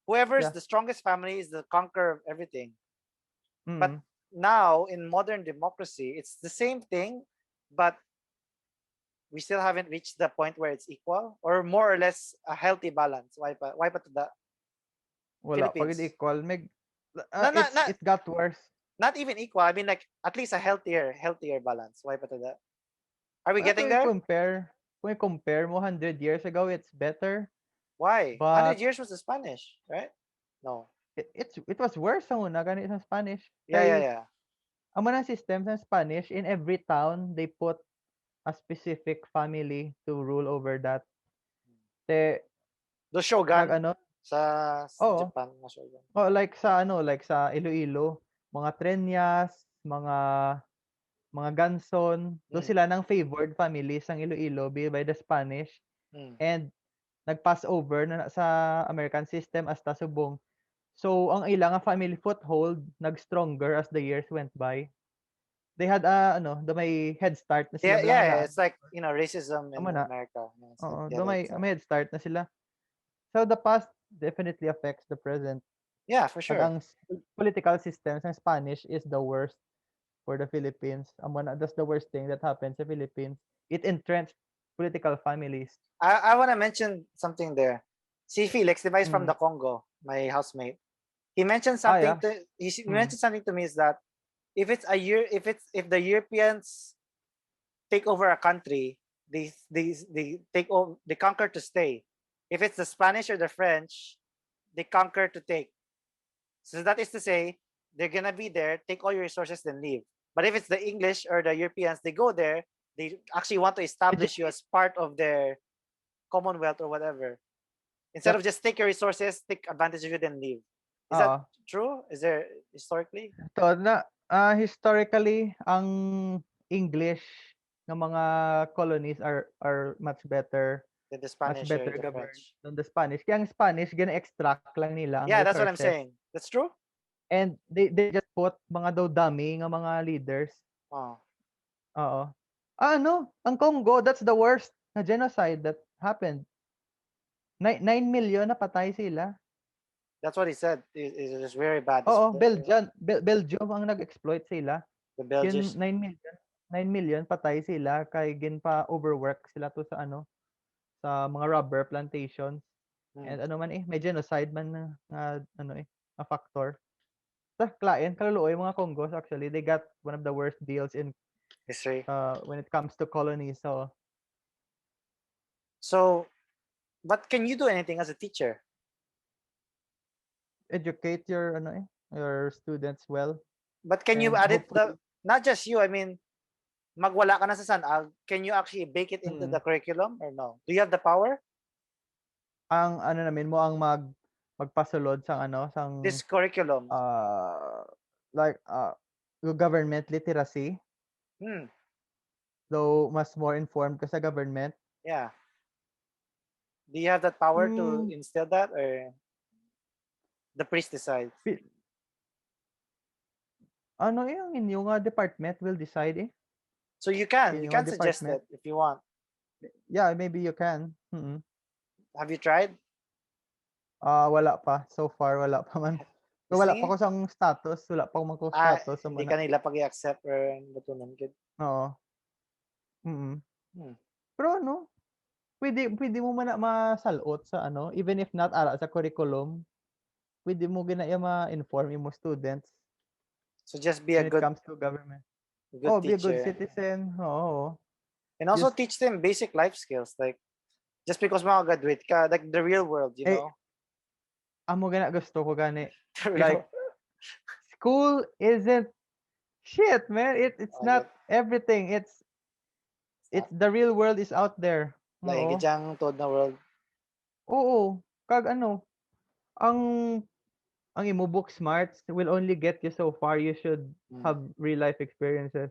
Whoever's Yeah. the strongest family is the conqueror of everything. But Mm. now in modern democracy, it's the same thing, but we still haven't reached the point where it's equal or more or less a healthy balance. Why pa to the Wala pagid Philippines? equal. No, not It's not it got worse. not even equal. I mean, like at least a healthier balance. Why pa to that? Are we Well, getting there? kung i-compare mo 100 years ago, it's better. Why? 100 But years was the Spanish, right? No. it was worse sa una gani sa Spanish. Yeah, yeah, Kay yeah. ang mga system sa Spanish, in every town they put a specific family to rule over that. Te The Shogun nag-ano, sa oo, Japan na Shogun. oh, like sa Iloilo, mga Trenyas, mga Ganson, do Mm, sila ng favored families ng Iloilo by the Spanish, mm. and nag-pass over na sa American system hasta subong. So ang ilang nga family foothold nag-stronger as the years went by. They had the may head start na sila Yeah, bilang yeah. halaan. It's like racism Amo in na. America. Yeah, it's like Oo, the other side. may head start na sila. So the past definitely affects the present. Yeah, for Pag sure. political system sa Spanish is the worst for the Philippines. Amo na, that's the worst thing that happens sa Philippines. It entrenched political families. I want to mention something there. See Felix, device from Mm. the Congo, my housemate. He mentioned Ah, something yeah. he Mm. mentioned something to me is that if the Europeans take over a country, they take over, they conquer to stay. If it's the Spanish or the French, they conquer to take. So that is to say, they're gonna be there, take all your resources, then leave. But if it's the English or the Europeans, they go there, they actually want to establish you Educate. as part of their Commonwealth or whatever. Instead of Yep. just take your resources, take advantage of you, then leave. Is that Oo. true? Is there historically So historically ang English ng mga colonies are than the Spanish much or better the governed French? than the Spanish. Kaya ang Spanish gina-extract lang nila ang Yeah, that's what I'm resources, saying. That's true. and they just put mga daw dummy nga mga leaders. Oh, Oo. Ang Congo, that's the worst na genocide that happened. 9 million na patay sila. that's what he said. It was very bad. Oo, Belgium ang nag-exploit sila. The Kin Belgians. 9 million patay sila kay gin pa overwork sila to sa mga rubber plantations. Hmm, And may genocide man na a factor. Sa client kaluluoy mga Congos, actually they got one of the worst deals in history. when it comes to colonies. So So, but can you do anything as a teacher? educate your students well, But can you and add it hopefully not just you? I mean, magwala ka na sa SANAG, can you actually bake it into mm, the curriculum or no? Do you have the power? ang namin mo ang magpasulod sang This curriculum. uh like government literacy, Hmm. though mas more informed ka sa government. Yeah. Do you have that power to Mm, instill that, or the priest decides? pi- yung inyong department will decide So you can inyong suggest department. it if you want. Yeah, maybe you can. Have you tried? Wala pa so far, wala pa man. So, This wala pa thing? ko sang status, wala pa ko man ko status sa Hindi mana. ka nila pag i-accept or batunan gid. Oo. Mm. Hmm. Pero pwede mo man na masalot sa even if not ara sa curriculum, pwede mo ginaya ma-inform mo students So just be a when it good comes to government. good Be a good teacher. citizen. Oo. And also Just teach them basic life skills. Like, just because makagraduate ka, like the real world, you eh know? amo gana gusto ko gani. The real Like school isn't shit, man. It's oh, good. not everything. It's It's not the real world is out there. like Oo. gidyang toad na world. Oo. Kag ano, ang imo book smarts will only get you so far. You should Mm. have real life experiences.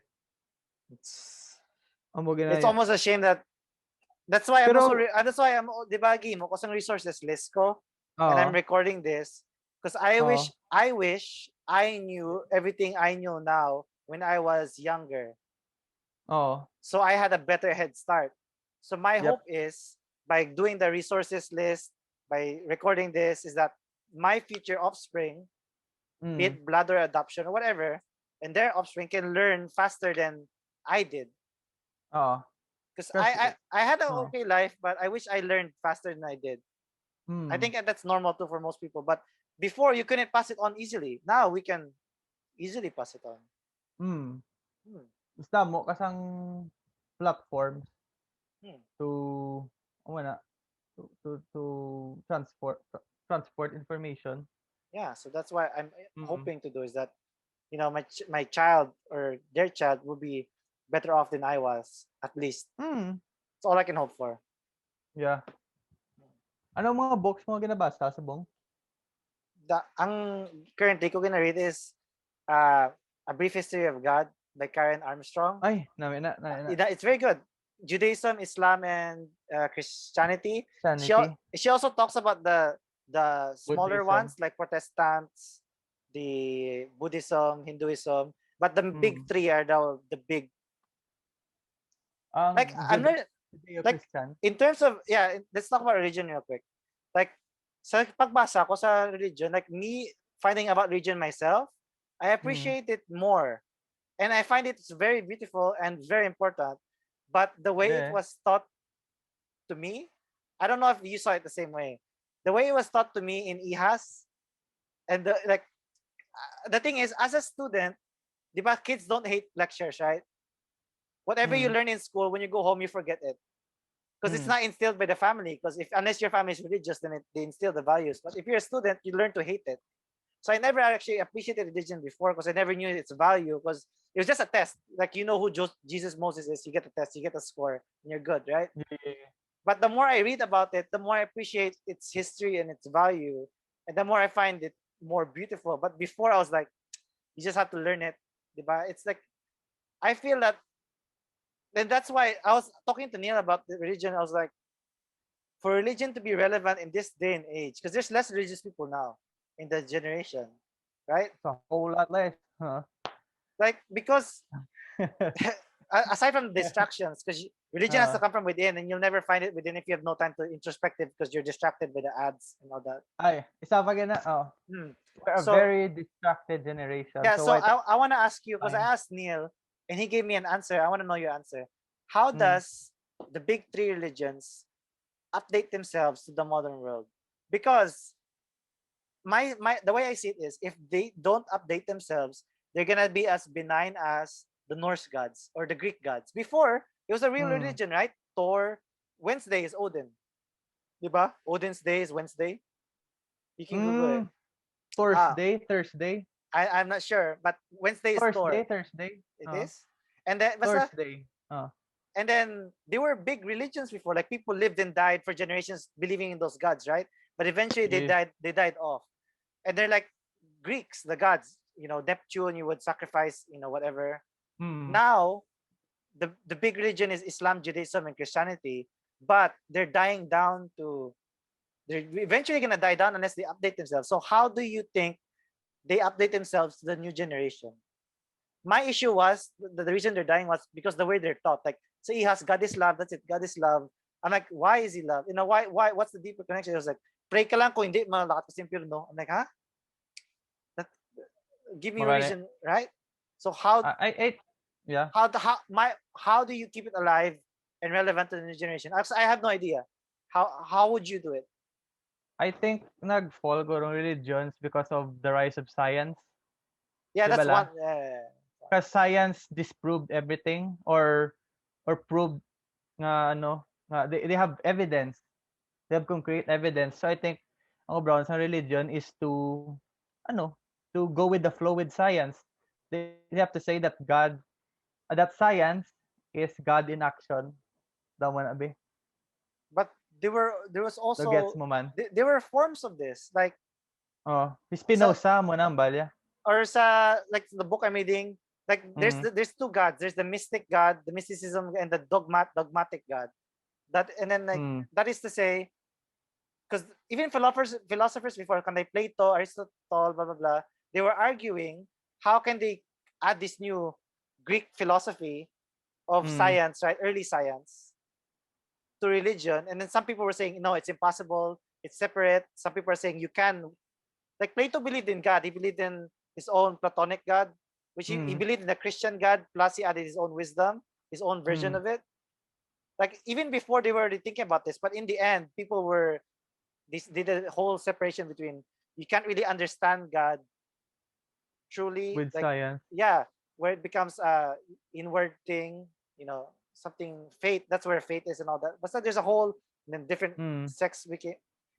It's Amo it's ginaya. almost a shame that that's why I'm also Pero that's why I'm di ba mo ko sang resources list ko and I'm oo. recording this because I wish Oo. I wish I knew everything I know now when I was younger. Oo. So I had a better head start. So my Yep. hope is by doing the resources list, by recording this, is that my future offspring, be Mm. it bladder adoption or whatever, and their offspring can learn faster than I did. Oo. Because Kasi I had an oo. okay life, but I wish I learned faster than I did. I Mm. think that's normal too for most people. But before you couldn't pass it on easily. Now we can easily pass it on. Mm. Hmm. Basta mo kasang platforms Hmm. to amo na to transport information. Yeah, so that's why I'm Mm. hoping to do is that my child or their child will be better off than I was at least. Mm. That's all I can hope for. Yeah. Anong mga books mo ginabasa sa bong? Ang currently ko gonna read is A Brief History of God by Karen Armstrong. Ay, na. It's very good. Judaism, Islam, and Christianity. Sanity, She also talks about the smaller Buddhism. ones like Protestants, the Buddhism, Hinduism, but the big Mm. three are the big. Ang Like I'm not like Judeo-Christian. in terms of let's talk about religion real quick. Like sa pagbasa ko sa religion, like me finding about religion myself, I Mm. appreciate it more, and I find it's very beautiful and very important. But the way it De. was taught to me, I don't know if you saw it the same way. The way it was taught to me in IHAS, and the thing is, as a student, di ba, kids don't hate lectures, right? Whatever you Mm. learn in school, when you go home, you forget it because it's Mm. not instilled by the family. Because if unless your family is religious, then they instill the values. But if you're a student, you learn to hate it. So I never actually appreciated religion before because I never knew its value because it was just a test. Like you know who Jesus Moses is, you get a test, you get a score, and you're good, right? Yeah. But the more I read about it, the more I appreciate its history and its value, and the more I find it more beautiful. But before I was like, you just have to learn it, diba? It's like I feel that, and that's why I was talking to Neil about the religion. I was like, for religion to be relevant in this day and age, because there's less religious people now in the generation, right? It's a whole lot less. Huh? Like because aside from distractions, because religion has to come from within, and you'll never find it within if you have no time to introspective because you're distracted by the ads and all that. Ay, isa pa gina. Oh. Hmm. We're a So very distracted generation. yeah, So so I think I want to ask you because I fine. asked Neil and he gave me an answer. I want to know your answer. How Mm. does the big three religions update themselves to the modern world? Because my the way I see it is if they don't update themselves, they're gonna be as benign as the Norse gods or the Greek gods. Before, it was a real Mm. religion, right? Thor, Wednesday is Odin. Diba? Odin's day is Wednesday. You can Google it. Mm. Ah, Thursday. I'm not sure, but Wednesday is Thor. Thursday. It is. And then basta, Thursday. and then they were big religions before. Like people lived and died for generations believing in those gods, right? But eventually Yeah. they died off. And they're like Greeks, the gods, Neptune, you would sacrifice, whatever. Mm. Now, the big religion is Islam, Judaism, and Christianity, but they're dying down to, they're eventually going to die down unless they update themselves. So, how do you think they update themselves to the new generation? My issue was the reason they're dying was because the way they're taught. Like, so he has God is love, that's it, God is love. I'm like, why is he love? Why, what's the deeper connection? It was like, pray ka lang kung hindi, malakat ka sa impyerno. I'm like, huh? That, give me a Magani. reason, right? So how Yeah. how do you keep it alive and relevant to the new generation? I have no idea. How would you do it? I think nag-fall gurong religions because of the rise of science. Yeah, Di ba that's one. la? Because science disproved everything or proved nga ano, nga they have evidence. They have concrete evidence. So I think ang Brown sa religion is to ano, to go with the flow with science. They have to say that God, that science is God in action. Daw man abi. But there was So gets also mo man. there were forms of this, like Oh, si sa Spinoza mo nang balya. or sa like the book I'm reading, like Mm. there's two gods. There's the mystic God, the mysticism, and the dogmatic God. That and then like Mm. that is to say, because even philosophers before, can they Plato, Aristotle, blah blah blah, they were arguing how can they add this new Greek philosophy of Mm. science, right? Early science to religion, and then some people were saying no, it's impossible, it's separate. Some people are saying you can. Like Plato believed in God, he believed in his own Platonic God, which he Mm. believed in the Christian God, plus he added his own wisdom, his own version Mm. of it. Like even before they were already thinking about this, but in the end, people were this did a whole separation between you can't really understand God truly, With like science. yeah, where it becomes a inward thing, something faith. That's where faith is and all that. But so there's a whole and then different Mm. sects became.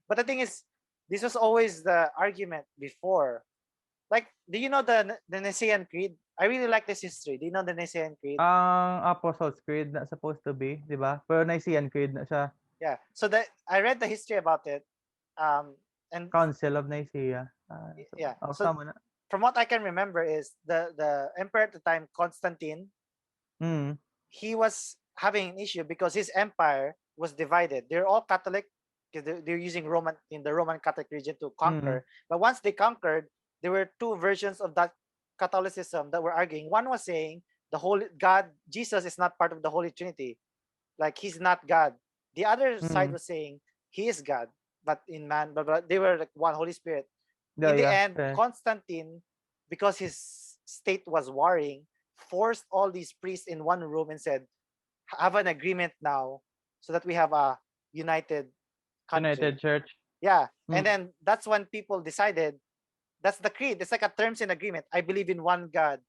But the thing is, this was always the argument before. Like, do you know the Nicene Creed? I really like this history. Do you know the Nicene Creed? Ang Apostles' Creed na supposed to be, 'di ba? Pero Nicene Creed na siya. Yeah. So that I read the history about it. And Council of Nicaea. yeah. Oh, So sama na. from what I can remember is the emperor at the time, Constantine, Mm. he was having an issue because his empire was divided. They're all Catholic because they're using Roman in the Roman Catholic region to Mm. conquer. But once they conquered, there were two versions of that Catholicism that were arguing. One was saying the Holy God, Jesus is not part of the Holy Trinity, like he's not God. The other side Mm. was saying he is God, but in man. But they were like one Holy Spirit. In Yeah, the yeah. end, Okay. Constantine, because his state was warring, forced all these priests in one room and said, have an agreement now so that we have a united country. United Church. Yeah. And Mm. then that's when people decided that's the creed. It's like a terms and agreement. I believe in one God,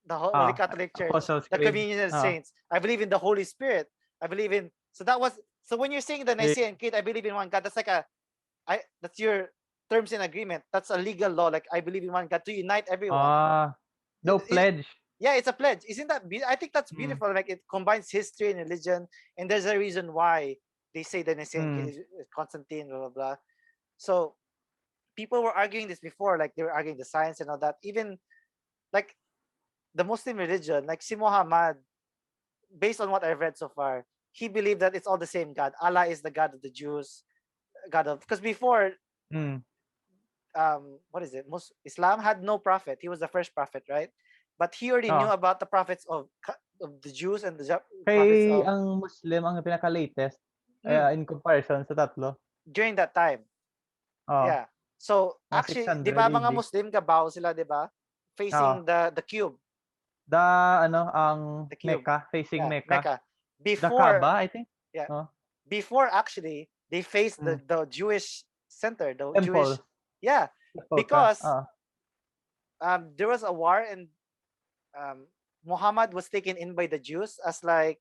the Holy Catholic Church, Apostles' the Creed. communion of saints. I believe in the Holy Spirit. I believe in so that was so when you're saying the Yeah. Nicene Creed, I believe in one God, that's like that's your terms and agreement. That's a legal law. Like I believe in one God to unite everyone. No It, pledge. yeah, it's a pledge. Isn't that I think that's Mm. beautiful. Like it combines history and religion, and there's a reason why they say the Nicene Mm. Creed is Constantine, blah blah blah. So people were arguing this before, like they were arguing the science and all that. Even like the Muslim religion, like si Muhammad, based on what I've read so far, he believed that it's all the same God. Allah is the God of the Jews, God of because before Mm. what is it? Islam had no prophet. He was the first prophet, right? But he already knew Oh. about the prophets of the Jews and the prophets Kay of ang Muslim ang pinaka-latest mm, in comparison sa tatlo. during that time. Oh, Yeah. So mga actually, di 600 ba mga AD. Muslim kabaw sila, di ba? Oh. Facing the cube. The ang The cube. Mecca, facing Yeah, Mecca. Mecca. The Before, Kaaba, I think. yeah, Oh. before actually they faced Mm. the Jewish center, the Jewish, Temples. yeah, Sepulchre. because there was a war and um, Muhammad was taken in by the Jews as like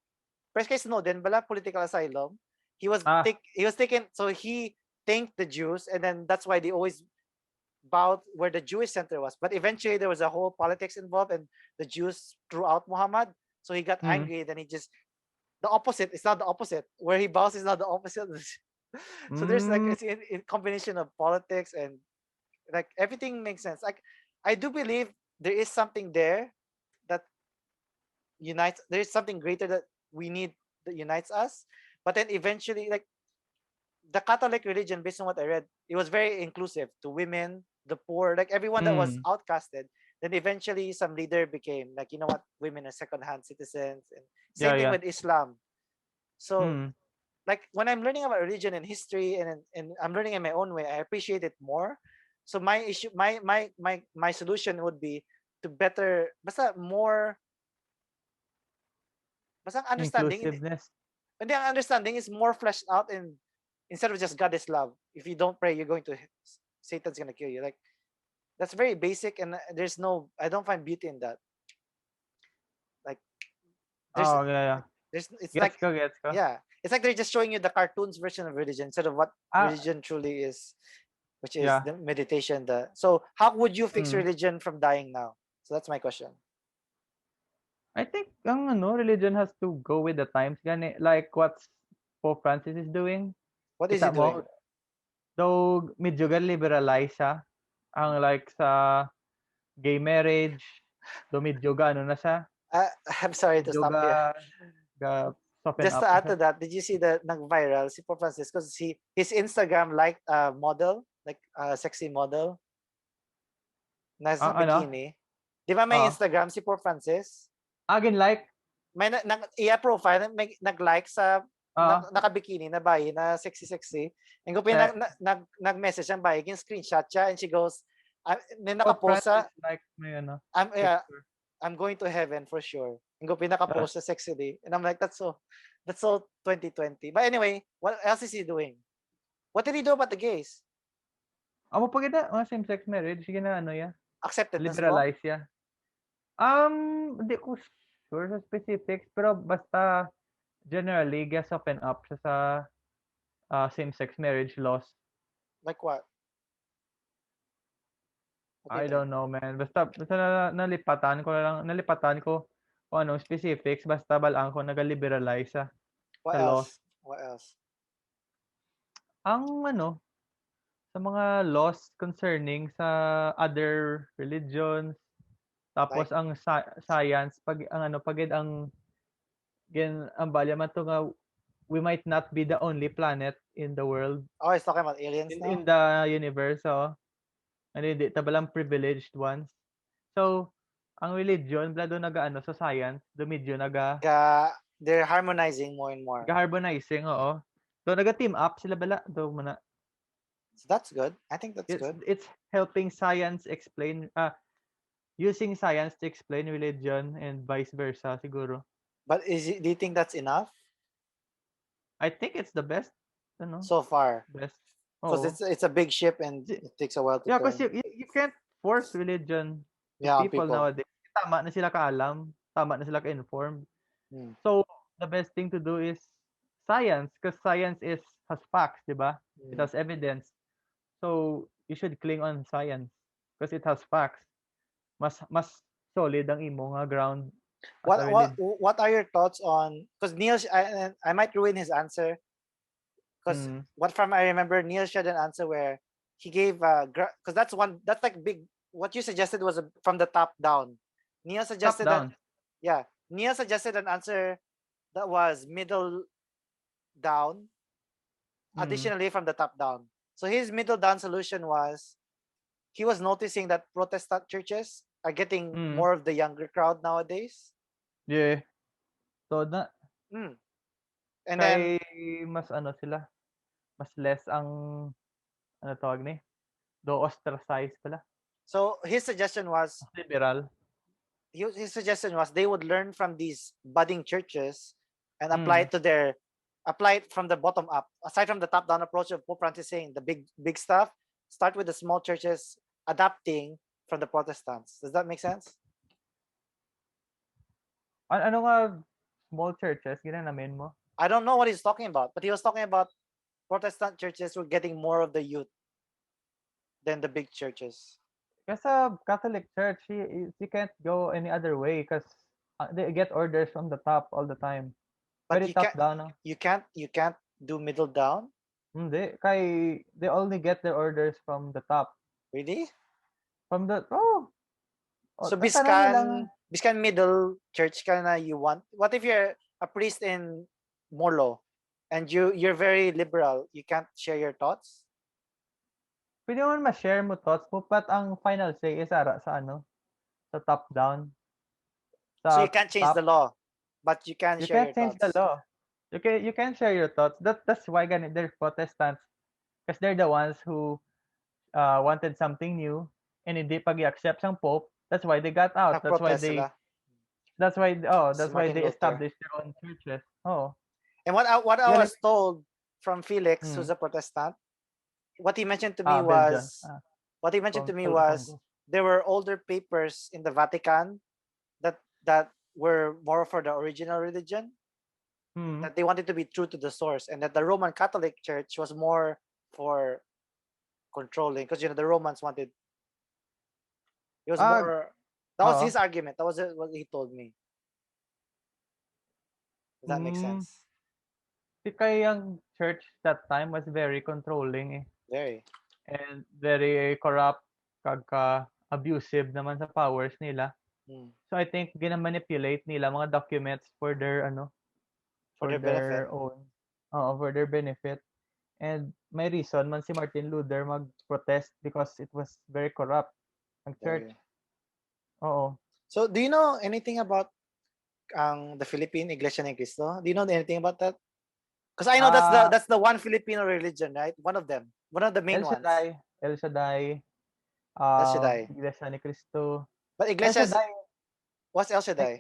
first case no then bala political asylum. He was taken, so he thanked the Jews, and then that's why they always bowed where the Jewish center was. But eventually there was a whole politics involved, and the Jews threw out Muhammad, so he got Mm. angry. Then he just the opposite. It's not the opposite. Where he bows is not the opposite. So there's like Mm. it's in combination of politics and like everything makes sense. Like I do believe there is something there that unites. There is something greater that we need that unites us. But then eventually, like the Catholic religion, based on what I read, it was very inclusive to women, the poor, like everyone that was Mm. outcasted. Then eventually, some leader became like, you know what, women are second-hand citizens, and Yeah, same thing yeah. with Islam. So, Mm. like when I'm learning about religion and history, and I'm learning in my own way, I appreciate it more. So my issue, my solution would be to better, basta more, basta ang understanding, Inclusiveness. and the understanding is more fleshed out, and instead of just God is love. If you don't pray, you're going to Satan's gonna kill you. Like that's very basic, and there's no. I don't find beauty in that. Like there's Oh, yeah, yeah. It's Gets like ko. yeah, it's like they're just showing you the cartoons version of religion instead of what Ah, religion truly is, which is yeah. the meditation. So how would you fix Mm. religion from dying now? So that's my question. I think ang religion has to go with the times gani like what Pope Francis is doing. What is he Kita doing? mo, though medyo liberalize siya ang like sa gay marriage, though medyo ano na siya, I'm sorry to medyo stop here. ga soften Just to up na add siya. to that, did you see the nag-viral si Pope Francis because his Instagram liked a model, like a sexy model, nasa Ang ano, bikini. Di ba may oo. Instagram si Pope Francis? Again like, May iya profile, may nag-like sa oo, naka-bikini na bayi na sexy. And kung eh, nag-message ang bayi, screenshot siya and she goes, may Pope nakapost sa, Francis like may yeah, picture. I'm going to heaven for sure. And kung pinaka-post sa sexy. And I'm like, that's so 2020. But anyway, what else is he doing? What did he do about the gays? Amo pag ita mga same-sex marriage, sige na ya, Accepted na mo? liberalize ya. Hindi ko sure sa specifics, pero basta generally, soften up siya sa same-sex marriage laws. Like what? I don't know, man. Basta nalipatan ko kung anong specifics, basta balaan ko naga-liberalize sa What laws. else? What else? Ang sa mga laws concerning sa other religions, tapos Like, ang science, pag ang balya man to nga we might not be the only planet in the world, oh, he's talking about aliens now? in the universe, so di tabalang privileged ones. So, ang religion blado nagaano sa science, do medyo They're harmonizing more and more. harmonizing, oo. So naga-team up sila bala do muna. So that's good. I think that's good. It's helping science explain using science to explain religion and vice versa siguro. But do you think that's enough? I think it's the best, So far? best. Because Oh. it's a big ship and it takes a while to Yeah, turn. because you can't force religion to Yeah, on people people. nowadays. Tama na sila kaalam, tama na sila ka-informed. So, the best thing to do is science, because science has facts, di ba? It has evidence. So, you should cling on science because it has facts. Mas solid ang imo nga ground as a religion. What are your thoughts on, because Neil, I might ruin his answer, because what from I remember, Neil shared an answer where he gave because that's like big. What you suggested was from the top down. Neil suggested Top down. Neil suggested an answer that was middle down, additionally from the top down. So his middle down solution was he was noticing that Protestant churches are getting more of the younger crowd nowadays. Yeah. So and then mas sila, mas less ang tawag ni? Do ostracize pala. So his suggestion was liberal. His suggestion was they would learn from these budding churches and apply it from the bottom up. Aside from the top down approach of Pope Francis saying the big stuff, start with the small churches adapting from the Protestants. Does that make sense? Ano nga small churches ginanamin mo? I don't know what he's talking about, but he was talking about Protestant churches were getting more of the youth than the big churches. Kasi Catholic Church, you can't go any other way because they get orders from the top all the time. But Very top down. No? You can't do middle down? Hindi. They only get their orders from the top. Really? From the, So biskan middle church ka na you want. What if you're a priest in Molo and you're very liberal, you can't share your thoughts? Pwede naman ma-share mo thoughts mo, but ang final say is sa sa top down. So you can't change the law, but you can share your thoughts. You can't change the law. You can share your thoughts. That's why they're Protestants, because they're the ones who wanted something new and hindi pag i-accept ng Pope. That's why they got out. That's why they established their own churches. Oh. And what I was told from Felix, who's a Protestant, what he mentioned to me was there were older papers in the Vatican that were more for the original religion. Mm. that they wanted to be true to the source, and that the Roman Catholic Church was more for controlling, because the Romans wanted. It was Ah, more. That was oo. his argument. That was what he told me. Does that make Hmm. sense? Kaya yung church that time was very controlling Very. and very corrupt, abusive naman sa powers nila. Mm. So I think gina-manipulate nila mga documents for their For for their benefit. their own for their benefit. And may reason man si Martin Luther mag-protest because it was very corrupt ang church. Very. Oo. So, do you know anything about the Philippine Iglesia ni Cristo? Do you know anything about that? Because I know Ah, that's the one Filipino religion, right? One of them. One of the main El ones. Shaddai, El Shaddai, El Shaddai. Iglesia ni Cristo. But El Iglesia is, Shaddai, what's El ay, Shaddai?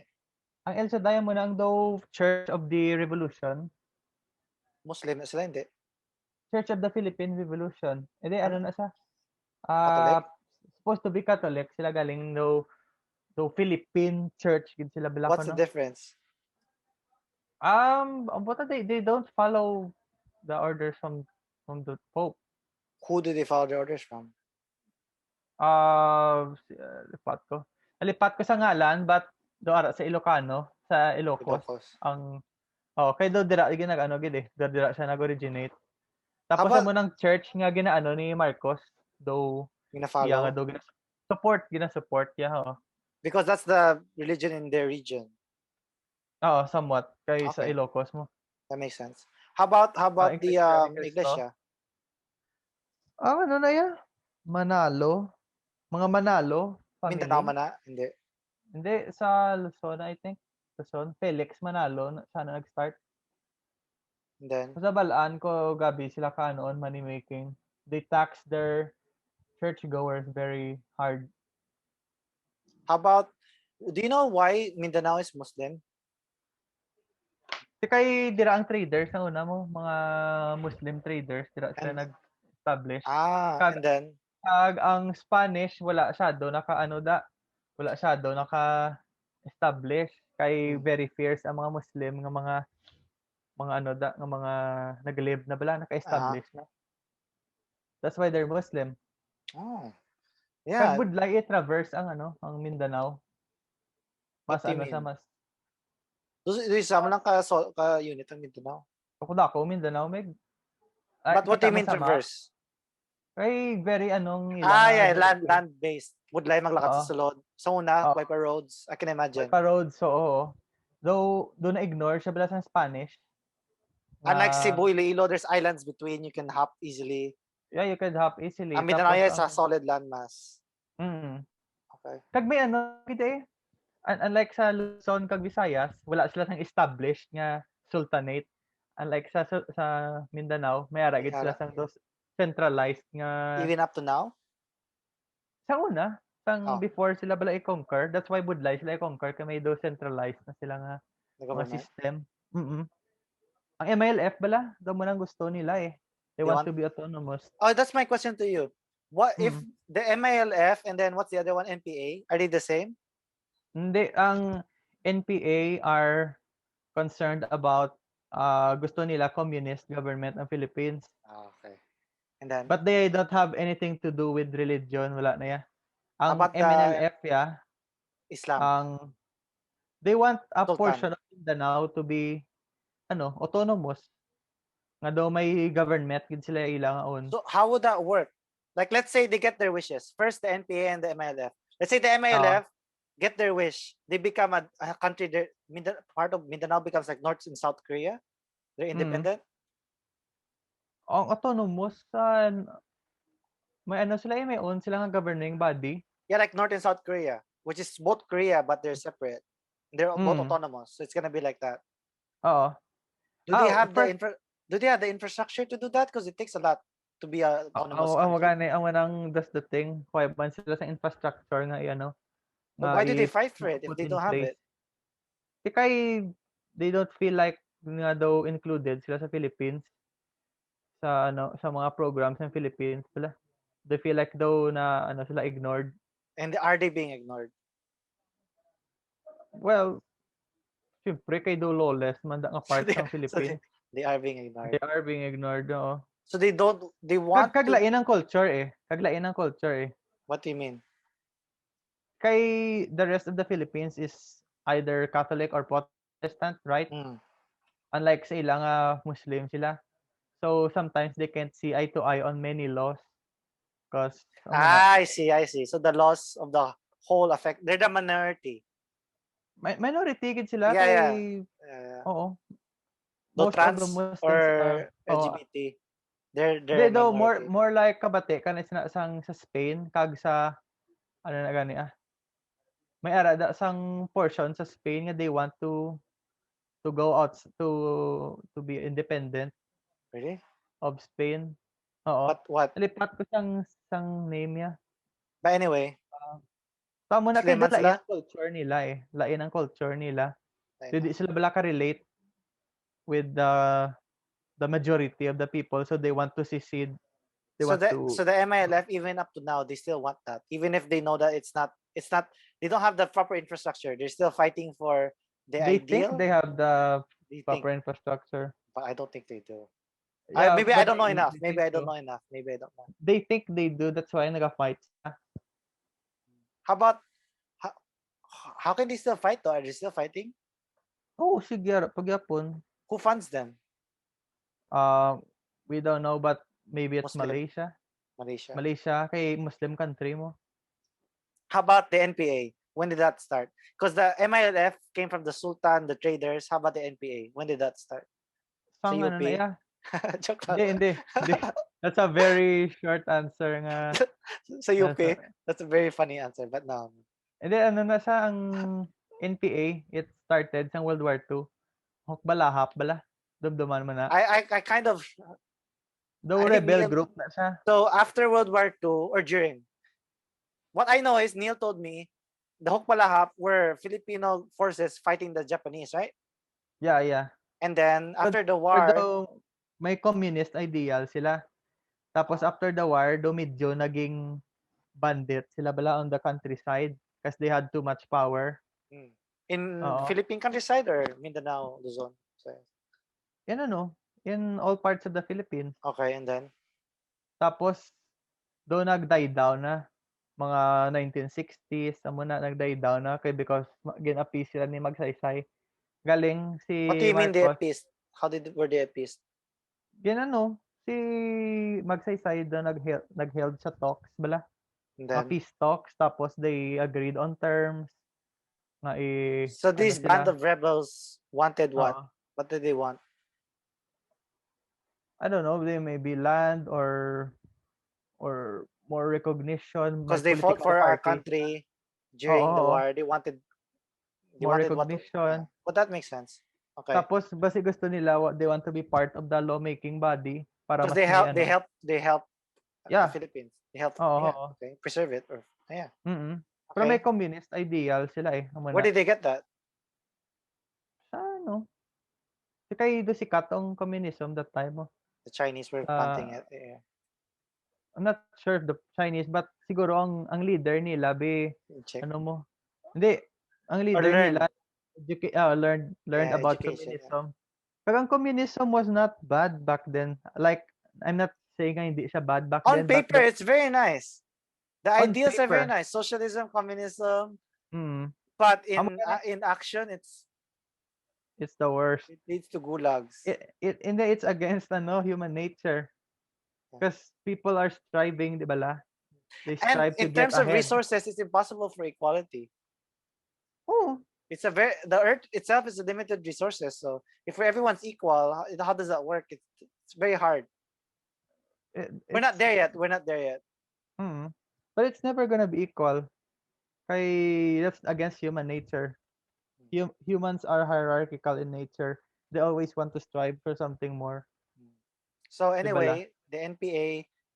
ang El Shaddai mo na ang daw Church of the Revolution, Muslim sila, hindi? Church of the Philippine Revolution. Hindi Ano? ano na siya? Catholic? Supposed to be Catholic, sila galing daw Philippine Church gid sila What's bilako the no. difference? But they don't follow the orders from the Pope. Who do they follow the orders from? Lipat ko. Lipat ko sa ngalan but do ara sa Ilocano, sa Ilocos Ilocos. ang kay do dira ginag-ano gid dira siya nag-originate. How Tapos about amo ng church nga ginaano ni Marcos, do iya nga follow? do gina-support ya Because that's the religion in their region. Oo, somewhat kay sa Okay, Ilocos mo. that makes sense. How about the Iglesia ni Cristo. iglesia? Ano na yan? Manalo. Mga Manalo Mindanao family. man na? Hindi. Hindi, sa Luzon, I think. Luzon. Felix Manalo, sana nag-start. And then, Sa Balaan ko, gabi, sila kanoon, money making. They tax their churchgoers very hard. how about, do you know why Mindanao is Muslim? Kay dira ang traders ang una mo, mga Muslim traders, dira sila And, nag-establish. and Kag, then, kag ang Spanish, wala syado, wala syado, naka-establish. Kay hmm, very fierce ang mga Muslim, nga mga nga mga nag-live na bala, uh-huh. naka-establish na. That's why they're Muslim. Oh, Kag yeah. budlay traverse ang ang Mindanao. What Mas do you siya, mean? mas Do sama lang ka-unit ang Mindanao. ako Mindanao meg. Ay, But what do kita you mo mean sama. traverse? Kay very ilang Yeah, very fierce. land-based. Budlay maglakad Oo. sa sulod. Sa una, Oo. by pa roads. I can May imagine. pa road, so oo. Though, doon na-ignore siya bala sa Spanish. Unlike Na, Cebu, Iloilo, there's islands between. You can hop easily. yeah, you could hop easily. Ang Mindanao Tapos, is a solid landmass. mm, Okay. kag may kita unlike sa Luzon kag Visayas, wala sila ng established nga sultanate. Unlike sa Mindanao, may ara gid sila sang dos centralized nga Even up to now? sa una, sang Oh, before sila bala i-conquer, that's why budlay sila i-conquer kay may do centralized na sila nga the mga government. system. Ang MILF bala, daw mo nang gusto nila eh. They They want want. to be autonomous. Oh, that's my question to you. What if Mm. the MILF and then what's the other one? NPA? Are they the same? Hindi, ang NPA are concerned about gusto nila communist government ng Philippines. Oh, okay. And then, But they don't have anything to do with religion. Wala na ya. how Ang about the MNLF ya, Islam? ang they want a Sultan? portion of Mindanao to be autonomous. Nga daw may government gid sila ilang own. So how would that work? Like, let's say they get their wishes. First, the NPA and the MILF. Let's say the MILF get their wish. They become a country. Part of Mindanao becomes like North and South Korea. They're independent. Ang autonomous may sila may own sila nga governing body. Yeah, like North and South Korea, which is both Korea but they're separate. They're both autonomous, so it's gonna be like that. Oo. Do they have the infrastructure to do that? Because it takes a lot to be a autonomous country. Ang manang that's the thing. Kaya man sila sa infrastructure nga But nga why do they fight for it if put they in don't have place. it? Kay they don't feel like nga daw included sila sa Philippines sa sa mga programs ng Philippines pala. They feel like daw na sila ignored. And are they being ignored? Well, Siyempre kay do lawless man nga So part they, sang so Philippines. they are being They ignored. are being ignored, oo. So they want to, Kaglain ang culture eh. Kaglain ang culture eh. what do you mean? Kay the rest of the Philippines is either Catholic or Protestant, right? Mm. Unlike sa ilang Muslim sila. So sometimes they can't see eye to eye on many laws because I see, I see. So the loss of the whole affect, they're the minority. minority gid sila Yeah, kay yeah. Yeah. oo. Though Most of the trans Muslims or oo. LGBT, they're They a though more minority. more like kabate kan sang sa Spain kag sa ano na gani may arada sang portion sa Spain nga they want to go out to be independent Really? of Spain. Oo. What? Nalipat ko sang name niya. But anyway, Tamo na kay Muslim man lain sila? ang culture nila eh. Lain ang culture nila. I So, know. di sila bala ka-relate with the majority of the people. So they want to secede. They So want the to so the MILF, even up to now, they still want that, even if they know that it's not they don't have the proper infrastructure. They're still fighting for the they think ideal. they have the They think, proper infrastructure. but I don't think they do. Yeah, Maybe I but don't know enough. they Maybe think I don't so. know enough. Maybe I don't know. They think they do. That's why nag-fight sila. How about how, how can they still fight though? Are they still fighting? Oh, sige, pagyapon. Who funds them? Uh, we don't know, but maybe it's Muslim, Malaysia. Malaysia. Malaysia, kay Muslim country mo. How about the NPA? When did that start? Because the MILF came from the Sultan, the traders. How about the NPA? When did that start? Sa Sang ano na UP? ya? Joke lang. Hindi. That's a very short answer nga. Sa UP, Nasa, that's a very funny answer. But no. hindi, ano na siya, ang NPA, it started sa World War II. Hukbalahap bala. Dumduman mo na. I kind of, Though I think rebel Neil, group na siya. so after World War II or during, what I know is Neil told me the Hukbalahap were Filipino forces fighting the Japanese, right? Yeah. And then after the Or war, daw, may communist ideal sila. Tapos after the war, do medyo naging bandit sila bala on the countryside because they had too much power. in Oo. Philippine countryside or Mindanao, Luzon. So, Yan ano, in all parts of the Philippines. okay, and then Tapos, do nag-die down na. Mga 1960s, amo na nag-die down na kay because gin-appease sila ni Magsaysay. Galing si what do you mean they Marcos. appeased? Were they appeased? Ginano, si Magsaysay do nag-held sa talks bala. And Mga then peace talks tapos they agreed on terms nga so ano these band sila. of rebels wanted what? Oo. What did they want? I don't know, they maybe land or more recognition, Because may they fought political for our party. country during the Oo. war. They wanted More what? recognition. But that makes sense. Okay. Tapos basi gusto nila they want to be part of the lawmaking body para Because mas may ano. they help the Yeah. Philippines. They help Oo. okay, preserve it or yeah. Pero may Okay. communist ideal sila eh. Where did they get that? Sa ano? Kay do sikat ang communism that time mo. The Chinese were planting it. Yeah. I'm not sure if the Chinese but siguro ang leader nila Check. ano mo. Hindi, ang Or leader learn. nila learned Yeah, about education. communism. Pero ang communism was not bad back then. Like I'm not saying nga hindi siya bad back On then but paper, it's very nice. The on ideals are very paper, nice. Socialism, communism. mm, But amo in action, it's the worst. it leads to gulags. It's against human nature. Because people are striving, di ba la? They And strive to in get terms of ahead. resources, it's impossible for equality. Oh, The earth itself is a limited resources. So if everyone's equal, how does that work? It's very hard. We're not there yet. We're not there yet. But it's never gonna be equal. Kay that's against human nature. Humans are hierarchical in nature. They always want to strive for something more. So Di ba la? anyway, the NPA,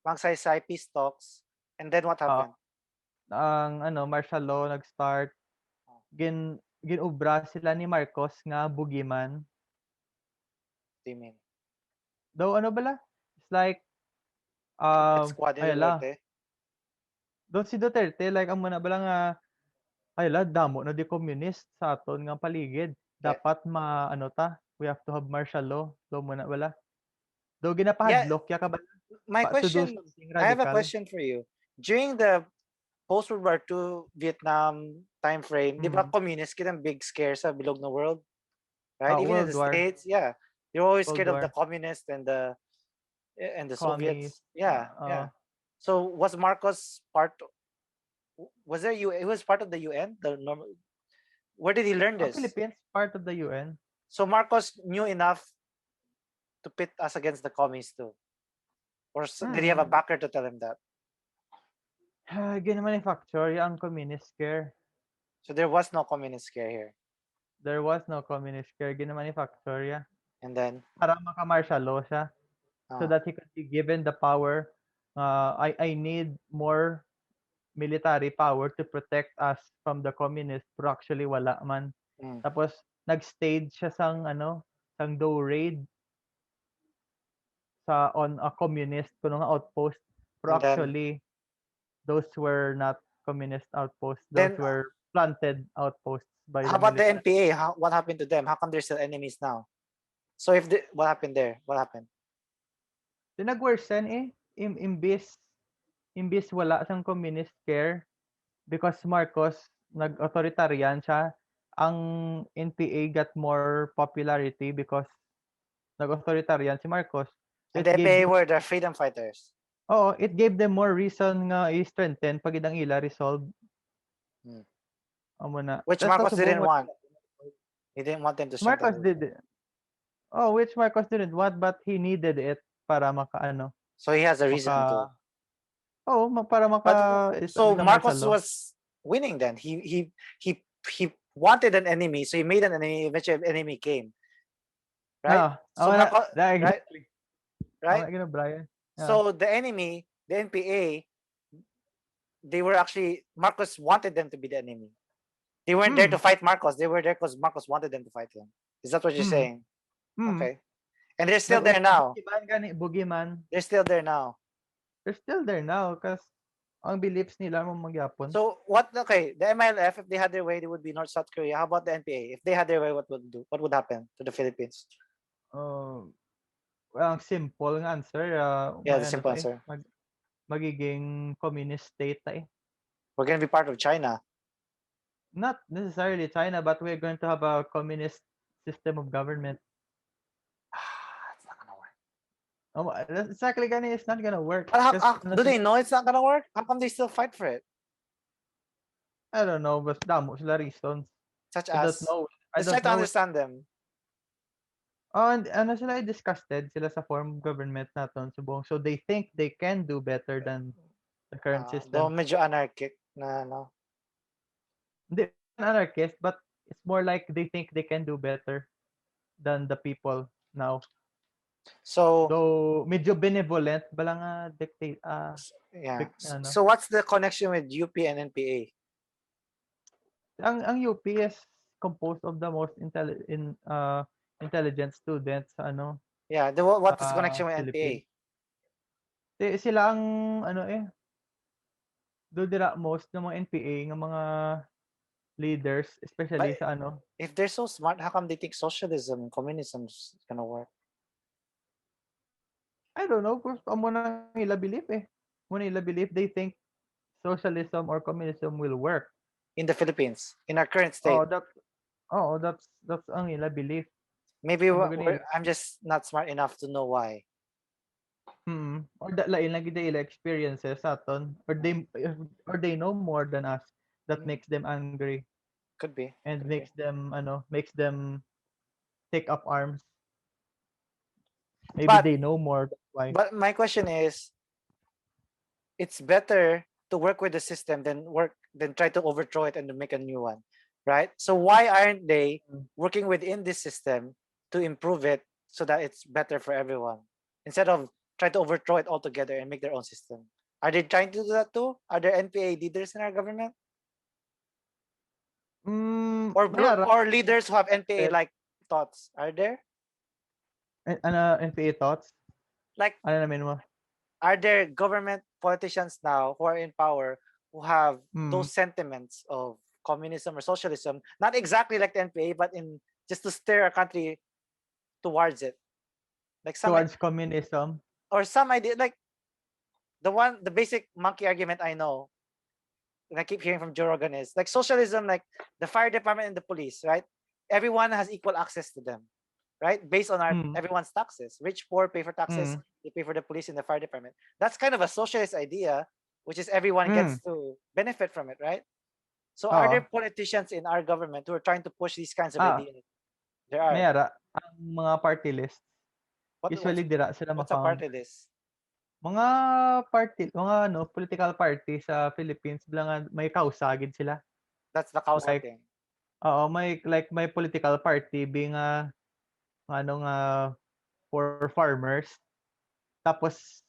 Magsaysay peace talks, and then what happened? Ang martial law nag-start. Ginubra sila ni Marcos nga bugiman. What do you mean? Daw ano bala? It's like Squad ni ayala. Duterte? Daw si Duterte like amo na bala nga ayala damo na di communist sa aton nga paligid. dapat we have to have martial law. So muna wala. Do Yeah, ginapahadlok ya ka ba my to do question, something I have a radical. question for you. During the post-World War II Vietnam time frame, di ba communist kitang big scare sa bilog na world? Right? Even in World the War, States, yeah. You're always World scared of the War, communists and the commies. Soviets. Yeah, yeah. So was Marcos part? Was there He was part of the UN. The normal. Where did he learn this? Philippines part of the UN. So Marcos knew enough to pit us against the commies too, or did he have a backer to tell him that? Ginamanufacture ang communist scare. So there was no communist scare here. There was no communist scare. Ginamanufacture ya. And then Para maka-martial law siya. So that he could be given the power. I need more military power to protect us from the communists, pero actually wala man. Tapos nag-stage siya sang sang raid on a communist kuno nga outpost, pero and then actually those were not communist outposts. Those then were planted outposts by how the about the military. NPA? What happened to them? How come they're still enemies now? So what happened there? What happened? Nag-worsen imbis wala sang communist scare because Marcos nag-authoritarian siya, ang NPA got more popularity because nag-authoritarian si Marcos. And the NPA were the freedom fighters. It gave them more reason nga i-strengthen pag idang ila resolve. Amo na. Which Marcos didn't want. He didn't want them to strengthen. Marcos did. Which Marcos didn't want, but he needed it para maka. So he has a reason to. Para maka. So Marcos was winning then. He wanted an enemy, so he made an enemy. Eventually, an enemy came. Right. So Marcos, exactly. Right. Brian. Yeah. So the enemy, the NPA, they were actually Marcos wanted them to be the enemy. They weren't there to fight Marcos. They were there because Marcos wanted them to fight him. Is that what you're saying? Okay. And they're still there now. Boogeyman. They're still there now. They're still there now because ang beliefs nila mo magyapon. So okay, the MILF, if they had their way, they would be North South Korea. How about the NPA? If they had their way, what would happen to the Philippines? Ang simple ng answer. The simple answer. Magiging communist state We're going to be part of China. Not necessarily China, but we're going to have a communist system of government. It's not gonna work. Exactly, it's not gonna work. Do they know it's not gonna work? How come they still fight for it? I don't know, but damo sila reasons. Such as? Let's try to understand them. And sila disgusted sila sa form of government naton subong. So they think they can do better than the current system. Medyo anarchic na no. Hindi anarchist, but it's more like they think they can do better than the people now. So medyo benevolent balang dictate yeah. So what's the connection with UP and NPA? Ang UP is composed of the most intelligent students Yeah, what is the connection with NPA? Sila ang do dira most ng mga NPA ng mga leaders, especially sa If they're so smart, how come they think socialism and communism is gonna work? I don't know, kung amo na nila belief Muna nila belief they think socialism or communism will work in the Philippines, in our current state. That's ang nila belief. Maybe I'm just not smart enough to know why. Or lain lang gid ila experiences aton, or they know more than us that makes them angry. Could be. And makes them take up arms. Maybe they know more, that's why. But my question is, it's better to work with the system than try to overthrow it and to make a new one, right? So why aren't they working within this system to improve it so that it's better for everyone, instead of trying to overthrow it altogether and make their own system? Are they trying to do that too? Are there NPA leaders in our government? Or leaders who have NPA like thoughts? Are there? NPA thoughts? Like, ano namin mo? Are there government politicians now who are in power who have those sentiments of communism or socialism? Not exactly like the NPA, but in just to steer a country towards it. Like towards communism. or some idea, like the basic monkey argument I know, and I keep hearing from Joe Rogan is like socialism, like the fire department and the police, right? Everyone has equal access to them, right? Based on Mm, everyone's taxes. Rich, poor pay for taxes. mm, They pay for the police and the fire department. That's kind of a socialist idea, which is everyone mm. gets to benefit from it, right? So are there Oo. politicians in our government who are trying to push these kinds of Ah, ideas? There are. mayara ang mga party list, What usually dira sila what's a ma-found. party list? Mga mga ano, political party sa Philippines bilangan may kausa gid sila. That's the causa Like, thing. may political party being ano nga for farmers. Tapos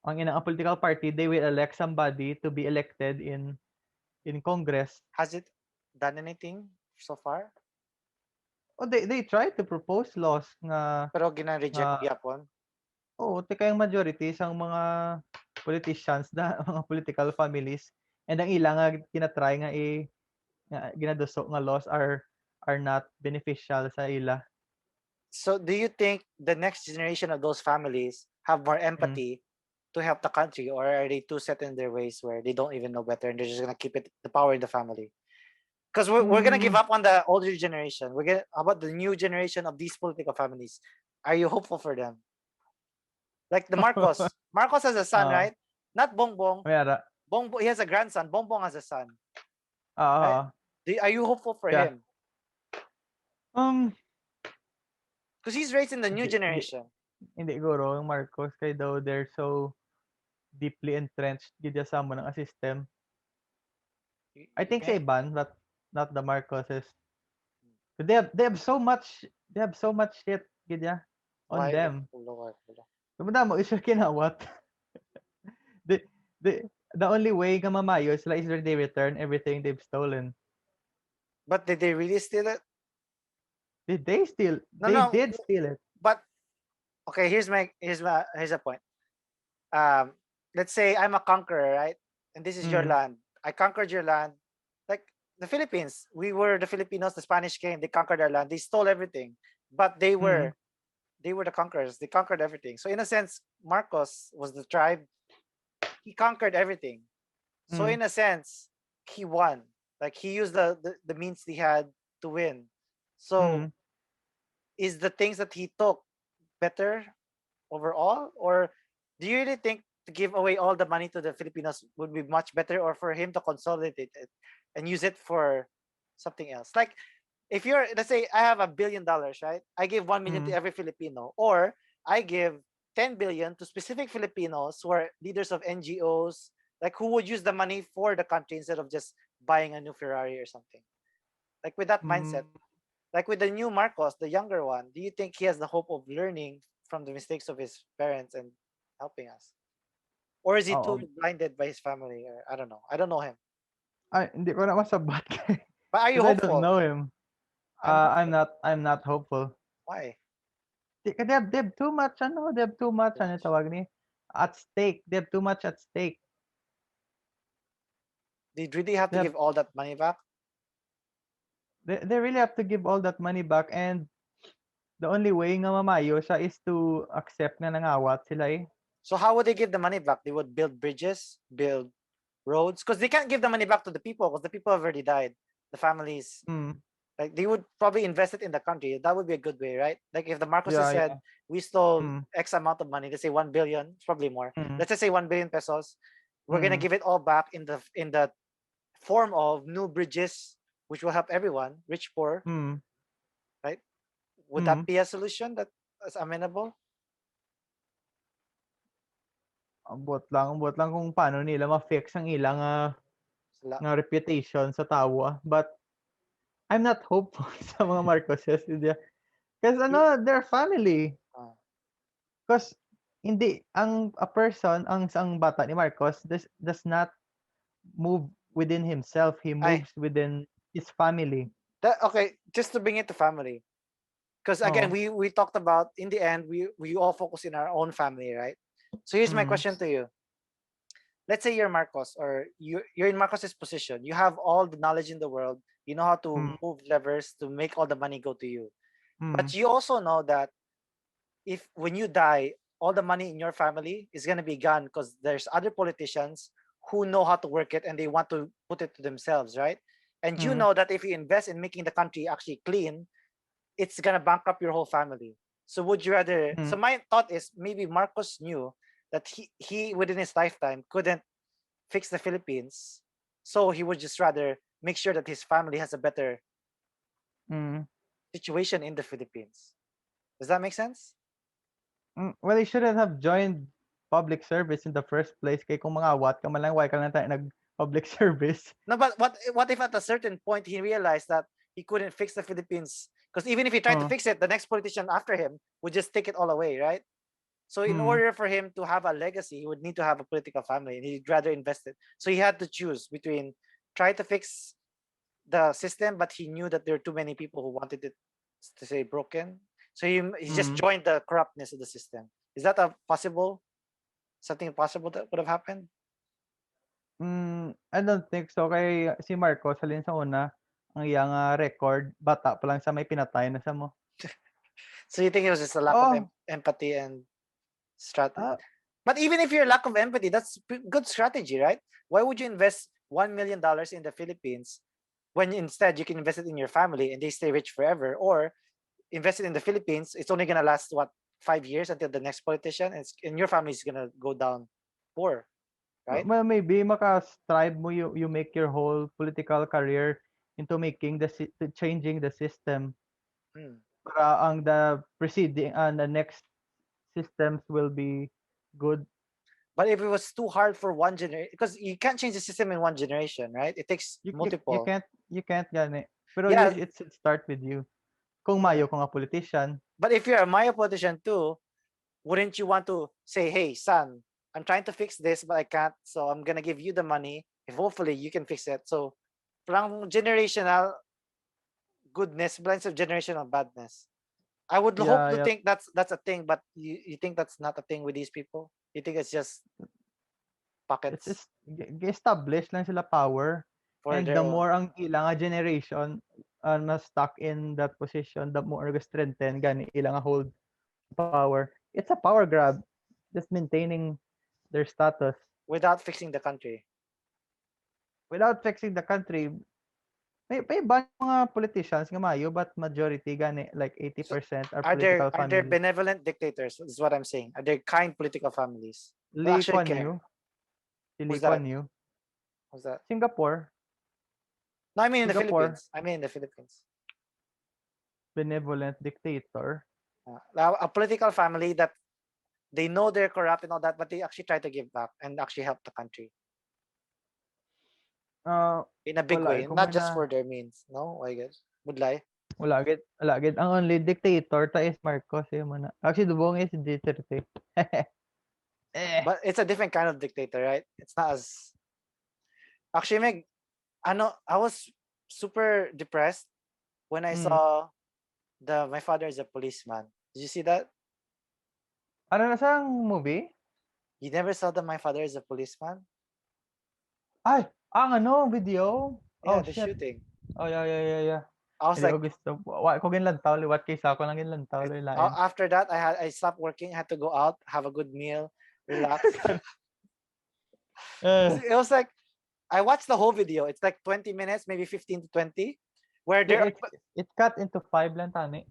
ang political party, they will elect somebody to be elected in Congress. Has it done anything so far? Oh, they try to propose laws nga Pero gina-reject nga yapon. oo, kayang majority sang mga politicians na mga political families and ang ila nga tina-try nga nga ginaduso nga laws are not beneficial sa ila. So do you think the next generation of those families have more Mm. empathy to help the country, or are they too set in their ways where they don't even know better and they're just gonna keep the power in the family? Because we're gonna give up on the older generation. How about the new generation of these political families? Are you hopeful for them? Like the Marcos. Marcos has a son, Oo, right? Not Bongbong. mayara. Bongbong, he has a grandson. Bongbong has a son, right? Oo, Are you hopeful for yeah. him? Um, Because he's raised in the new hindi hindi generation. hindi siguro yung Marcos kay daw they're so deeply entrenched gid sa mo ng system. I think sa iban, but not the Marcoses. They have so much shit gid on Why? them. Mo is kinawat. the the only way nga mamayo sila is when they return everything they've stolen. But did they really steal it? Did they steal? No, They no. did steal it. But okay, here's a point. Let's say I'm a conqueror, right? And this is your Mm. land. I conquered your land. Like the Philippines, we were the Filipinos. The Spanish came. They conquered our land. They stole everything, but they were the conquerors. They conquered everything. So in a sense, Marcos was the tribe. He conquered everything. So in a sense, he won. Like he used the means he had to win. So is the things that he took better overall, or do you really think to give away all the money to the Filipinos would be much better, or for him to consolidate it and use it for something else? Like if you're, let's say I have $1 billion, right? I give 1 million to every Filipino, or I give 10 billion to specific Filipinos who are leaders of NGOs, like who would use the money for the country instead of just buying a new Ferrari or something. Like with that mindset, like with the new Marcos, the younger one, do you think he has the hope of learning from the mistakes of his parents and helping us? Or is he too blinded by his family? Or I don't know. I don't know him. Ay, hindi ko na masabat kay But are you because I don't hopeful? know him. I'm hopeful. I'm not hopeful. Why? They have too much they have too much ano tawag ni at stake. They have too much at stake. Did really have to give all that money back? They really have to give all that money back, and the only way nga mamayo siya is to accept na nangawat sila eh. So how would they give the money back? They would build bridges, build roads, because they can't give the money back to the people because the people have already died. The families, like they would probably invest it in the country. That would be a good way, right? Like if the Marcoses said we stole X amount of money, let's say 1 billion, it's probably more. Let's just say 1 billion pesos. We're gonna give it all back in the form of new bridges, which will help everyone, rich, poor, right? Would that be a solution that is amenable? Ambot lang kung paano nila ma-fix ang ilang nga reputation sa tawa. But I'm not hopeful sa mga Marcoses. Because they're family. Because hindi a person, ang bata ni Marcos does not move within himself. He moves within his family. Okay, just to bring it to family. Because again, we talked about in the end, we all focus in our own family, right? So here's my question to you. Let's say you're Marcos, or you're in Marcos's position. You have all the knowledge in the world. You know how to move levers to make all the money go to you. Mm. But you also know that if when you die, all the money in your family is gonna be gone because there's other politicians who know how to work it and they want to put it to themselves, right? And you Mm. know that if you invest in making the country actually clean, it's gonna bankrupt your whole family. So would you rather? Mm. So my thought is maybe Marcos knew that he within his lifetime couldn't fix the Philippines, so he would just rather make sure that his family has a better Mm. situation in the Philippines. Does that make sense? Well, he shouldn't have joined public service in the first place. Kay kung mga awat ka man lang, why ka lang tayo nag-public service? No, but what if at a certain point he realized that he couldn't fix the Philippines? Because even if he tried to Oh. fix it, the next politician after him would just take it all away, right? So in Mm. order for him to have a legacy, he would need to have a political family, and he'd rather invest it. So he had to choose between try to fix the system, but he knew that there are too many people who wanted it to say broken. So he just Mm. joined the corruptness of the system. Is that a possible something possible that would have happened? I don't think so. Kay si Marcos, halin sa una, ang iyang record, bata pa lang sa may pinatay na sa mo. So you think it was just a lack of Oh, empathy and strategy? ah, But even if you're lack of empathy, that's good strategy, right? Why would you invest $1 million in the Philippines when instead you can invest it in your family and they stay rich forever, or invest it in the Philippines? It's only gonna last what 5 years until the next politician, and your family is gonna go down poor, right? well, maybe maka-strive mo, you make your whole political career into making to changing the system Hmm. para ang the preceding and the next systems will be good. But if it was too hard for one generation, because you can't change the system in one generation, right? It takes You multiple. can't gani. Pero Yeah, it should start with you. Kung yeah. mayo kung a politician. But if you're a Maya politician too, wouldn't you want to say, hey, son, I'm trying to fix this, but I can't. So I'm going to give you the money. If hopefully you can fix it. So parang generational goodness blends of generational badness. I would hope Yeah, to yeah. think that's a thing, but you think that's not a thing with these people? You think it's just It's pockets just establish lang sila power. for And their the own? more ang ilang generation na stuck in that position, the more strengthen gani ilang hold power. It's a power grab. Just maintaining their status Without fixing the country. without fixing the country. May iba mga politicians nga mayo, but majority gani like So 80% are are there political are there families. benevolent dictators? Is what I'm saying. Are there kind political families who Lee actually Kuan care? Yew, si Who's Lee that? Kuan Yew. Who's that? Singapore, No, I mean in the Singapore, Philippines. I mean in the Philippines. benevolent dictator. A political family that they know they're corrupt and all that, but they actually try to give back and actually help the country Uh, in a big wala way, kung not may just na for their means. No, I guess would lie. wala gid ang only dictator ta is Marcos eh man. Actually dubong is Duterte. eh. But it's a different kind of dictator, right? It's not as actually, Meg. I was super depressed when I Mm. saw the My Father is a Policeman. Did you see that? Ano na sang movie? You never saw the My Father is a Policeman? Ay, ang ano video? Yeah, Oh the shit. shooting. Oh yeah. I was Hindi like, ko gusto. Wa ko ginlantaw liwat kay sa ko lang ginlantaw lain. after that, I stopped working. I had to go out, have a good meal, relax. Eh, It was like I watched the whole video. It's like 20 minutes, maybe 15 to 20, where there are it's cut into 5 lang tani.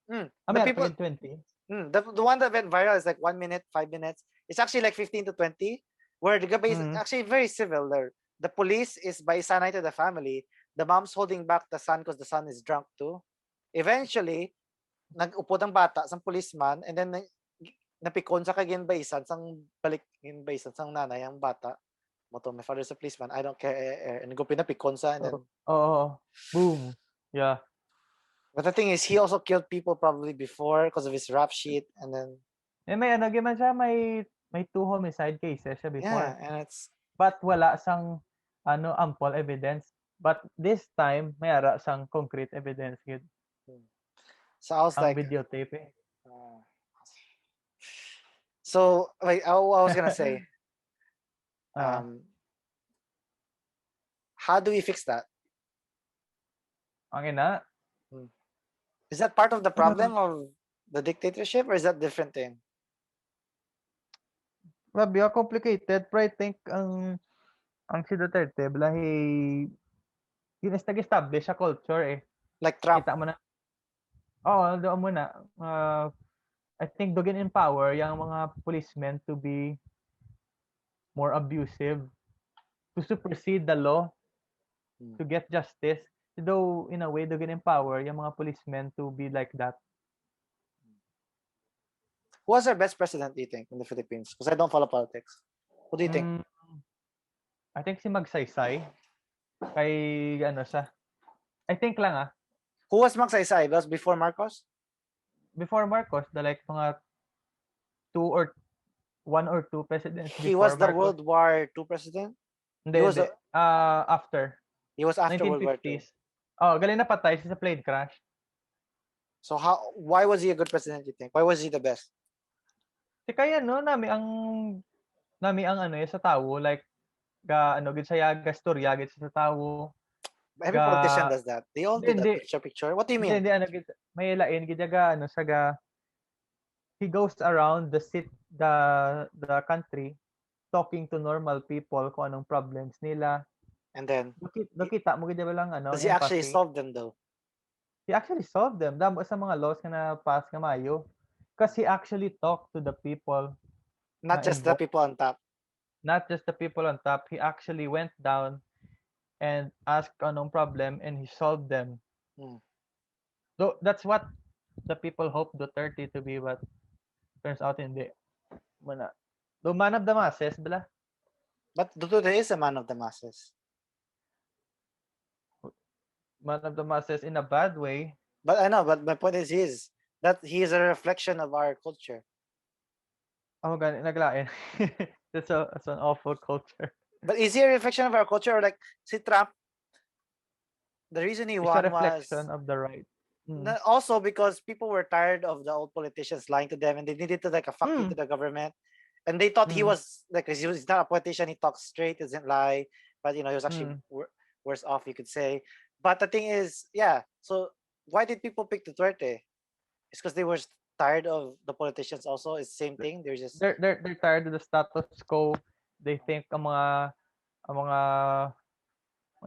the Meron people. pa 20. The one that went viral is like 1 minute, 5 minutes. It's actually like 15 to 20, where the guy is Mm. actually very civil. There, the police is by sanay to the family. The mom's holding back the son because the son is drunk too. Eventually, nag-upo ng bata sang policeman, and then napikon sa kagin baisan sang balik in baisan sang nanay ang bata. Moto, my father's a policeman. I don't care. And go pinapikon sa, and then. Oh. Boom. Yeah. But the thing is, he also killed people probably before because of his rap sheet, and then May ano gyud man siya may 2 homicide cases siya yeah, before. and it's But wala sang ample evidence. But this time may ara sang concrete evidence gyud so I was ang like, videotape eh. uh, so wait, I was gonna say, Ah, how do we fix that? ang ina. Hmm. Is that part of the Uh, problem of the dictatorship, or is that different thing? Grabe, complicated. Pero I think ang si Duterte, nag-establish sa culture eh. Like Trump. Kita mo na. Oo, doon mo na. I think dugin in power yung mga policemen to be more abusive, to supersede the law, to get justice. Though, in a way, dugin in power yung mga policemen to be like that. Who was our best president, do you think, in the Philippines? Because I don't follow politics. Who do you think? I think si Magsaysay. Kay, siya. I think lang Who was Magsaysay? That was before Marcos? Before Marcos, like mga 1 or 2 presidents He before was the Marcos. World War II president? Hindi. After. He was after 1950s. World War II. Oh, galing napatay siya sa plane crash. So why was he a good president, you think? Why was he the best? Kaya nami ang sa tao, like gid saya gastorya gid sa tao. Every politician does that. They all do that picture. What do you mean? Hindi may lain gid he goes around the country talking to normal people kung anong problems nila. And then nakita mo gid ba lang does he actually solve them though? He actually solved them. Damo sa mga laws na pass nga mayo. Because he actually talked to the people. Not just the people on top. Not just the people on top. He actually went down and asked anong problem and he solved them. So that's what the people hope Duterte to be, but turns out hindi. The man of the masses, bala. But Duterte is a man of the masses. Man of the masses in a bad way. But I know, but my point is that he is a reflection of our culture. Oh, gani naglain. That's an awful culture. But is he a reflection of our culture, or like si Trump? The reason he won was a reflection of the right. Also because people were tired of the old politicians lying to them, and they needed to like a fuck you to the government, and they thought he was like, because he's not a politician, he talks straight, doesn't lie, but he was actually worse off, you could say. But the thing is, so why did people pick Duterte? It's because they were tired of the politicians. Also, it's the same thing. They're tired of the status quo. They think ang mga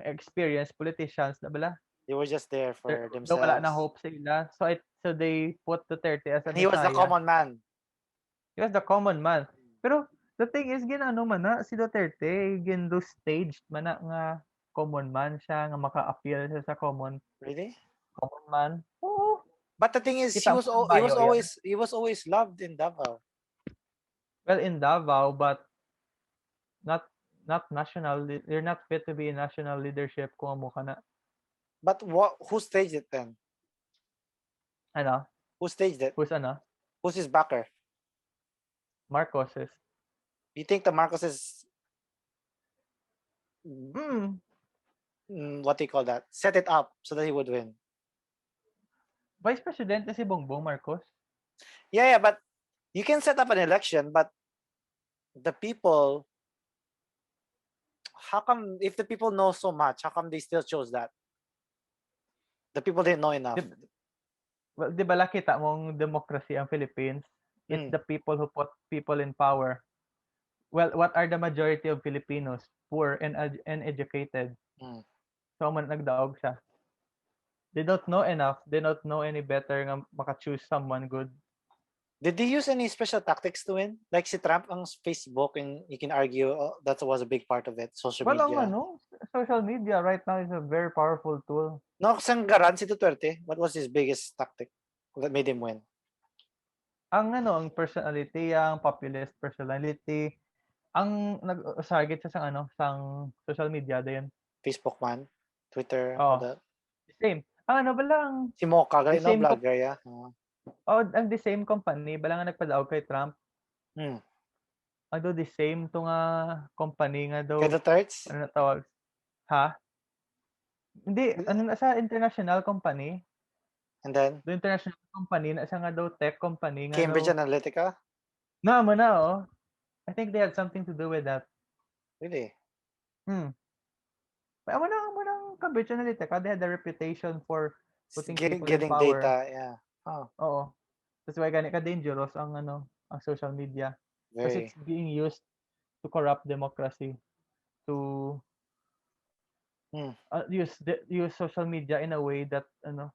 experienced politicians na bala. They were just there for themselves. Wala na hope sa ila. So they put Duterte as a He was the common man. He was the common man. Pero the thing is, ginano man na si Duterte, gindo staged man na nga common man siya, nga maka-appeal siya sa common. Really? Common man. Oo. But the thing is, he was always loved in Davao. Well, in Davao, but not national. You're not fit to be in national leadership kung amo ka na. But who staged it then? Ano? Who staged it? Who's his backer? Marcoses. You think the Marcoses what do you call that? Set it up so that he would win. Vice President si Bongbong Marcos. Yeah, but you can set up an election, but the people, how come, if the people know so much, how come they still chose that? The people didn't know enough. Well, di ba kita mong democracy ang Philippines? It's the people who put people in power. Well, what are the majority of Filipinos? Poor and uneducated. So man nagdaog siya. They don't know enough. They don't know any better nga maka-choose someone good. Did they use any special tactics to win? Like si Trump ang Facebook, and you can argue that was a big part of it. Social media. Social media right now is a very powerful tool. No, sanggaran si Duterte. What was his biggest tactic that made him win? Ang personality, ang populist personality, ang nag-target sa sang social media din. Facebook man, Twitter, all that. Same. Ang lang. Si Mocha, no vlogger, yeah. Ang the same company, bala nga nagpadaog kay Trump. Ang the same to nga company nga daw. Kay the thirds? Ano na tawag? Ha? Hindi, sa international company. And then? The international company, na nga daw tech company. Nga Cambridge Analytica? I think they had something to do with that. Really? Cambridge Analytica, they had a reputation for putting people in Getting power. data, yeah. Oh, Oo. That's why gani ka-dangerous ang ang social media. Kasi very. it's being used to corrupt democracy, to use social media in a way that to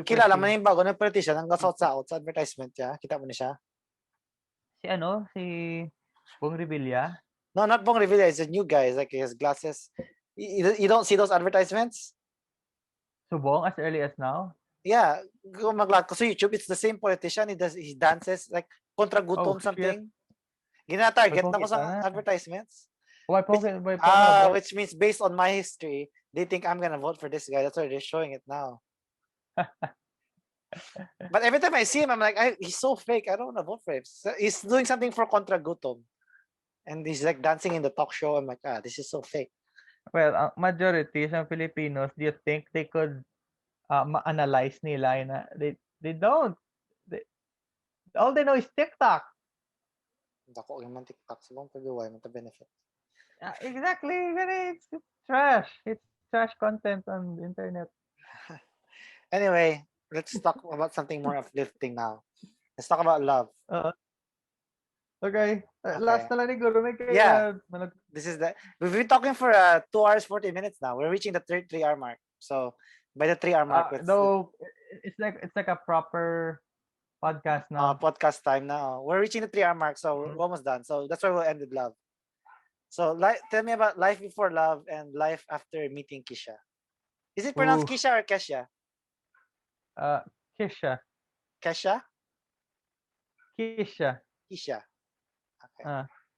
Kilala mo perceive. na yung bago na politician, ang sa advertisement niya. Kita mo na siya? Si Bong Revilla. No, not Bong Revilla. It's a new guy. It's like he has glasses. You don't see those advertisements? Subong as early as now. Yeah, go mag-log ko sa YouTube. It's the same politician. He dances like kontra Oh gutom shit. something. May Gina-target na ko pokita sa na. advertisements. Why pong Which means based on my history, they think I'm gonna vote for this guy. That's why they're showing it now. But every time I see him, I'm like, he's so fake. I don't want to vote for him. So he's doing something for Contra Gutom. And he's like dancing in the talk show. I'm like, this is so fake. Well, ang majority sa Filipinos, do you think they could ma-analyze nila na they don't. All they know is TikTok. Dako yung man TikTok. Sabang pag-uway, man benefit. Exactly. It's trash. It's trash content on the internet. Anyway, let's talk about something more uplifting now. Let's talk about love. Okay. Last na lang ni Guru. Yeah. This is we've been talking for 2 hours 40 minutes now. We're reaching the 3-hour mark. So by the 3-hour mark, it's like a proper podcast now. Podcast time now. We're reaching the 3-hour mark, so we're almost done. So that's why we'll end with love. So tell me about life before love and life after meeting Kisha. Is it pronounced Kisha or Kesha? Kisha. Kesha? Kisha. Okay.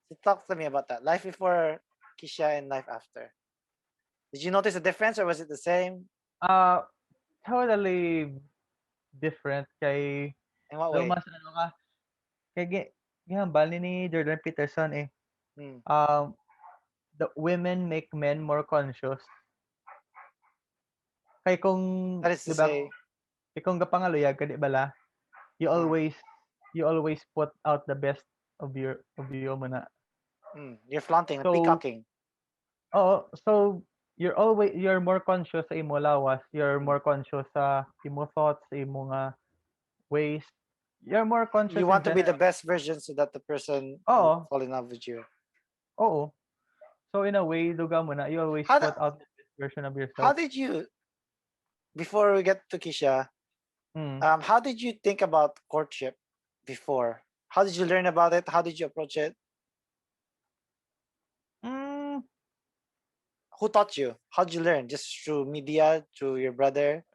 So talk to me about that. Life before Kisha and life after. Did you notice a difference or was it the same? Totally different kay in what way? Mas kay gihambal ni Jordan Peterson eh. The women make men more conscious. Kay kung that is to say, kung gapangaluyag ka di bala, you always put out the best of you muna. You're flaunting and peacocking. Oh, so you're more conscious sa imo lawas, you're more conscious sa imo thoughts, sa imo nga ways. You're more conscious. You want to be the best version so that the person will fall in love with you. Oo. So in a way, duga mo na, you always put out the best version of yourself. How did you, before we get to Kisha, how did you think about courtship before? How did you learn about it? How did you approach it? Who taught you? How did you learn? Just through media, through your brother?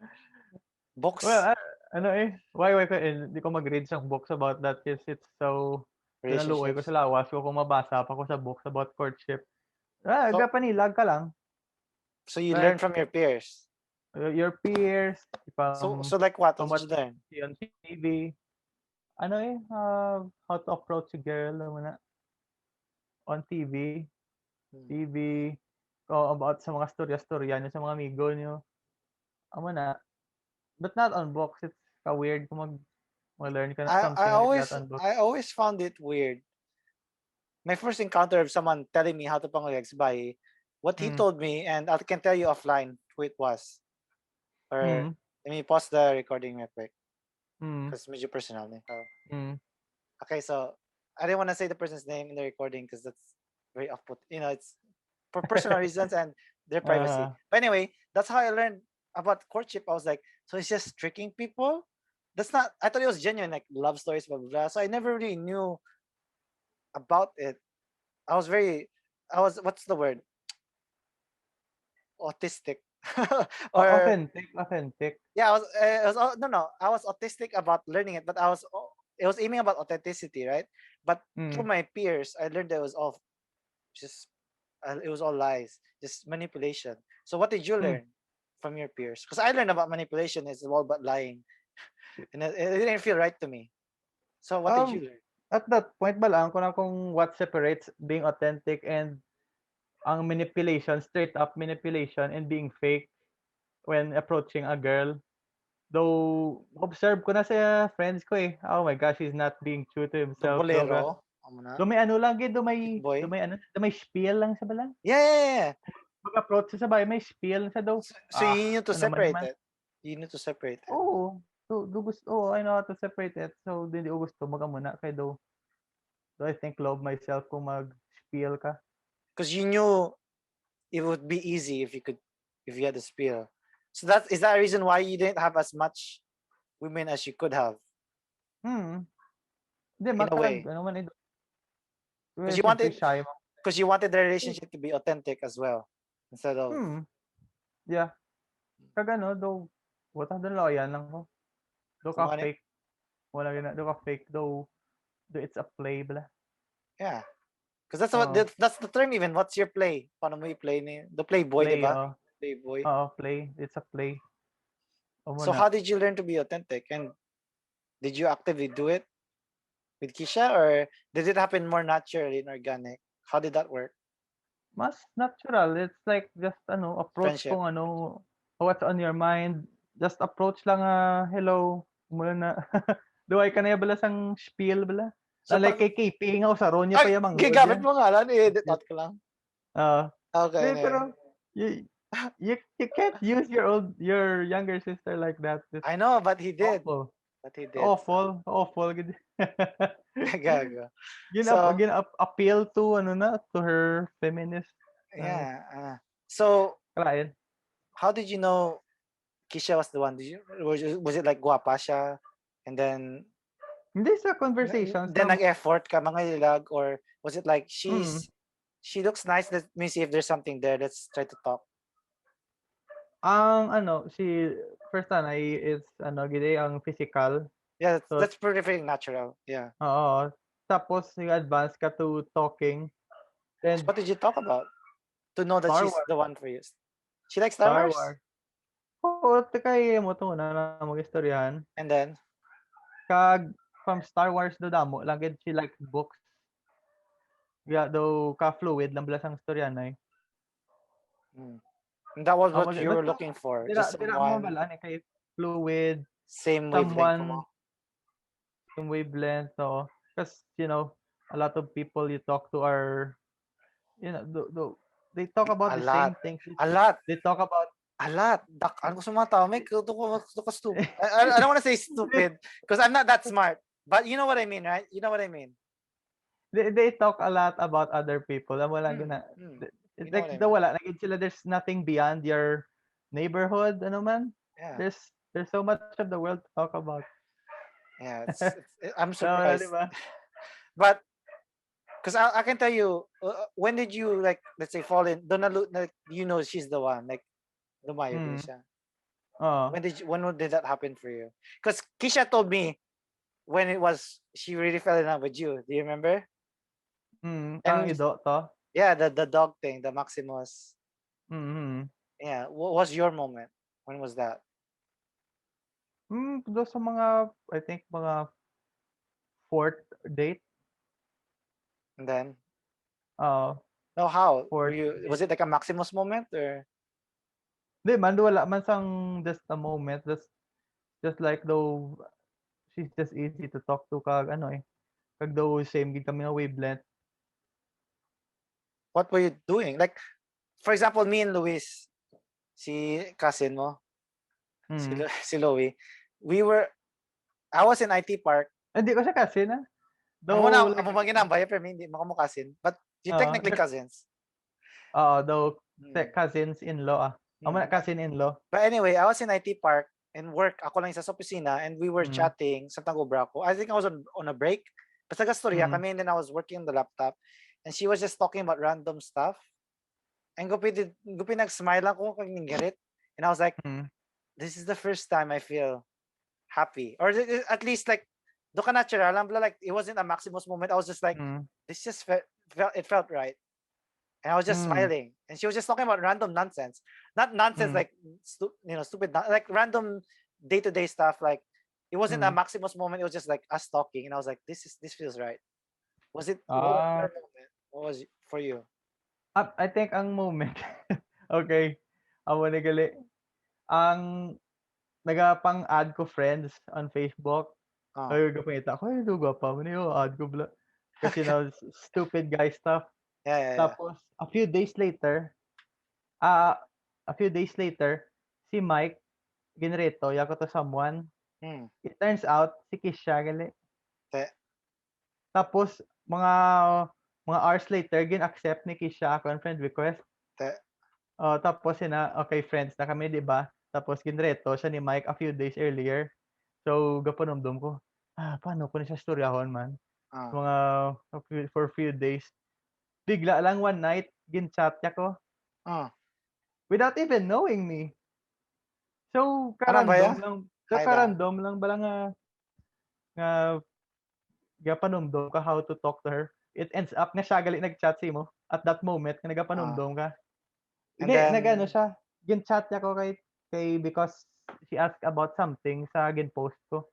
Books? Well, why ko hindi ko mag-read sang books about that because it's so naluoy ko sa lawas ko kung mabasa pa ko sa books about courtship. Gapanilag ka lang. So you learn from your peers? Your peers. So like what? What did you learn? On TV. How to approach a girl on TV. TV. About sa mga storya nyo, sa mga amigo nyo. Amo na. But not on books. It's weird kung mag-learn ka na something like that on books. I always found it weird. My first encounter of someone telling me how to pangulegs by what he told me, and I can tell you offline who it was. Or let me pause the recording real quick. Because it's medyo personal. Okay, so I didn't want to say the person's name in the recording because that's very off-put. It's for personal reasons and their privacy. But anyway, that's how I learned about courtship. I was like, so it's just tricking people? That's not, I thought it was genuine, like love stories, blah, blah, blah. So I never really knew about it. I was, what's the word? Autistic. Or authentic. Yeah, I was autistic about learning it, but it was aiming about authenticity, right? But through my peers, I learned that it was all lies, just manipulation. So what did you learn from your peers? Because I learned about manipulation is all but lying, and it didn't feel right to me. So what did you learn? At that point, balaan ko na kung what separates being authentic and ang manipulation, straight up manipulation and being fake when approaching a girl. Though, observe ko na sa friends ko eh. Oh my gosh, he's not being true to himself. Bolero. Dumay lang gid, dumay spiel lang sa balang. Yeah. Mag-approach sa sabay, may spiel sa daw. So you need to separate it. You need to separate it. Oo. Do gusto, I know how to separate it. So, di ko gusto magamuna. Kaya do I think love myself kung mag-spiel ka. Because you knew it would be easy if you had a spill. So is that a reason why you didn't have as much women as you could have? Hindi, In a way. ano man ito. Because you Siyempre, wanted shy mo. because you wanted the relationship to be authentic as well. Instead of Yeah. Kag ano, do loyal lang ko. Do ka kumani. fake. Wala gina, do ka fake. Do it's a play, bala. Yeah. Because that's the term even. What's your play? Paano mo i-play the playboy, Play, diba? Playboy. play. It's a play. So how did you learn to be authentic? And did you actively do it with Kisha, or did it happen more naturally and organic? How did that work? Mas natural. It's like just approach Friendship. kung what's on your mind. Just approach lang, hello. Muna na. Duway ka na bala sang spiel bala. So Like pag, kay KP nga sa ron niya pa yung manggod gigamit yan. mo nga lang, i-edit out ko lang. Okay, Di, anyway. pero you can't use your younger sister like that. It's I know, but he did. awful. But he did. Awful. Gid. Gago. Appeal to to her feminist. Yeah. So Client. how did you know Kisha was the one? Was it like guwapa siya? And then Hindi sa conversations. then nag-effort ka mga ilag, or was it like she looks nice, let me see if there's something there, let's try to talk? Ang si first tanay is gid ang physical. Yeah, So, that's pretty natural. Yeah. oo. Tapos advance ka to talking. So Then what did you talk about to know that Star she's Wars. the one for you? She likes Star Wars? Oo, kay mo to na mag-istoryahan. And then Kag from Star Wars do damo, lang gid she likes books. Yeah, do ka fluid lang bala sang istoryanay. And that was what Okay, you were basta looking for, dira just mo someone bala ni kay fluid, same wavelength ko mo. someone same wavelength, so because a lot of people you talk to are they talk about the same things. A lot. They talk about A lot. Ano gusto mga tao? May gusto ko stupid. I don't want to say stupid because I'm not that smart. But you know what I mean, right? You know what I mean. they talk a lot about other people. Wala gina. You know what I mean. Wala na gid sila, there's nothing beyond your neighborhood, man. Yeah. There's so much of the world to talk about. Yeah, I'm surprised. Diba? But because I can tell you, when did you, like, let's say, fall in? Like, she's the one. Like, lumayo din siya. When did that happen for you? Because Kisha told me when she really fell in love with you. Do you remember? Ang ido to? Yeah, the dog thing, the Maximus. Yeah, what was your moment? When was that? Do sa mga, I think, mga fourth date. And then? No, how? Was it like a Maximus moment, or? Di man, wala man sang just a moment. Just like though she's just easy to talk to, kag kag though same gid kami nga wavelength. What were you doing? Like, for example, me and Luis, si cousin mo, si Louie, I was in IT Park. Hindi ko siya cousin, ha? Amo na, amo bang ginambay, pero hindi mo mo cousin. But you technically cousins. Though cousins-in-law, Amo na cousin-in-law. But anyway, I was in IT Park and work. Ako lang isa sa opisina, and we were chatting sa Tangobra ko. I think I was on a break. Basta gastorya kami, and then I was working on the laptop. And she was just talking about random stuff. And gupi nag-smile ako kag ninggarit. And I was like, this is the first time I feel happy. Or at least like, do ka natural lang, like it wasn't a Maximus moment. I was just like, this just felt right. And I was just smiling. And she was just talking about random nonsense. Not nonsense like stupid, like random day-to-day stuff. Like it wasn't a Maximus moment, it was just like us talking. And I was like, this feels right. Was it what was your moment? What was it for you? I think ang moment, okay, amo ni gali, ang nagapang-add ko friends on Facebook. Ay, gapangita ko, ay, duga pa mo niyo, add ko bla. Kasi stupid guy stuff. Yeah. Tapos, a few days later, si Mike, ginreto ya ko to someone. Hmm. It turns out si Kisha gali. Te. Tapos mga hours later gin-accept ni Kisha ako ang friend request. Te. Tapos okay friends na kami, 'di ba? Tapos ginreto siya ni Mike a few days earlier. So gapanomdom ko, paano ko ni siya storyahon man? Ah. Mga for few days. Bigla lang one night gin-chat niya ko Ah. without even knowing me. So Ano ba ya? Haida. karandom lang bala nga gapanomdom ka how to talk to her. It ends up nga siya gali nag-chat sa imo at that moment nga Ah. nagapanomdom ka. And Hindi, nag-ano then, siya, gin-chat niya ko kay because she asked about something sa gin-post ko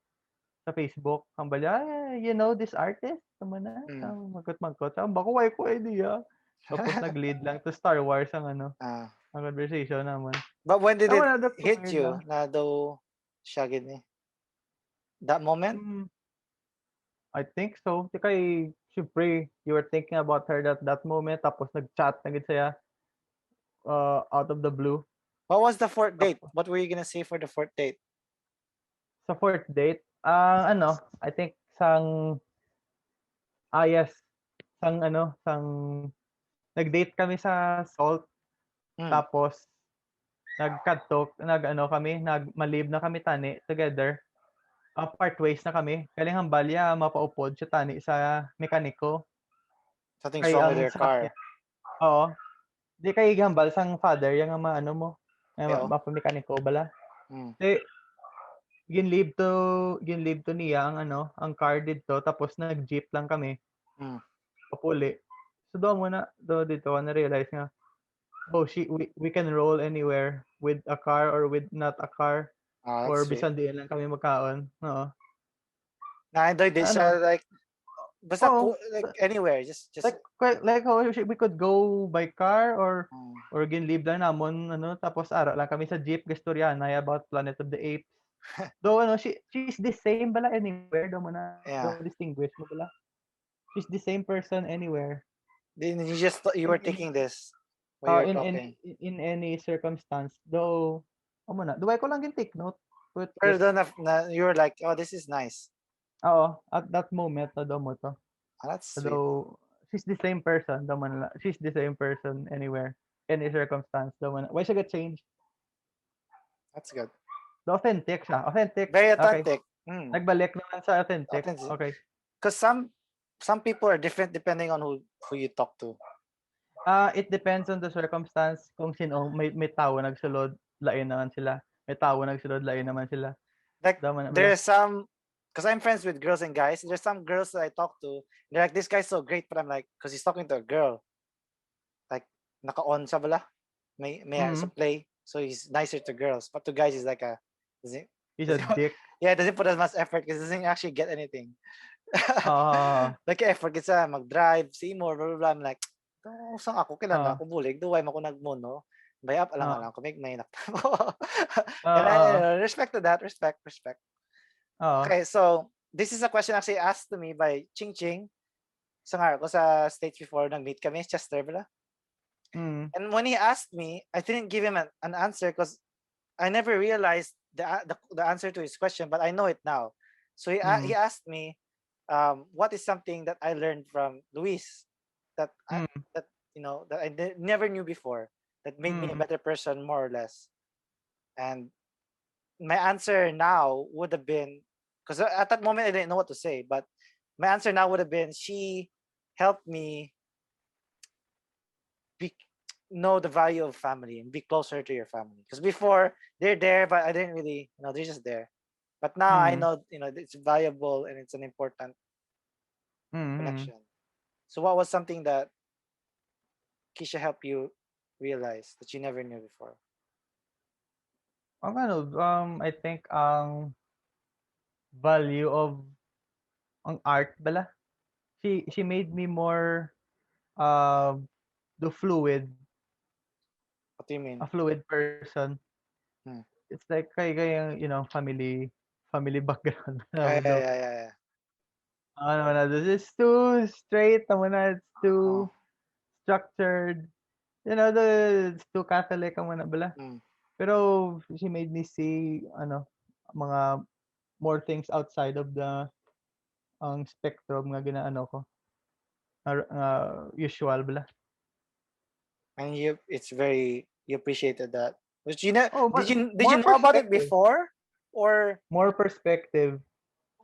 sa Facebook. Kambal you know this artist? Tama na, magkot-magkot. Sabi bako why ko idea. Tapos nag-lead lang to Star Wars ang ang conversation naman. But when did it Tama na, that's hit weird you lang. na daw siya gini? That moment? I think so. Kay, syempre, you were thinking about her that moment, tapos nag-chat na gid siya out of the blue. What was the fourth date? Tapos, What were you gonna say for the fourth date? sa fourth date, I think yes, sang nag-date kami sa Salt, Hmm. tapos nag-malib na kami tani together. Part ways na kami. Kaling hambalya mapaupod siya tani sa mekaniko. Something's Kay wrong with ang your car. sakyan. Oo. Di kay hambal sang father yang maano mo. Yo. Mekaniko bala. Di ginleave to niya ang car dito tapos nag-jeep lang kami. Papuli. So dito ko na realize nga we can roll anywhere with a car or with not a car That's or sweet. bisan diin lang kami magkaon. Oo. Na-enjoy din siya like basta like anywhere just like how we could go by car or ginleave lang namon tapos ara lang kami sa jeep gastoryahanay about Planet of the Apes. Though she's the same bala anywhere do mo na distinguish mo bala. She's the same person anywhere. Then you were thinking this while you were talking. In any circumstance. Though duway ko lang gin take note. Pero doon you were like, oh, this is nice. Oo, at that moment na daw mo to. That's sweet. Though she's the same person daw man she's the same person anywhere, any circumstance daw man. Why siya change? That's good. Authentic siya. Authentic. Very Okay. authentic. Nagbalik naman sa authentic. Okay. Because some people are different depending on who you talk to. It depends on the circumstance kung sino may tao nagsulod lain naman sila. May tao nagsulod lain naman sila. Like there's some because I'm friends with girls and guys. There's some girls that I talk to. They're like, this guy's so great, but I'm like, because he's talking to a girl. Like naka-on siya bala. May sa play. So he's nicer to girls, but to guys he's like he's a dick. Yeah, doesn't put as much effort because doesn't actually get anything. Like effort kasi mag-drive, see more, blah, blah, blah. I'm like, saan ako kilala ako bulig, duway mo ko nagmuno. Bayap alang ko may nakita. And I respect to that, respect. Okay, so this is a question actually asked to me by Ching Ching. Sangar ko sa States before nag-meet kami, Chester bala. And when he asked me, I didn't give him an answer because I never realized the answer to his question, but I know it now. So he asked me, what is something that I learned from Luis that I never knew before that made me a better person, more or less. And my answer now would have been, because at that moment I didn't know what to say, but my answer now would have been, she helped me know the value of family and be closer to your family. Because before they're there, but I didn't really, they're just there. But now I know, it's valuable and it's an important connection. So what was something that Kisha helped you realize that you never knew before? I think ang value of ang art bala. She made me more the fluid. What do you mean? A fluid person. It's like kay family background. Yeah. This is too straight. It's too structured. It's too Catholic bala. Pero she made me see mga more things outside of the ang spectrum nga ginaano ko. Usual bala. And you appreciated that. But you know, Oh, did you more know about it perspective. before, or More perspective.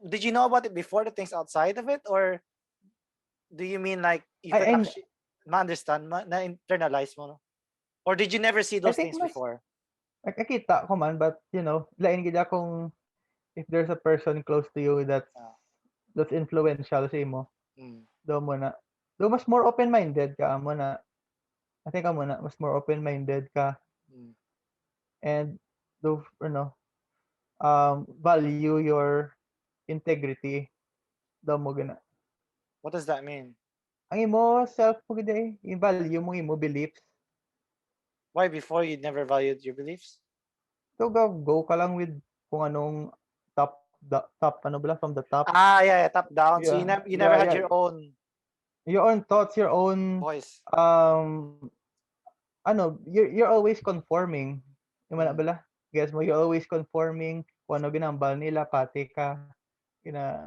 did you know about it before, the things outside of it, or do you mean like you could I actually ma-understand, na-internalize mo, no? Or did you never see I those think things mas before? nakakita ko man, but lain gid akong if there's a person close to you Ah, that's influential sa imo, mm, do mo na. Do mas more open-minded ka mo na. I think amo na mas more open-minded ka mm. and do value your integrity. Do mo gina. What does that mean? Ang imo self mo gid i-value mo imo beliefs. Why before you never valued your beliefs? So go ka lang with kung anong top ano bala from the top. Yeah, top down. So Yeah. you never had Yeah. your own Your own thoughts, your own voice. um you're always conforming. Yung mana Mm, bala? Guess mo, you're always conforming kung ano ginambal nila, pati ka gina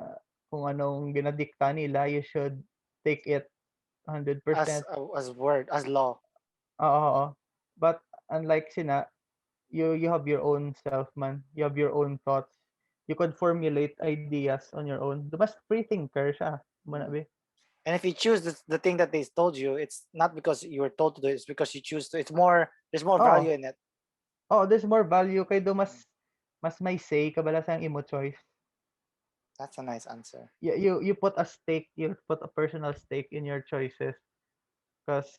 kung anong ginadikta nila, you should take it 100%. as word, as law. Oo, oo. But unlike sina, you have your own self man. You have your own thoughts. You could formulate ideas on your own. Mas free thinker siya. Mana Mm. be? And if you choose the thing that they told you, it's not because you were told to do it, it's because you choose to. It's more, there's more Oo. value in it. Oh, there's more value kay do Mm. mas may say kabala sa imo choice. That's a nice answer. You put a stake, you put a personal stake in your choices because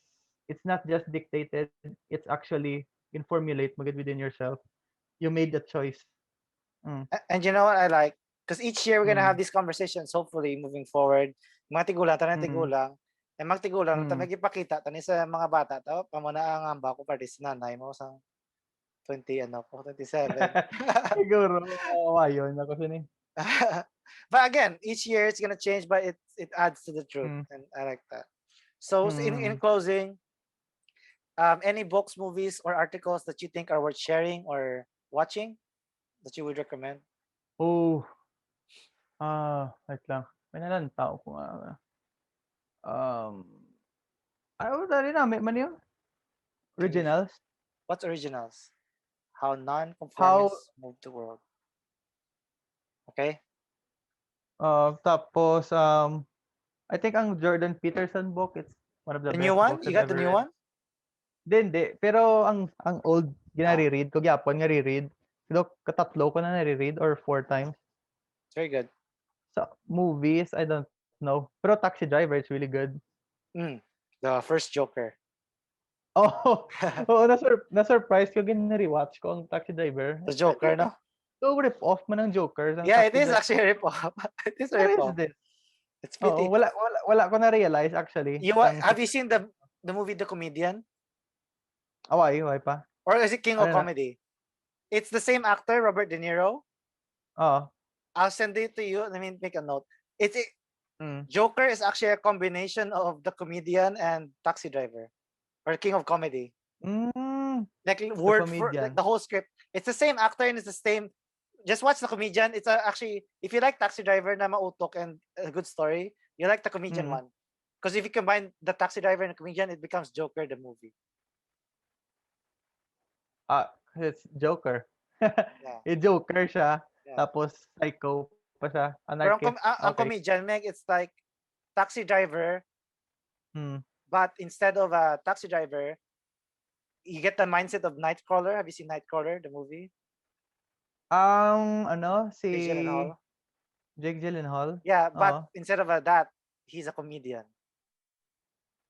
it's not just dictated, it's actually in formulate magid within yourself. You made the choice. Mm. And you know what I like? Because each year we're gonna have Mm. these conversations, hopefully, moving forward. Mga tigulang, tanang Mm. tigulang. Eh, magtigulang, Mm. magipakita, tani sa mga bata, to, pamana ang hamba ko, pati si nanay mo, sa 27. Siguro ayon ako sini. But again, each year it's gonna change, but it adds to the truth, Mm. and I like that. So in Mm. closing, any books, movies, or articles that you think are worth sharing or watching that you would recommend? Oh, wait lang. May nalantaw ko nga. Ano dali na may man yun? Can you? Originals. What's originals? How How non-conformists move the world. Okay. tapos I think ang Jordan Peterson book, it's one of the The new best one? books You I've got the ever new read. one? Hindi. Pero ang old Ah, ginare-read ko gyapon nga re-read. Pero katatlo ko na nare-read or 4 times. it's very good. Sa movies, I don't know. Pero Taxi Driver is really good. The first Joker. Oh, oo, na-surprise ko gina-rewatch ko ang Taxi Driver. The Joker, no? So rip off man ang Joker ng Yeah, it Taxi is Driver. actually a rip-off. It is a Pero is rip-off. this? It's Oo, pretty. wala ko na-realize actually. Sang Have you seen the movie The Comedian? why pa? Or is it King of Ano na? Comedy? It's the same actor, Robert De Niro. Oo. I'll send it to you. Let me make a note. Mm. Joker is actually a combination of The Comedian and Taxi Driver, or King of Comedy. Like The word for like Comedian. the whole script. It's the same actor and it's the same. Just watch The Comedian. It's actually, if you like Taxi Driver na mautok and a good story, you like the Comedian Mm. one. Because if you combine the Taxi Driver and the Comedian, it becomes Joker the movie. It's Joker. Yeah. Joker siya, Yeah. tapos psycho pa siya, Pero anarchist. ang Okay. Comedian, Meg, it's like Taxi Driver, Hmm. but instead of a Taxi Driver, you get the mindset of Nightcrawler. Have you seen Nightcrawler, the movie? Ang si Jake Gyllenhaal. Jake Gyllenhaal? Yeah, but Oo. instead of that, he's a comedian.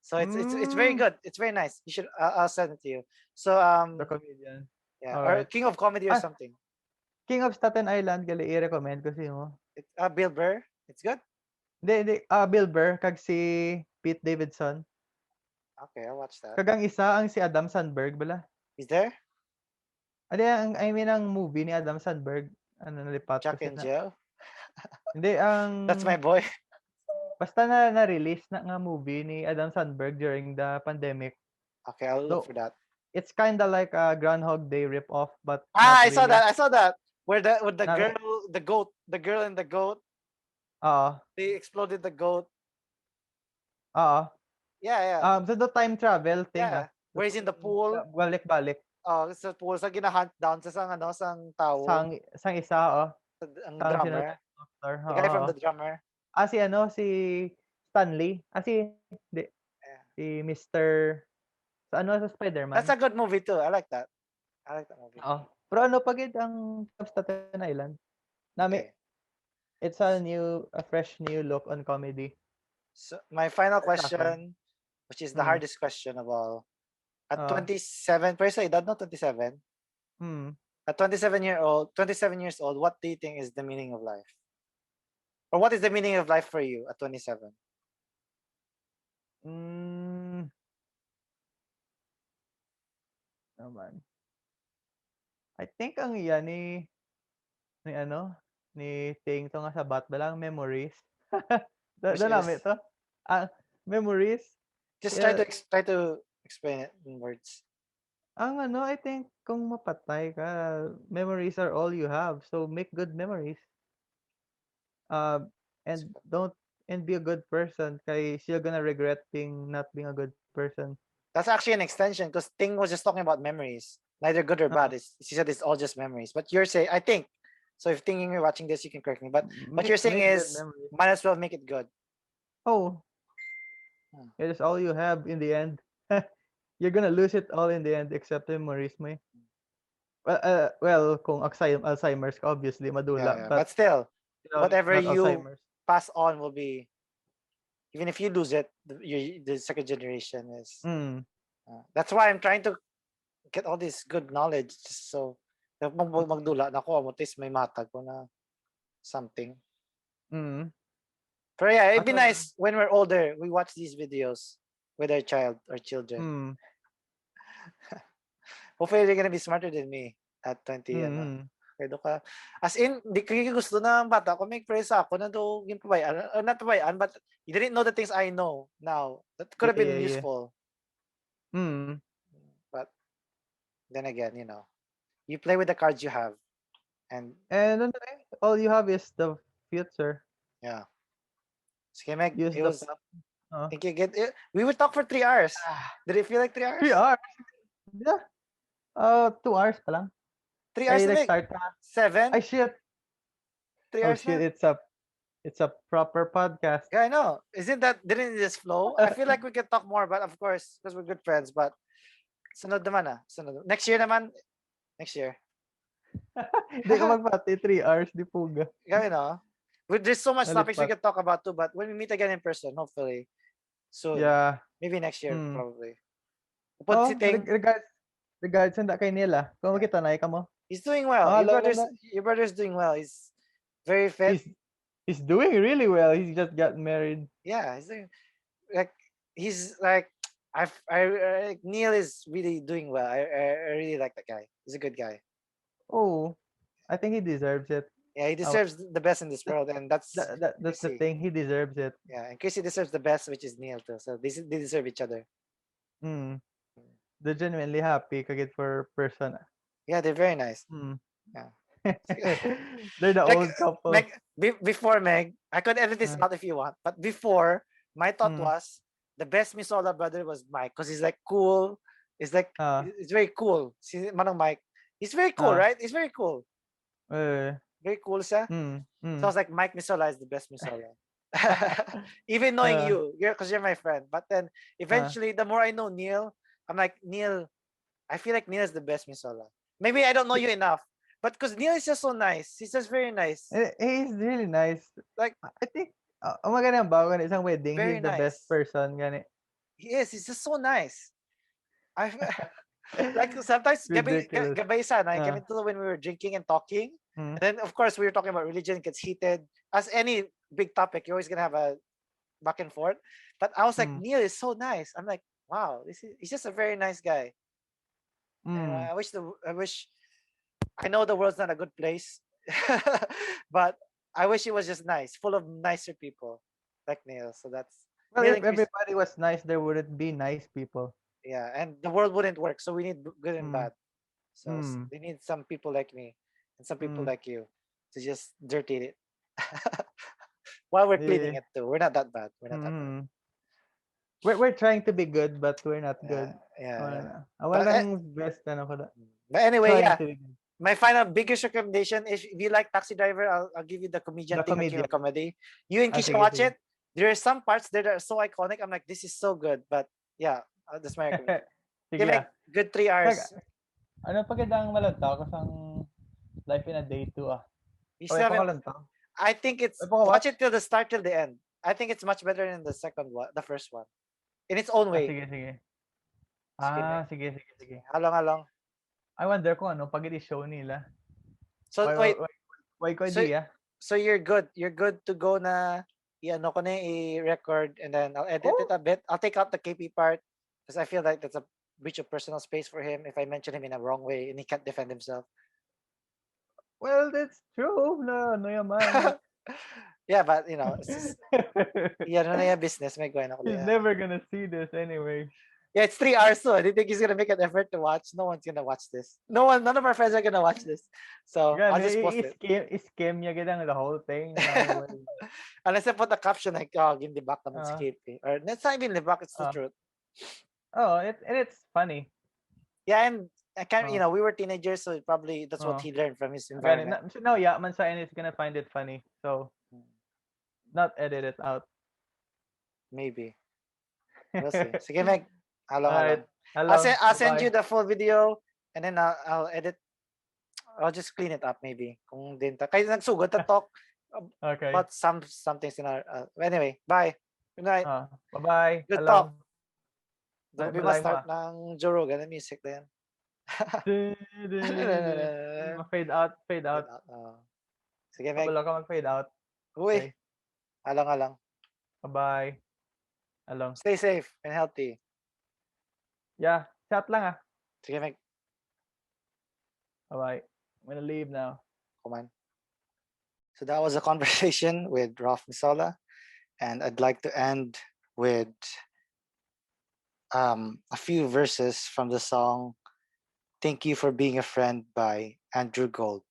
So it's very Hmm. good. It's very nice. You should. I'll send it to you. So The Comedian. yeah, or Alright. King of Comedy or something. King of Staten Island, gali i-recommend ko sa imo. It's Bill Burr. It's good. Hindi. Bill Burr, kag si Pete Davidson. Okay, I'll watch that. Kagang isa, ang si Adam Sandberg, bala. He's there. I mean, ang movie ni Adam Sandberg, nalipat Jack kasi and na. Jill. Hindi, That's my boy. basta na-release na nga movie ni Adam Sandberg during the pandemic. Okay, I'll look So, for that. it's kind of like a Groundhog Day ripoff, but Ah, not I saw really. that. I saw that. Where the Not, girl, the girl and the goat, uh, they exploded the goat. uh, Yeah, yeah, so the time travel thing, yeah. Where he's in the pool. balik-balik. Oh, sa pool sa ginahunt down sa sang ano, sang tao, Sang isa, ang sang sinunod drummer. na doctor, The guy from the drummer. Si ano, si Stanley, hindi, Yeah. si Mr. Sa ano, sa That's Spider-Man. a good movie too. I like that. I like that movie. Pero ano pagid ang Staten Island. Nami, Okay. it's a fresh new look on comedy. So my final Para sa'kin. question, which is the Hmm. hardest question of all. At Oo. 27, per se, not 27. Hmm. At 27 years old, what do you think is the meaning of life? Or what is the meaning of life for you at 27? Hmm. Naman. I think ang iyan ni ano, ni Ting to nga sabat ba lang, memories. Which Nami is to? Memories. just Yeah, try to explain it in words. ang ano, I think kung mapatay ka, memories are all you have. So make good memories. And don't and be a good person kay you're gonna regret not being a good person. That's actually an extension because Ting was just talking about memories, neither good or Uh, bad. She said it's all just memories. But you're saying, I think, so if thinking you're watching this, you can correct me. But what you're saying make good is, memories. might as well make it good. Oh, Hmm. it is all you have in the end. You're gonna lose it all in the end except memories mo eh. Well, kung Alzheimer's ka, obviously Yeah, madula. yeah. But But still, whatever not you Alzheimer's. pass on will be, even if you lose it, the second generation is. Mm. That's why I'm trying to get all this good knowledge, just so magdula na ko, at least may matag ko na something. Mm. But yeah, it'd be Asa, nice when we're older, we watch these videos with our child or children. mm. Hopefully, they're gonna be smarter than me at 20, ano. Mm. Pwede ka. As in, di ko gusto na ang bata ko, may praise ako na do yung pabayaan, not pabayaan, but you didn't know the things I know now. That could have been Yeah. useful. Mm. But then again, you play with the cards you have. And And ano all you have is the future. yeah. Sige, Meg, Use it the was, uh, think you get it. We would talk for 3 hours. Did it feel like 3 hours? 3 hours. Yeah. 2 hours pa lang. 3 hours na, Meg. Nag-start ka. Ay 7? shit. 3 hours Shit, na. it's a proper podcast. Yeah, I know. Didn't it just flow? I feel like we can talk more, but of course, because we're good friends, but sunod naman sunod. Next year naman, next year. Hindi ka magpati 3 hours di puga. Yeah, there's so much topics we Nalipat. can talk about too, but when we meet again in person, hopefully, soon. Yeah. Maybe next year, Mm. probably. Upod si Ting, Regards sa kay nila. Kung makita na ka mo. he's doing well. Mahalo lang na. Your brother's doing well. He's very fit. He's doing really well. He's just got married. Yeah, he's like Neil is really doing well. I really like that guy. He's a good guy. Oh, I think he deserves it. Yeah, he deserves the best in this world, and that's That's the Chrissy. thing. He deserves it. Yeah, and Chrissy deserves the best, which is Neil too. So they deserve each other. Mm. They're genuinely happy kagit for person. Yeah, they're very nice. Mm. Yeah. They're the Like, old couple. Meg, before Meg, I could edit this out if you want, but before, my thought was the best Misola brother was Mike because he's like cool. He's like it's very cool. Si Manong Mike, he's very cool, right? He's very cool. Very cool siya. So I was like, Mike Misola is the best Misola. Even knowing because you're my friend. But then eventually, the more I know Neil, I'm like, Neil, I feel like Neil is the best Misola. Maybe I don't know you enough. But because Neil is just so nice. He's just very nice. He's really nice. Like, I think, magandang bago isang wedding, very he's the best nice. person. Gani. He is. He's just so nice. Like sometimes gabay sana kami when we were drinking and talking. And then of course we were talking about religion, gets heated. As any big topic, you're always gonna have a back and forth. But I was like, Neil is so nice. I'm like, wow, he's just a very nice guy. And I wish I know the world's not a good place. But I wish it was just nice, full of nicer people like Neil. So that's Well, Neil if everybody was nice, there wouldn't be nice people. Yeah, and the world wouldn't work. So we need good and Mm. bad. So Mm. we need some people like me and some people Mm. like you to just dirty it while we're cleaning Yeah. it too. We're not that bad. We're not that bad. Mm. We're trying to be good, but we're not Yeah, good. yeah, yeah. Wala. But Walang best ano ko da. anyway, Trying yeah. to be good. My final biggest recommendation is if you like Taxi Driver, I'll give you the comedian The thing on comedian. comedy. You and Kisha Sige, watch sige. it. There are some parts that are so iconic. I'm like, this is so good. But yeah, that's my recommendation. Sige Give me good 3 hours. Ano pagandang malanta kasang Life in a Day 2 ah. You O still ito ka haven't. lang to. I think it's Ay, paka watch watch? it till the start till the end. I think it's much better than the second one, the first one, in its own way. Sige, sige. Sige, sige, sige. Halong. I wonder kung ano pag i-show nila. So wait, Why ko so idea? so you're good. You're good to go na i-ano ko na i-record and then I'll edit it a bit. I'll take out the KP part because I feel like that's a breach of personal space for him if I mention him in a wrong way and he can't defend himself. Well, that's true. No, ano yaman. Yeah, but you know, it's just, ano na yung business. May gawin ako He's yan. never gonna see this anyway. Yeah, it's 3 hours so I don't think he's gonna make an effort to watch. No one's gonna watch this. None of our friends are gonna watch this. So I'll just post it. I-scam niya gidang the whole thing. Unless I put a caption like, oh, gindibak naman si KP. Or it's not even libak, it's the truth. Oh, it's funny. Yeah, and I can't, you know, we were teenagers, so probably that's what he learned from his environment. No, yeah, man sa is gonna find it funny. So, not edit it out. Maybe. We'll see. Sige, Meg. Alright. I'll send you the full video and then I'll edit. I'll just clean it up maybe. Kung din ta. Kaya nagsugod ta talk Okay. about some things in our anyway, bye. Good night. Bye-bye. Good talk. Bye, Don't be ma-start ng Joe Rogan na music na yan. Fade out. Sige, Meg. Wala ka mag-fade out. Uy. Okay. Alang. Bye-bye. Along. Stay safe and healthy. Yeah, chat lang ah. Sige, Meg. Bye-bye. I'm gonna leave now. Come on. So that was a conversation with Ralph Misola, and I'd like to end with a few verses from the song "Thank You for Being a Friend" by Andrew Gold.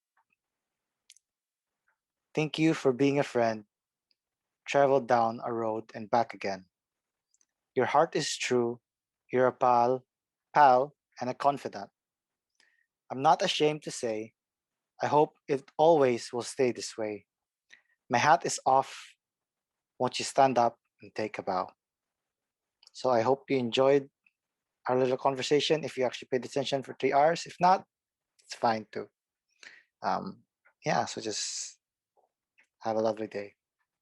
Thank you for being a friend. Traveled down a road and back again. Your heart is true. You're a pal, and a confidant. I'm not ashamed to say, I hope it always will stay this way. My hat is off. Won't you stand up and take a bow? So I hope you enjoyed our little conversation. If you actually paid attention for 3 hours, if not, it's fine too. Yeah, so just have a lovely day.